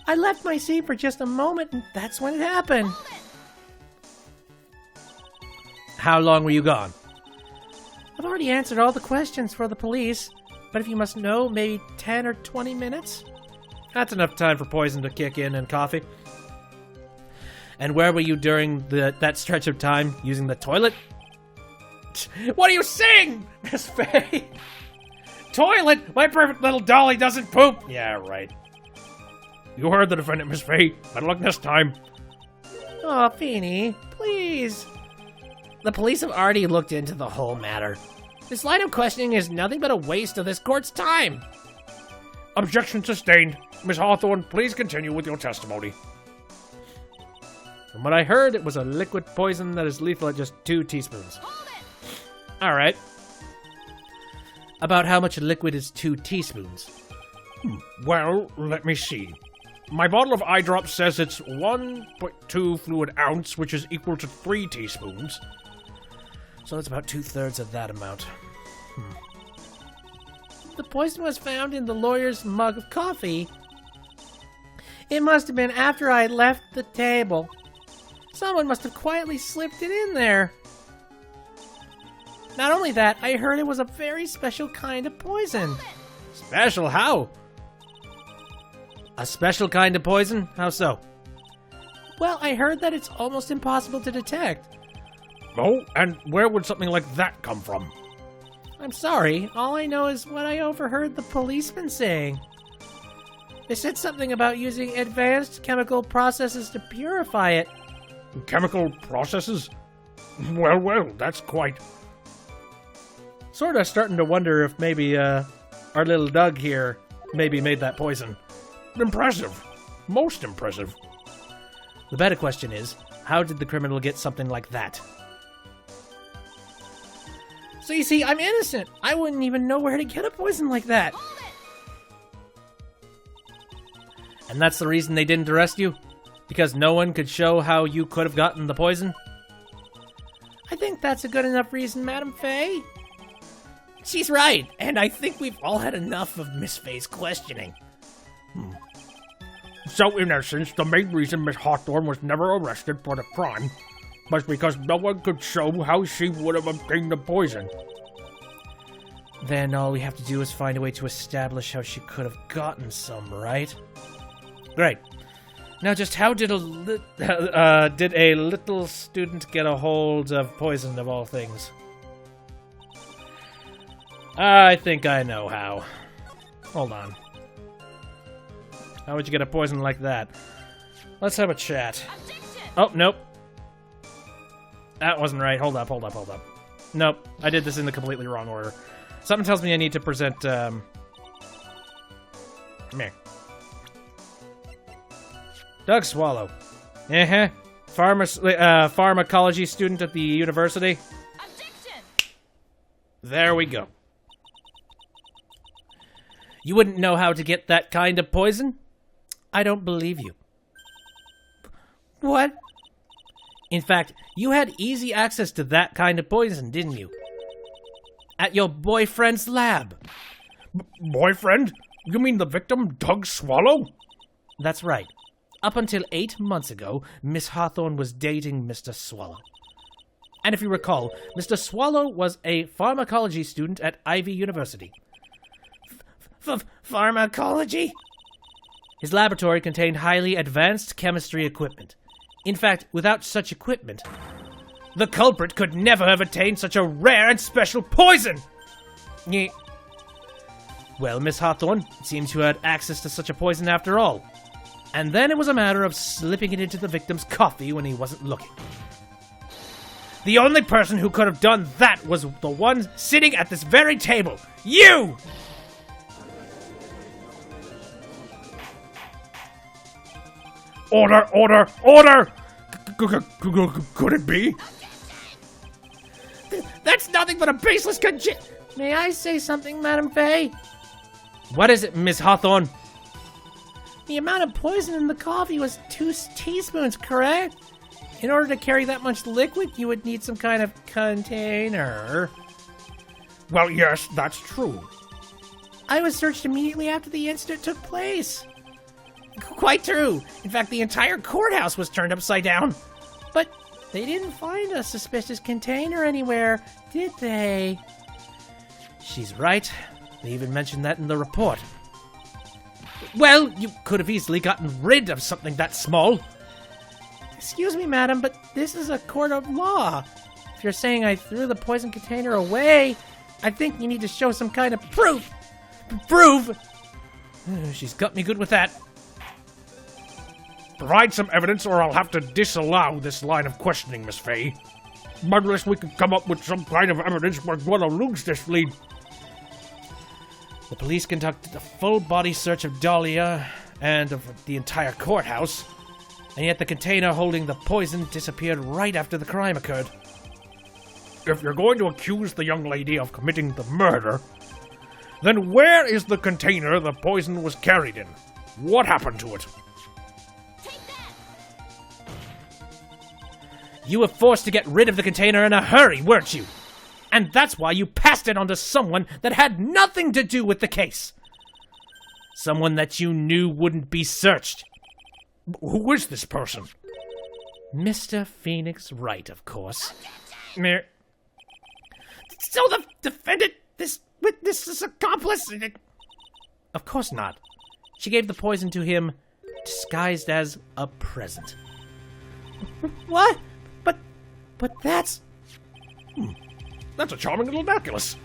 I left my seat for just a moment, and that's when it happened. How long were you gone? I've already answered all the questions for the police, but if you must know, maybe 10 or 20 minutes? That's enough time for poison to kick in and coffee. And where were you during that stretch of time? Using the toilet? What are you saying, Miss Faye? Toilet? My perfect little dolly doesn't poop. Yeah, right. You heard the defendant, Miss Faye. Better luck next time. Oh, Feeny, please. The police have already looked into the whole matter. This line of questioning is nothing but a waste of this court's time. Objection sustained. Miss Hawthorne, please continue with your testimony. From what I heard, it was a liquid poison that is lethal at just 2 teaspoons. All right. About how much liquid is 2 teaspoons? Well, let me see. My bottle of eye drops says it's 1.2 fluid ounce, which is equal to 3 teaspoons. So that's about 2/3 of that amount. The poison was found in the lawyer's mug of coffee. It must have been after I left the table. Someone must have quietly slipped it in there. Not only that, I heard it was a very special kind of poison. Special how? A special kind of poison? How so? Well, I heard that it's almost impossible to detect. Oh, and where would something like that come from? I'm sorry, all I know is what I overheard the policeman saying. They said something about using advanced chemical processes to purify it. Chemical processes? Well, that's quite... Sort of starting to wonder if maybe, our little Doug here maybe made that poison. Impressive. Most impressive. The better question is, how did the criminal get something like that? So you see, I'm innocent. I wouldn't even know where to get a poison like that. And that's the reason they didn't arrest you? Because no one could show how you could have gotten the poison? I think that's a good enough reason, Madam Faye. She's right, and I think we've all had enough of Miss Faye's questioning. So, in essence, the main reason Miss Hawthorne was never arrested for the crime was because no one could show how she would have obtained the poison. Then all we have to do is find a way to establish how she could have gotten some, right? Great. Now, just how did did a little student get a hold of poison of all things? I think I know how. Hold on. How would you get a poison like that? Let's have a chat. Oh, nope. That wasn't right. Hold up. Nope. I did this in the completely wrong order. Something tells me I need to present, Come here. Doug Swallow. Pharmacology student at the university. Objection! There we go. You wouldn't know how to get that kind of poison? I don't believe you. What? In fact, you had easy access to that kind of poison, didn't you? At your boyfriend's lab. Boyfriend? You mean the victim, Doug Swallow? That's right. Up until 8 months ago, Miss Hawthorne was dating Mr. Swallow. And if you recall, Mr. Swallow was a pharmacology student at Ivy University. Pharmacology? His laboratory contained highly advanced chemistry equipment. In fact, without such equipment, the culprit could never have attained such a rare and special poison! Well, Miss Hawthorne, it seems you had access to such a poison after all. And then it was a matter of slipping it into the victim's coffee when he wasn't looking. The only person who could have done that was the one sitting at this very table. You! Order! Could it be? That's nothing but a baseless May I say something, Madam Faye? What is it, Miss Hawthorne? The amount of poison in the coffee was 2 teaspoons, correct? In order to carry that much liquid, you would need some kind of container. Well, yes, that's true. I was searched immediately after the incident took place. Quite true. In fact, the entire courthouse was turned upside down. But they didn't find a suspicious container anywhere, did they? She's right. They even mentioned that in the report. Well, you could have easily gotten rid of something that small. Excuse me, madam, but this is a court of law. If you're saying I threw the poison container away, I think you need to show some kind of proof. Proof? She's got me good with that. Provide some evidence or I'll have to disallow this line of questioning, Miss Faye. Unless we can come up with some kind of evidence, we're going to lose this lead. The police conducted a full-body search of Dahlia and of the entire courthouse, and yet the container holding the poison disappeared right after the crime occurred. If you're going to accuse the young lady of committing the murder, Then where is the container the poison was carried in? What happened to it? You were forced to get rid of the container in a hurry, weren't you? And that's why you passed it on to someone that had nothing to do with the case. Someone that you knew wouldn't be searched. Who is this person? Mr. Phoenix Wright, of course. Mere. So the defendant, this witness's accomplice... Of course not. She gave the poison to him, disguised as a present. What? But that's... That's a charming little necklace.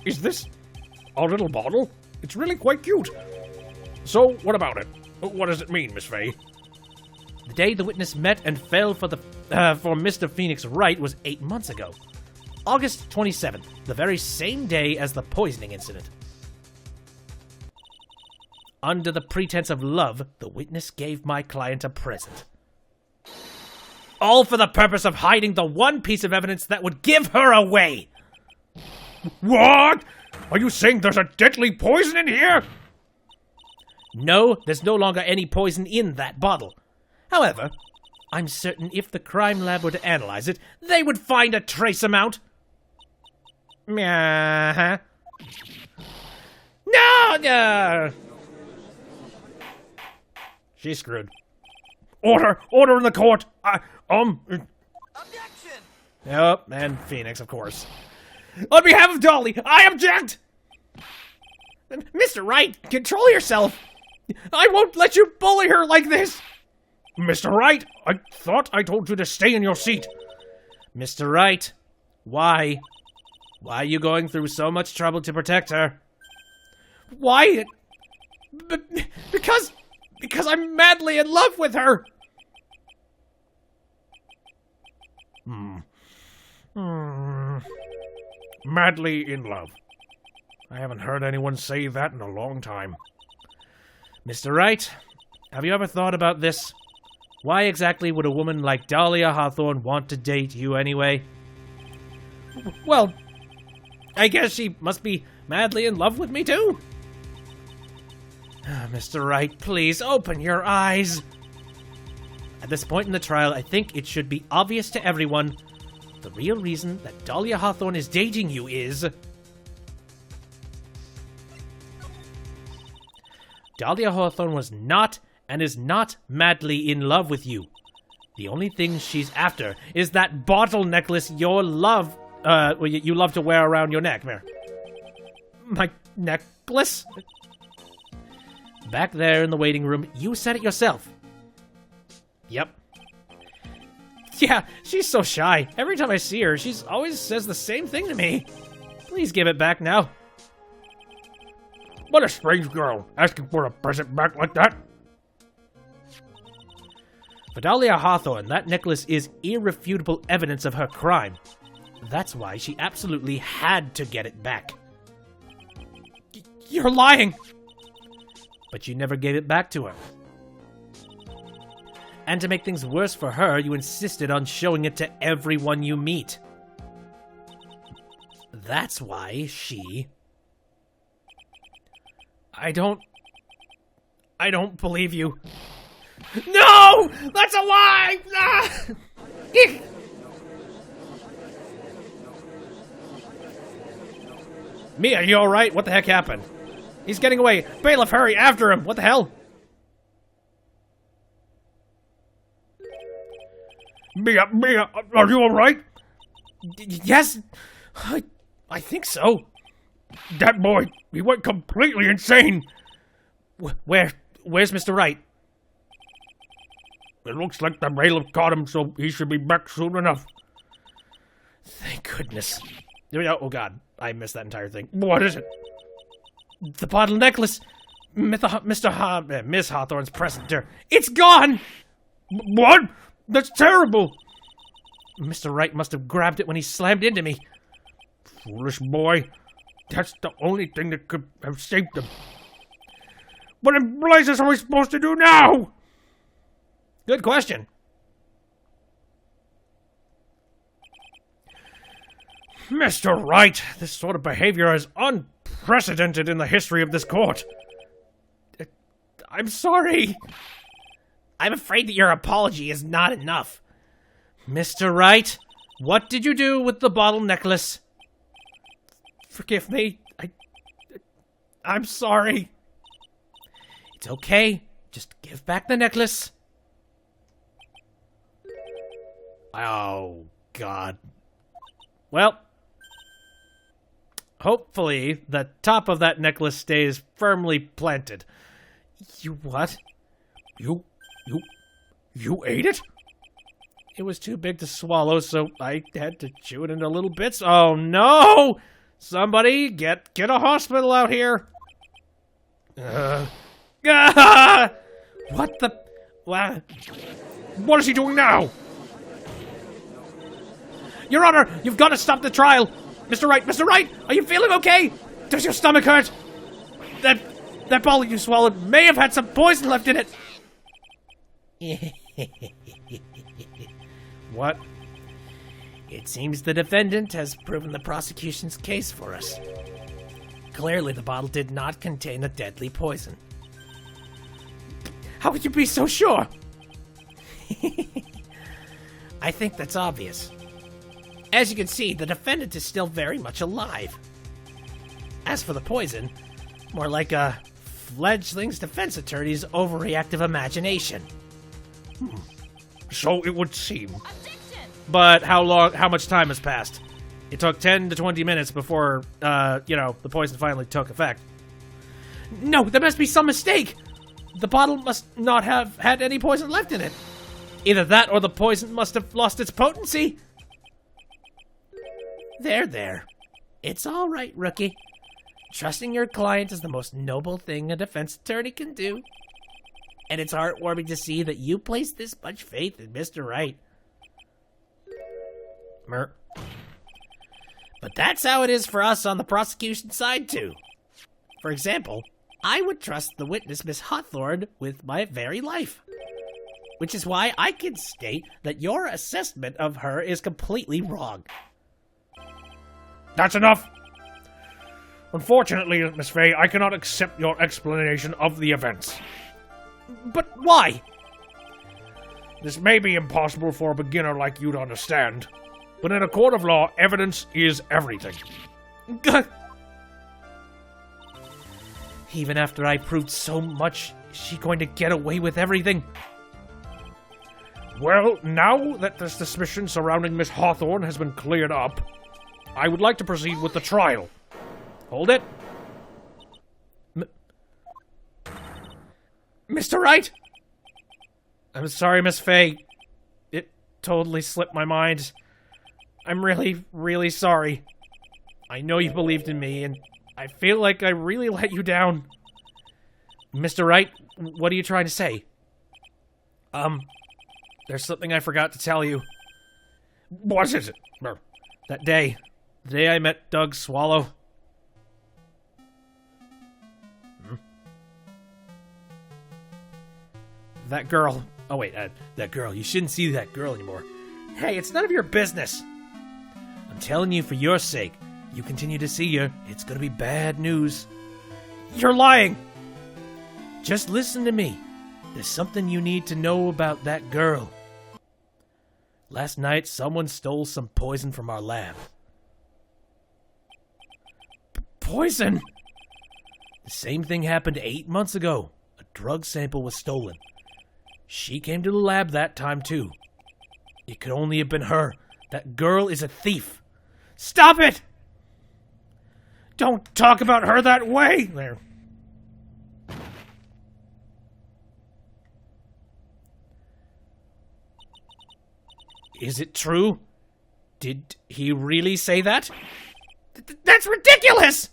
Is this a little bottle? It's really quite cute. So, what about it? What does it mean, Miss Fay? The day the witness met and fell for Mr. Phoenix Wright was 8 months ago. August 27th, the very same day as the poisoning incident. Under the pretense of love, the witness gave my client a present. All for the purpose of hiding the one piece of evidence that would give her away. What? Are you saying there's a deadly poison in here? No, there's no longer any poison in that bottle. However, I'm certain if the crime lab were to analyze it, they would find a trace amount. No! She's screwed. Order in the court. Objection! Yep, and Phoenix, of course. On behalf of Dolly, I object! Mr. Wright, control yourself! I won't let you bully her like this! Mr. Wright, I thought I told you to stay in your seat. Mr. Wright, why? Why are you going through so much trouble to protect her? Why? Because I'm madly in love with her! Madly in love. I haven't heard anyone say that in a long time. Mr. Wright, have you ever thought about this? Why exactly would a woman like Dahlia Hawthorne want to date you anyway? Well, I guess she must be madly in love with me too. Mr. Wright, please open your eyes. At this point in the trial, I think it should be obvious to everyone the real reason that Dahlia Hawthorne is dating you is... Dahlia Hawthorne was not and is not madly in love with you. The only thing she's after is that bottle necklace you love to wear around your neck. There. My necklace? Back there in the waiting room, you said it yourself. Yep. Yeah, she's so shy. Every time I see her, she always says the same thing to me. Please give it back now. What a strange girl, asking for a present back like that. For Dahlia Hawthorne, that necklace is irrefutable evidence of her crime. That's why she absolutely had to get it back. You're lying! But you never gave it back to her. And to make things worse for her, you insisted on showing it to everyone you meet. That's why she... I don't believe you. No! That's a lie! Ah! Mia, you alright? What the heck happened? He's getting away. Bailiff, hurry, after him. What the hell? Mia, are you alright? Yes, I think so. That boy, he went completely insane. Where's Mr. Wright? It looks like the bailiff caught him, so he should be back soon enough. Thank goodness. Oh God, I missed that entire thing. What is it? The bottle necklace. Miss Hawthorne's present. It's gone! What? That's terrible! Mr. Wright must have grabbed it when he slammed into me. Foolish boy. That's the only thing that could have saved him. What in blazes are we supposed to do now? Good question. Mr. Wright, this sort of behavior is unprecedented in the history of this court. I'm sorry. I'm afraid that your apology is not enough. Mr. Wright, what did you do with the bottle necklace? Forgive me. I'm sorry. It's okay. Just give back the necklace. Oh, God. Well, hopefully the top of that necklace stays firmly planted. You what? You ate it? It was too big to swallow, so I had to chew it into little bits. Oh, no! Somebody get a hospital out here. What the... What? What is he doing now? Your Honor, you've got to stop the trial. Mr. Wright, are you feeling okay? Does your stomach hurt? That bottle you swallowed may have had some poison left in it. What? It seems the defendant has proven the prosecution's case for us. Clearly, the bottle did not contain a deadly poison. How could you be so sure? I think that's obvious. As you can see, the defendant is still very much alive. As for the poison, more like a fledgling's defense attorney's overreactive imagination. So it would seem. But how much time has passed? It took 10 to 20 minutes before, the poison finally took effect. No, there must be some mistake. The bottle must not have had any poison left in it. Either that or the poison must have lost its potency. There. It's all right, rookie. Trusting your client is the most noble thing a defense attorney can do. And it's heartwarming to see that you place this much faith in Mr. Wright. Mer. But that's how it is for us on the prosecution side, too. For example, I would trust the witness, Miss Hawthorne, with my very life. Which is why I can state that your assessment of her is completely wrong. That's enough. Unfortunately, Miss Fay, I cannot accept your explanation of the events. But why? This may be impossible for a beginner like you to understand, but in a court of law, evidence is everything. Even after I proved so much, is she going to get away with everything? Well, now that the suspicion surrounding Miss Hawthorne has been cleared up, I would like to proceed with the trial. Hold it. Mr. Wright? I'm sorry, Miss Fay. It totally slipped my mind. I'm really, really sorry. I know you believed in me, and I feel like I really let you down. Mr. Wright, what are you trying to say? There's something I forgot to tell you. What is it? That day. The day I met Doug Swallow. That girl. Oh, wait. That girl. You shouldn't see that girl anymore. Hey, it's none of your business. I'm telling you for your sake. You continue to see her, it's gonna be bad news. You're lying! Just listen to me. There's something you need to know about that girl. Last night, someone stole some poison from our lab. Poison? The same thing happened 8 months ago. A drug sample was stolen. She came to the lab that time, too. It could only have been her. That girl is a thief. Stop it! Don't talk about her that way! There. Is it true? Did he really say that? That's ridiculous!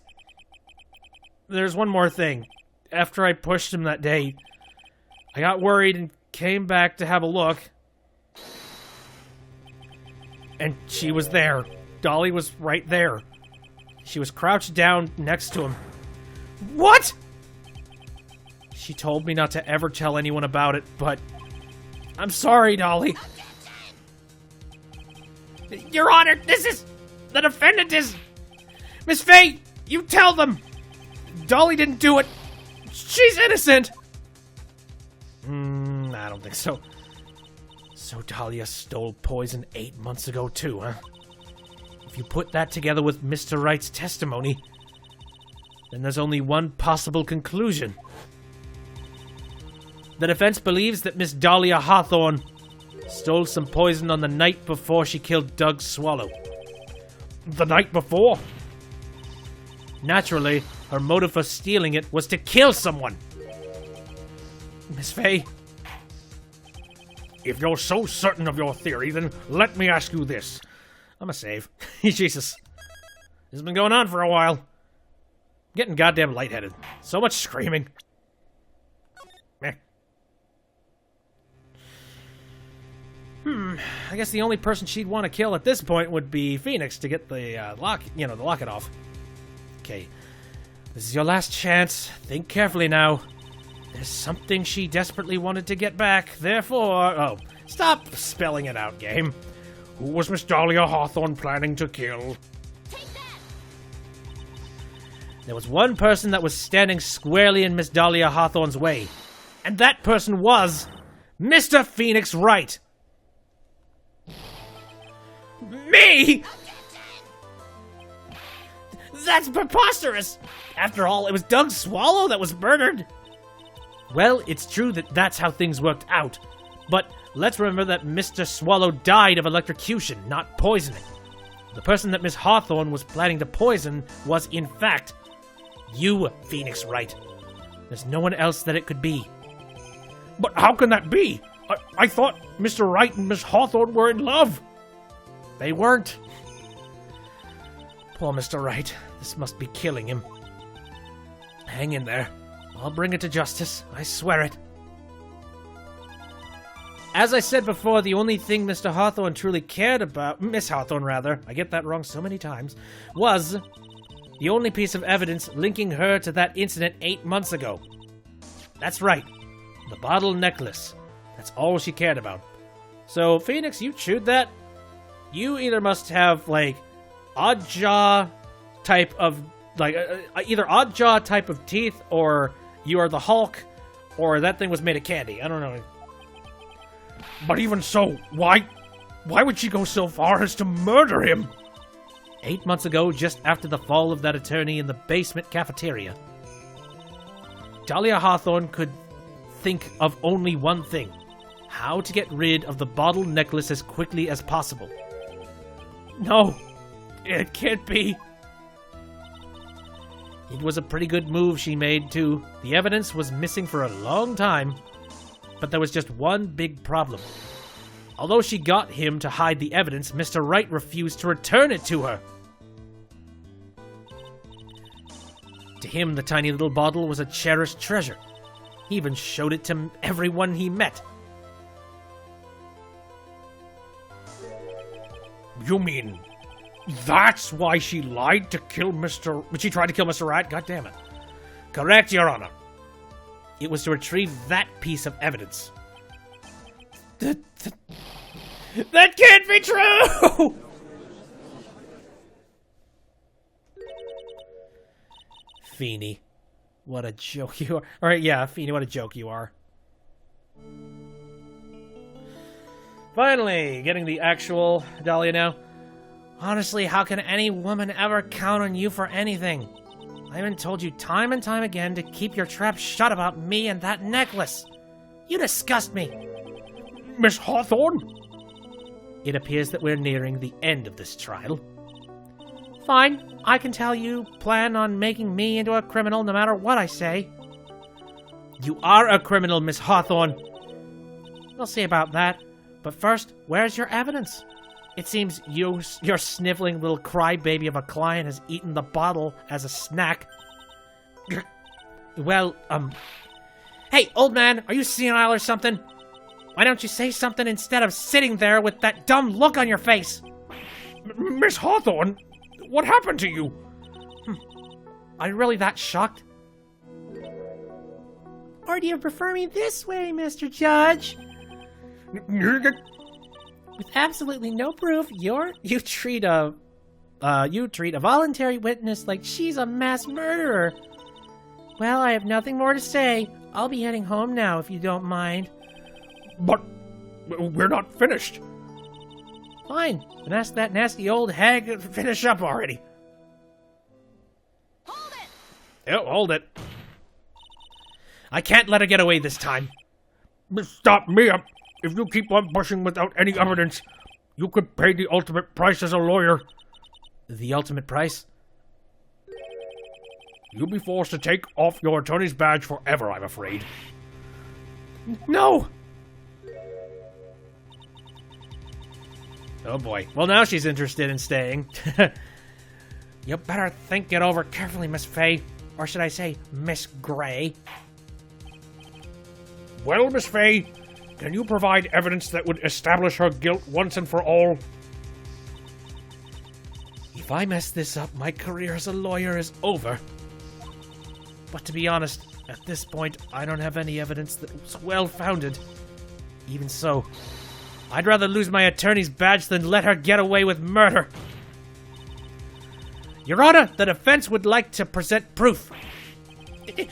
There's one more thing. After I pushed him that day, I got worried and came back to have a look. And she was there. Dolly was right there. She was crouched down next to him. What? She told me not to ever tell anyone about it, but I'm sorry, Dolly. Your Honor, the defendant is... Miss Fay, you tell them. Dolly didn't do it. She's innocent. I don't think so. So Dahlia stole poison 8 months ago too, huh? If you put that together with Mr. Wright's testimony, then there's only one possible conclusion. The defense believes that Miss Dahlia Hawthorne stole some poison on the night before she killed Doug Swallow. The night before? Naturally, her motive for stealing it was to kill someone. Miss Faye? If you're so certain of your theory, then let me ask you this. I'm a save. Jesus. This has been going on for a while. I'm getting goddamn lightheaded. So much screaming. Meh. I guess the only person she'd want to kill at this point would be Phoenix to get the the locket off. Okay. This is your last chance. Think carefully now. There's something she desperately wanted to get back. Therefore... Oh, stop spelling it out, game. Who was Miss Dahlia Hawthorne planning to kill? There was one person that was standing squarely in Miss Dahlia Hawthorne's way. And that person was... Mr. Phoenix Wright. Me?! That's preposterous! After all, it was Doug Swallow that was murdered. Well, it's true that that's how things worked out. But let's remember that Mr. Swallow died of electrocution, not poisoning. The person that Miss Hawthorne was planning to poison was, in fact, you, Phoenix Wright. There's no one else that it could be. But how can that be? I thought Mr. Wright and Miss Hawthorne were in love. They weren't. Poor Mr. Wright. This must be killing him. Hang in there. I'll bring it to justice. I swear it. As I said before, the only thing Mr. Hawthorne truly cared about, Miss Hawthorne rather, I get that wrong so many times, was the only piece of evidence linking her to that incident 8 months ago. That's right. The bottle necklace. That's all she cared about. So, Phoenix, you chewed that. You either must have, like, oddjaw type of, like, either oddjaw type of teeth, or you are the Hulk, or that thing was made of candy. I don't know. But even so, why would she go so far as to murder him? 8 months ago, just after the fall of that attorney in the basement cafeteria, Dahlia Hawthorne could think of only one thing: how to get rid of the bottle necklace as quickly as possible. No, it can't be. It was a pretty good move she made, too. The evidence was missing for a long time, but there was just one big problem. Although she got him to hide the evidence, Mr. Wright refused to return it to her. To him, the tiny little bottle was a cherished treasure. He even showed it to everyone he met. You mean that's why she lied to kill she tried to kill Mr. Wright? God damn it. Correct, Your Honor. It was to retrieve that piece of evidence. That can't be true! Feeny, what a joke you are. Alright, yeah, Feeny, what a joke you are. Finally, getting the actual Dahlia now. Honestly, how can any woman ever count on you for anything? I even told you time and time again to keep your trap shut about me and that necklace. You disgust me. Miss Hawthorne? It appears that we're nearing the end of this trial. Fine, I can tell you plan on making me into a criminal no matter what I say. You are a criminal, Miss Hawthorne. We'll see about that. But first, where's your evidence? It seems your sniveling little crybaby of a client has eaten the bottle as a snack. Well, Hey, old man, are you senile or something? Why don't you say something instead of sitting there with that dumb look on your face? Miss Hawthorne, what happened to you? Are you really that shocked? Or do you prefer me this way, Mr. Judge? With absolutely no proof, you treat a voluntary witness like she's a mass murderer. Well, I have nothing more to say. I'll be heading home now, if you don't mind. But we're not finished. Fine, then ask that nasty old hag to finish up already. Oh, hold it. I can't let her get away this time. Stop me up. If you keep on pushing without any evidence, you could pay the ultimate price as a lawyer. The ultimate price? You'll be forced to take off your attorney's badge forever, I'm afraid. No! Oh boy. Well, now she's interested in staying. You better think it over carefully, Miss Fay. Or should I say, Miss Gray? Well, Miss Fay, can you provide evidence that would establish her guilt once and for all? If I mess this up, my career as a lawyer is over. But to be honest, at this point, I don't have any evidence that's well-founded. Even so, I'd rather lose my attorney's badge than let her get away with murder. Your Honor, the defense would like to present proof.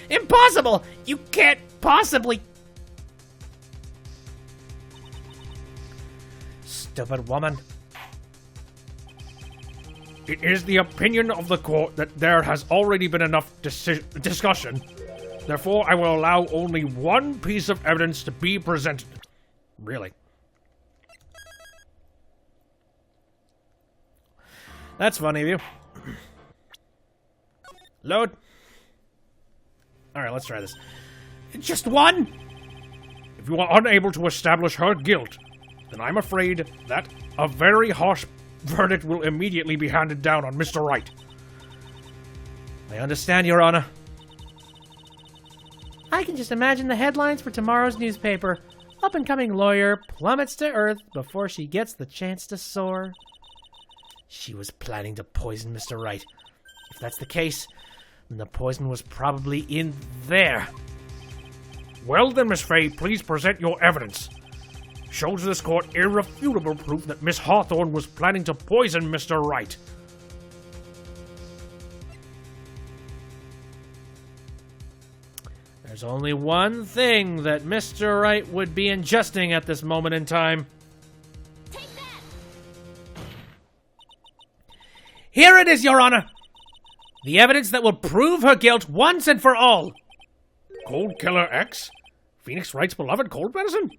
Impossible! You can't possibly... Stupid woman. It is the opinion of the court that there has already been enough discussion. Therefore, I will allow only one piece of evidence to be presented. Really? That's funny of you. Load. Alright, let's try this. Just one? If you are unable to establish her guilt, then I'm afraid that a very harsh verdict will immediately be handed down on Mr. Wright. I understand, Your Honor. I can just imagine the headlines for tomorrow's newspaper. Up-and-coming lawyer plummets to earth before she gets the chance to soar. She was planning to poison Mr. Wright. If that's the case, then the poison was probably in there. Well then, Miss Fay, please present your evidence. Show to this court irrefutable proof that Miss Hawthorne was planning to poison Mr. Wright. There's only one thing that Mr. Wright would be ingesting at this moment in time. Take that! Here it is, Your Honor! The evidence that will prove her guilt once and for all! Cold Killer X? Phoenix Wright's beloved cold medicine?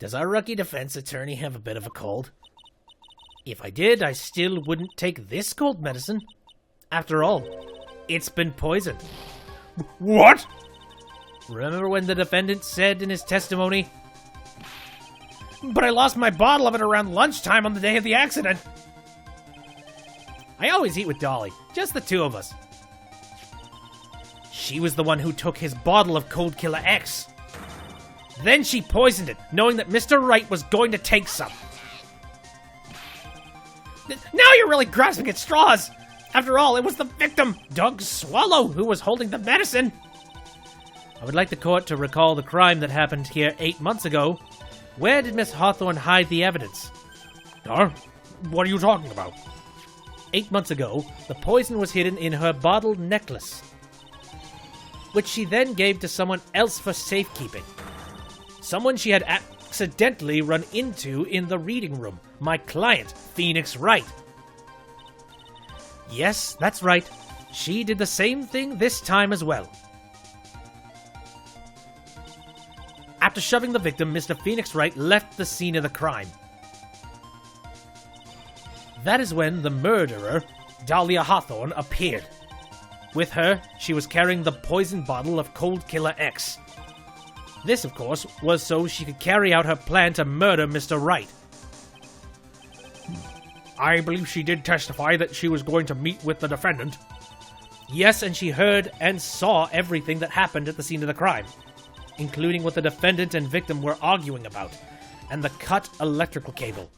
Does our rookie defense attorney have a bit of a cold? If I did, I still wouldn't take this cold medicine. After all, it's been poisoned. What? Remember when the defendant said in his testimony, "But I lost my bottle of it around lunchtime on the day of the accident." I always eat with Dolly, just the two of us. She was the one who took his bottle of Cold Killer X. Then she poisoned it, knowing that Mr. Wright was going to take some. Now you're really grasping at straws! After all, it was the victim, Doug Swallow, who was holding the medicine. I would like the court to recall the crime that happened here 8 months ago. Where did Miss Hawthorne hide the evidence? What are you talking about? 8 months ago, the poison was hidden in her bottle necklace, which she then gave to someone else for safekeeping. Someone she had accidentally run into in the reading room, my client, Phoenix Wright. Yes, that's right. She did the same thing this time as well. After shoving the victim, Mr. Phoenix Wright left the scene of the crime. That is when the murderer, Dahlia Hawthorne, appeared. With her, she was carrying the poison bottle of Cold Killer X. This, of course, was so she could carry out her plan to murder Mr. Wright. I believe she did testify that she was going to meet with the defendant. Yes, and she heard and saw everything that happened at the scene of the crime, including what the defendant and victim were arguing about, and the cut electrical cable.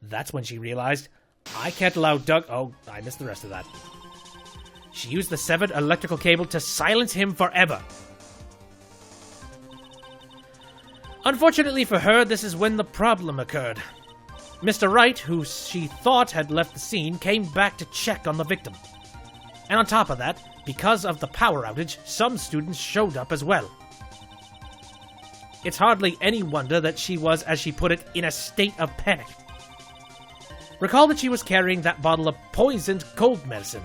That's when she realized, I can't allow Doug... Oh, I missed the rest of that. She used the severed electrical cable to silence him forever. Unfortunately for her, this is when the problem occurred. Mr. Wright, who she thought had left the scene, came back to check on the victim. And on top of that, because of the power outage, some students showed up as well. It's hardly any wonder that she was, as she put it, in a state of panic. Recall that she was carrying that bottle of poisoned cold medicine.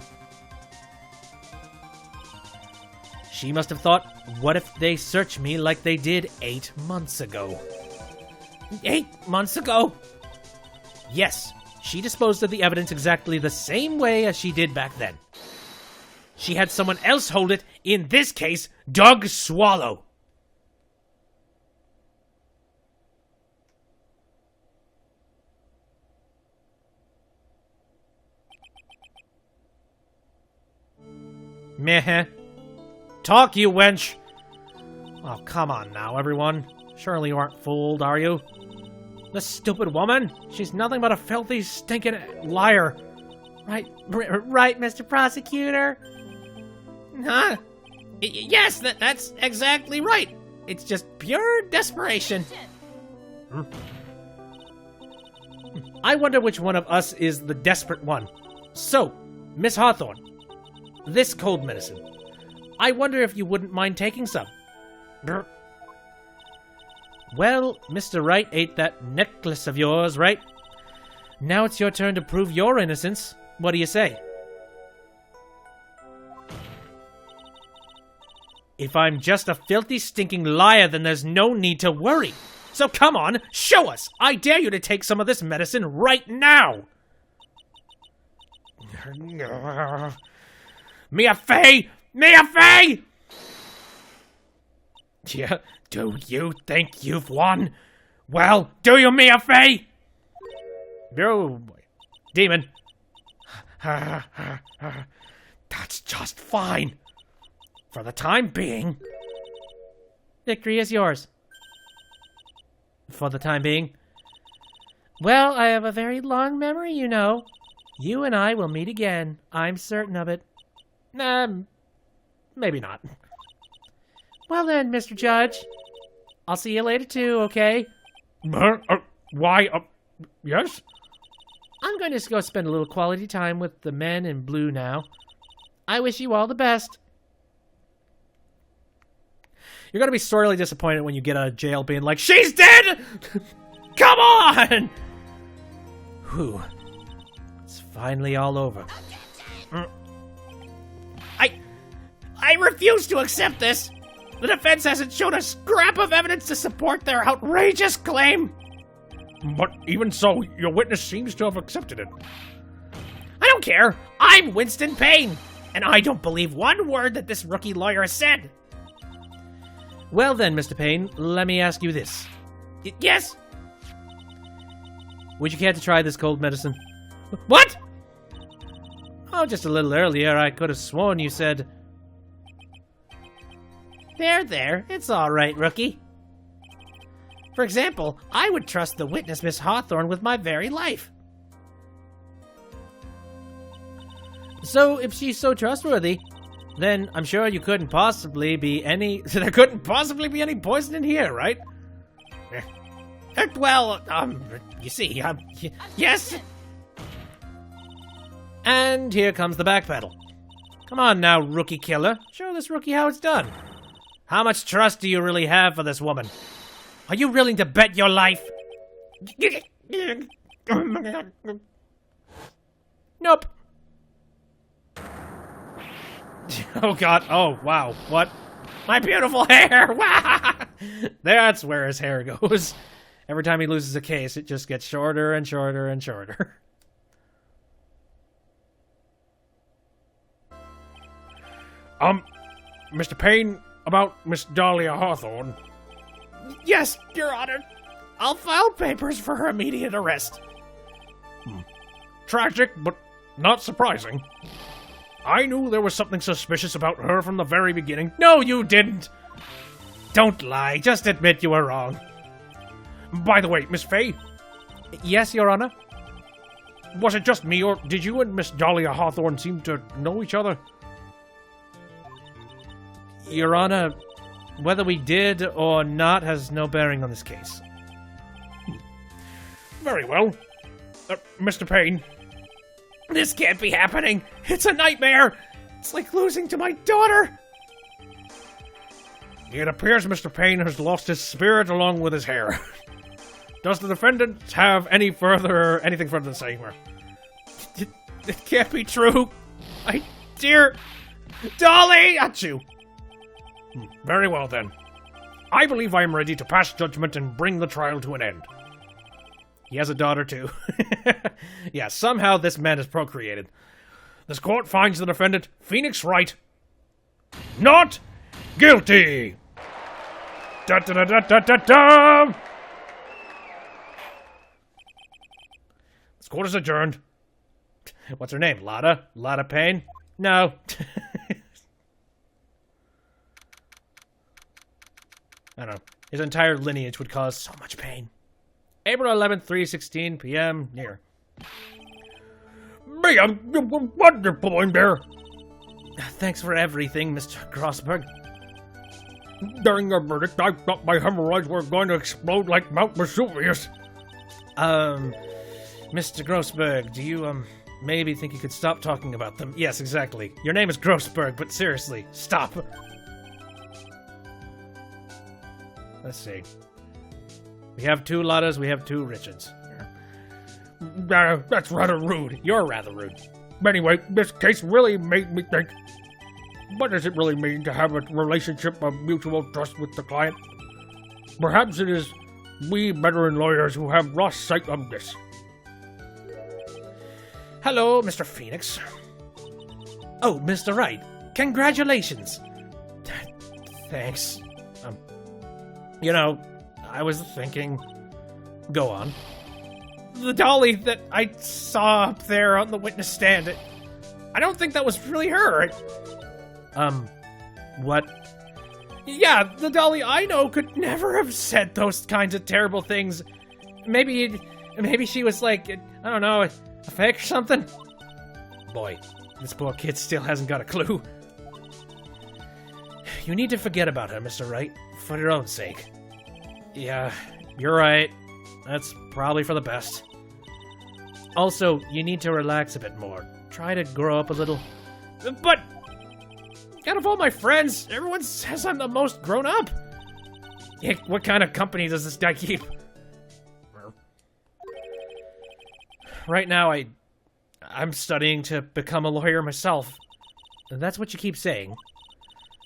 She must have thought, what if they search me like they did 8 months ago? 8 months ago? Yes, she disposed of the evidence exactly the same way as she did back then. She had someone else hold it, in this case, Doug Swallow. Meh. Talk, you wench! Oh, come on now, everyone. Surely you aren't fooled, are you? This stupid woman? She's nothing but a filthy, stinking liar. Right, Mr. Prosecutor? Huh? Yes, that's exactly right. It's just pure desperation. I wonder which one of us is the desperate one. So, Miss Hawthorne, this cold medicine. I wonder if you wouldn't mind taking some. Brr. Well, Mr. Wright ate that necklace of yours, right? Now it's your turn to prove your innocence. What do you say? If I'm just a filthy, stinking liar, then there's no need to worry. So come on, show us! I dare you to take some of this medicine right now! Mia Fey! Mia Fey! Yeah, do you think you've won? Well, do you, Mia Fey? Oh, boy. Demon. That's just fine. For the time being. Victory is yours. For the time being. Well, I have a very long memory, you know. You and I will meet again. I'm certain of it. Maybe not. Well then, Mr. Judge. I'll see you later too, okay? Why? Yes? I'm going to go spend a little quality time with the men in blue now. I wish you all the best. You're going to be sorely disappointed when you get out of jail being like, she's dead! Come on! Whew. It's finally all over. I refuse to accept this. The defense hasn't shown a scrap of evidence to support their outrageous claim. But even so, your witness seems to have accepted it. I don't care. I'm Winston Payne, and I don't believe one word that this rookie lawyer has said. Well then, Mr. Payne, let me ask you this. Yes? Would you care to try this cold medicine? What? Oh, just a little earlier, I could have sworn you said... There. It's all right, rookie. For example, I would trust the witness, Miss Hawthorne, with my very life. So, if she's so trustworthy, then I'm sure you couldn't possibly be any... there couldn't possibly be any poison in here, right? Well, you see, yes? And here comes the backpedal. Come on now, rookie killer. Show this rookie how it's done. How much trust do you really have for this woman? Are you willing to bet your life? Nope. Oh god, oh wow, what? My beautiful hair! That's where his hair goes. Every time he loses a case, it just gets shorter and shorter and shorter. Mr. Payne, about Miss Dahlia Hawthorne. Yes, Your Honor. I'll file papers for her immediate arrest. Tragic, but not surprising. I knew there was something suspicious about her from the very beginning. No, you didn't! Don't lie, just admit you were wrong. By the way, Miss Fay, Yes, Your Honor? was it just me, or did you and Miss Dahlia Hawthorne seem to know each other? Your Honor, whether we did or not has no bearing on this case. Very well. Mr. Payne. This can't be happening. It's a nightmare. It's like losing to my daughter! It appears Mr. Payne has lost his spirit along with his hair. Does the defendant have anything further to say here? It can't be true. Dear Dolly! Achoo! Very well then. I believe I am ready to pass judgment and bring the trial to an end. He has a daughter too. Yeah, somehow this man has procreated. This court finds the defendant, Phoenix Wright, not guilty. Da da da da da da da! This court is adjourned. What's her name? Lotta? Lotta Payne? No. I don't know. His entire lineage would cause so much pain. April 11th, 3:16 p.m. Near. Me, I'm wonderful in there. Thanks for everything, Mr. Grossberg. During your verdict, I thought my hemorrhoids were going to explode like Mount Vesuvius. Mr. Grossberg, do you, maybe think you could stop talking about them? Yes, exactly. Your name is Grossberg, but seriously, stop. Let's see. We have 2 Lottas, we have 2 Richards. That's rather rude. You're rather rude. Anyway, this case really made me think, what does it really mean to have a relationship of mutual trust with the client? Perhaps it is we veteran lawyers who have lost sight of this. Hello, Mr. Phoenix. Oh, Mr. Wright. Congratulations. Thanks. You know, I was thinking... Go on. The dolly that I saw up there on the witness stand, I don't think that was really her. What? Yeah, the dolly I know could never have said those kinds of terrible things. Maybe she was like, I don't know, a fake or something? Boy, this poor kid still hasn't got a clue. You need to forget about her, Mr. Wright, for your own sake. Yeah, you're right. That's probably for the best. Also, you need to relax a bit more. Try to grow up a little. But, out of all my friends, everyone says I'm the most grown up. Yeah, what kind of company does this guy keep? Right now, I'm studying to become a lawyer myself. That's what you keep saying.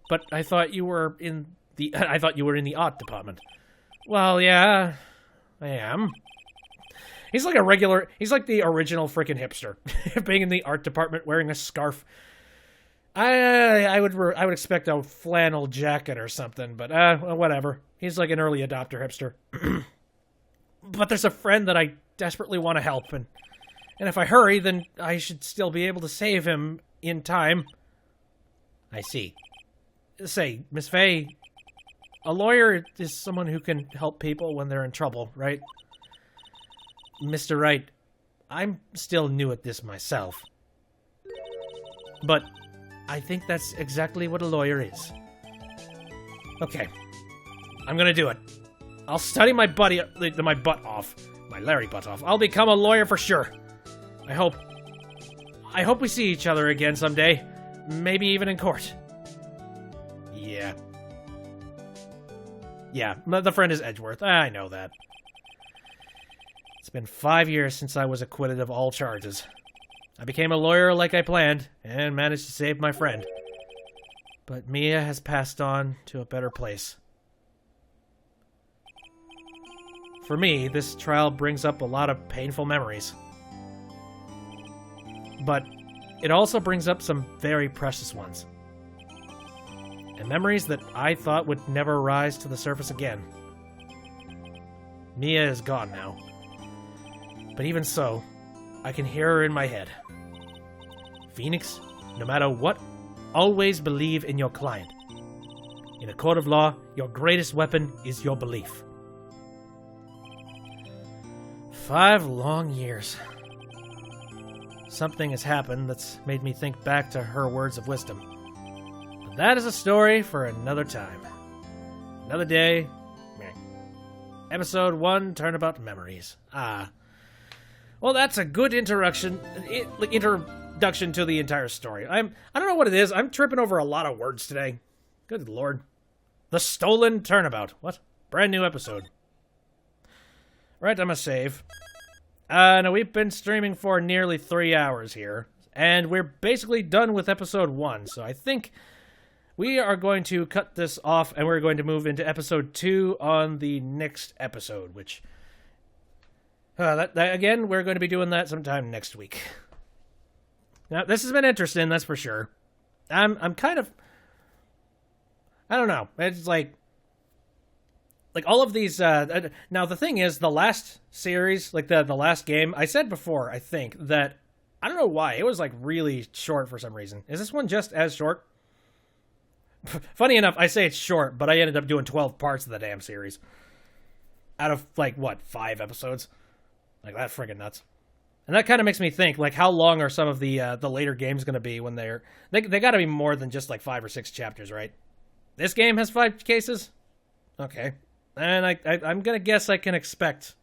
But I thought you were in the art department. Well, yeah, I am. He's like the original freaking hipster, being in the art department wearing a scarf. I would expect a flannel jacket or something, but well, whatever. He's like an early adopter hipster. But there's a friend that I desperately want to help, and if I hurry, then I should still be able to save him in time. I see. Say, Miss Faye, a lawyer is someone who can help people when they're in trouble, right? Mr. Wright, I'm still new at this myself. But I think that's exactly what a lawyer is. Okay, I'm gonna do it. I'll study my butt off. My Larry butt off. I'll become a lawyer for sure. I hope we see each other again someday. Maybe even in court. Yeah, the friend is Edgeworth. I know that. It's been 5 years since I was acquitted of all charges. I became a lawyer like I planned, and managed to save my friend. But Mia has passed on to a better place. For me, this trial brings up a lot of painful memories. But it also brings up some very precious ones. And memories that I thought would never rise to the surface again. Mia is gone now. But even so, I can hear her in my head. Phoenix, no matter what, always believe in your client. In a court of law, your greatest weapon is your belief. 5 long years. Something has happened that's made me think back to her words of wisdom. But that is a story for another time. Another day. Meh. Episode 1, Turnabout Memories. Well, that's a good introduction. introduction to the entire story. I don't know what it is. I'm tripping over a lot of words today. Good lord. The Stolen Turnabout. What? Brand new episode. Right, I'm a save. Now we've been streaming for nearly 3 hours here, and we're basically done with episode 1, so I think we are going to cut this off, and we're going to move into episode 2 on the next episode, which, again, we're going to be doing that sometime next week. Now, this has been interesting, that's for sure. I'm kind of, I don't know, it's like all of these, now the thing is, the last series, like the last game, I said before, I think, that, I don't know why, it was like really short for some reason. Is this one just as short? Funny enough, I say it's short, but I ended up doing 12 parts of the damn series. Out of, like, what, 5 episodes? Like, that's friggin' nuts. And that kind of makes me think, like, how long are some of the later games going to be when they got to be more than just, like, 5 or 6 chapters, right? This game has 5 cases? Okay. And I'm going to guess I can expect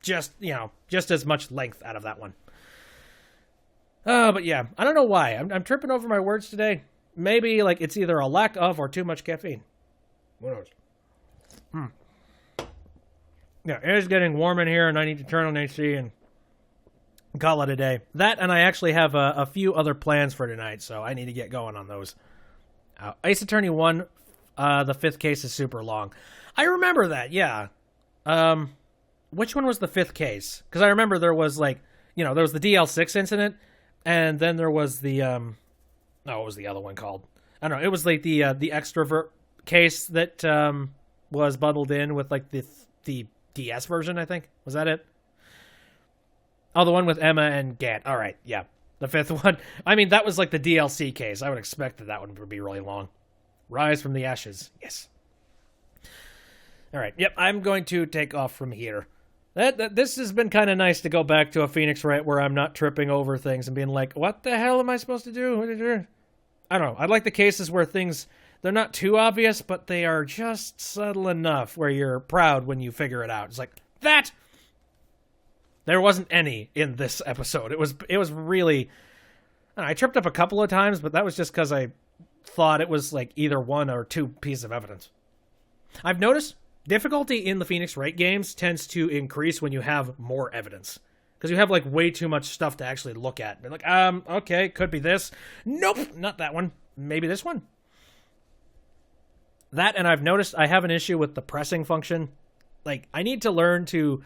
just as much length out of that one. But yeah, I don't know why. I'm tripping over my words today. Maybe, like, it's either a lack of or too much caffeine. Who knows? Yeah, it is getting warm in here, and I need to turn on AC and call it a day. That, and I actually have a few other plans for tonight, so I need to get going on those. Ace Attorney 1, the 5th case is super long. I remember that, yeah. Which one was the 5th case? Because I remember there was, like, there was the DL6 incident, and then there was the, what was the other one called? I don't know, it was, like, the extrovert case that, was bundled in with, like, the DS version, I think. Was that it? Oh, the one with Emma and Gant. All right, yeah. The 5th one. I mean, that was, like, the DLC case. I would expect that one would be really long. Rise from the Ashes. Yes. All right. Yep, I'm going to take off from here. This has been kind of nice to go back to a Phoenix Wright where I'm not tripping over things and being like, what the hell am I supposed to do? I don't know. I like the cases where they're not too obvious, but they are just subtle enough where you're proud when you figure it out. It's like, that! There wasn't any in this episode. It was really... I tripped up a couple of times, but that was just because I thought it was like either one or two pieces of evidence. I've noticed difficulty in the Phoenix Wright games tends to increase when you have more evidence. Because you have, like, way too much stuff to actually look at. Be like, okay, could be this. Nope, not that one. Maybe this one. That, and I've noticed I have an issue with the pressing function. Like, I need to learn to,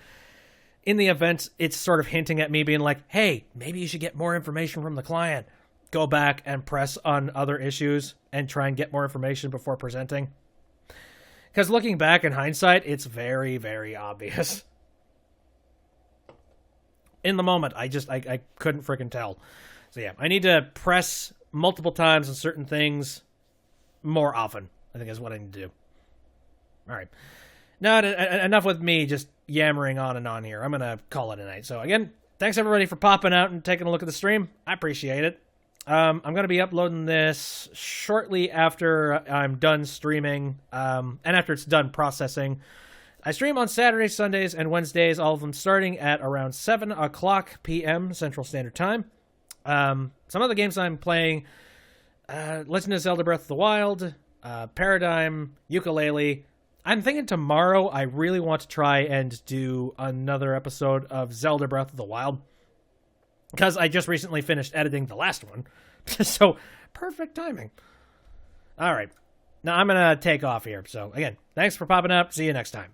in the event, it's sort of hinting at me being like, hey, maybe you should get more information from the client. Go back and press on other issues and try and get more information before presenting. Because looking back in hindsight, it's very, very obvious. In the moment, I couldn't freaking tell. So yeah, I need to press multiple times on certain things more often, I think is what I need to do. All right. Now, enough with me just yammering on and on here. I'm going to call it a night. So again, thanks everybody for popping out and taking a look at the stream. I appreciate it. I'm going to be uploading this shortly after I'm done streaming, and after it's done processing. I stream on Saturdays, Sundays, and Wednesdays, all of them starting at around 7 o'clock p.m. Central Standard Time. Some of the games I'm playing, Legend of Zelda Breath of the Wild, Paradigm, Yooka-Laylee. I'm thinking tomorrow I really want to try and do another episode of Zelda Breath of the Wild. Because I just recently finished editing the last one. So, perfect timing. All right. Now, I'm going to take off here. So, again, thanks for popping up. See you next time.